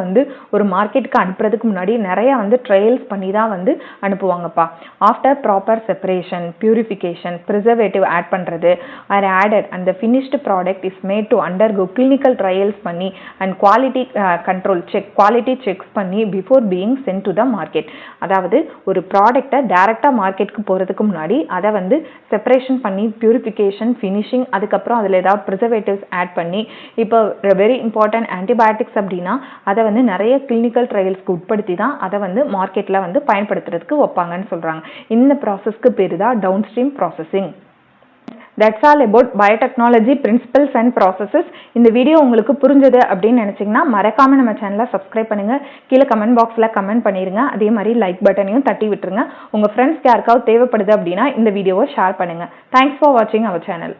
வந்து ஒரு மார்க்கெட்டுக்கு அனுப்புறதுக்கு முன்னாடி நிறைய வந்து ட்ரையல்ஸ் பண்ணி தான் வந்து அனுப்புவாங்கப்பா. After proper separation, purification, preservative add பண்ணுறது ஆர் ஆடட் அந்த finished product is made to undergo clinical trials பண்ணி and quality control quality checks பண்ணி before being sent to the market. அதாவது ஒரு ப்ராடக்டை டேரெக்டாக மார்க்கெட்டுக்கு போகிறதுக்கு முன்னாடி அதை வந்து செப்பரேஷன் பண்ணி பியூரிஃபிகேஷன், ஃபினிஷிங், அதுக்கப்புறம் அதில் ஏதாவது ப்ரிசர்வேட்டிவ்ஸ் ஆட் பண்ணி, இப்போ வெரி இம்பார்ட்டன்ட் ஆன்டிபயோட்டிக்ஸ் அப்படின்னா அதை வந்து நிறைய கிளினிக்கல் ட்ரையல்ஸ்க்கு உட்படுத்தி தான் அதை வந்து மார்க்கெட்டில் வந்து பயன்படுத்துறதுக்கு வைப்பாங்கன்னு சொல்கிறாங்க. இந்த ப்ராசஸ்க்கு பேர் தான் downstream processing. That's all about biotechnology principles and processes. இந்த வீடியோ உங்களுக்கு புரிஞ்சது அப்படின்னு நினச்சிங்கன்னா மறக்காமல் நம்ம சேனலை சப்ஸ்கிரைப் பண்ணுங்கள். கீழே கமெண்ட் பாக்ஸில் கமெண்ட் பண்ணிடுங்க. அதே மாதிரி லைக் பட்டனையும் தட்டி விட்டுருங்க. உங்கள் ஃப்ரெண்ட்ஸ்க்கு யாருக்காவது தேவைப்படுது அப்படின்னா இந்த வீடியோவை ஷேர் பண்ணுங்கள். தேங்க்ஸ் ஃபார் வாட்சிங் அவர் சேனல்.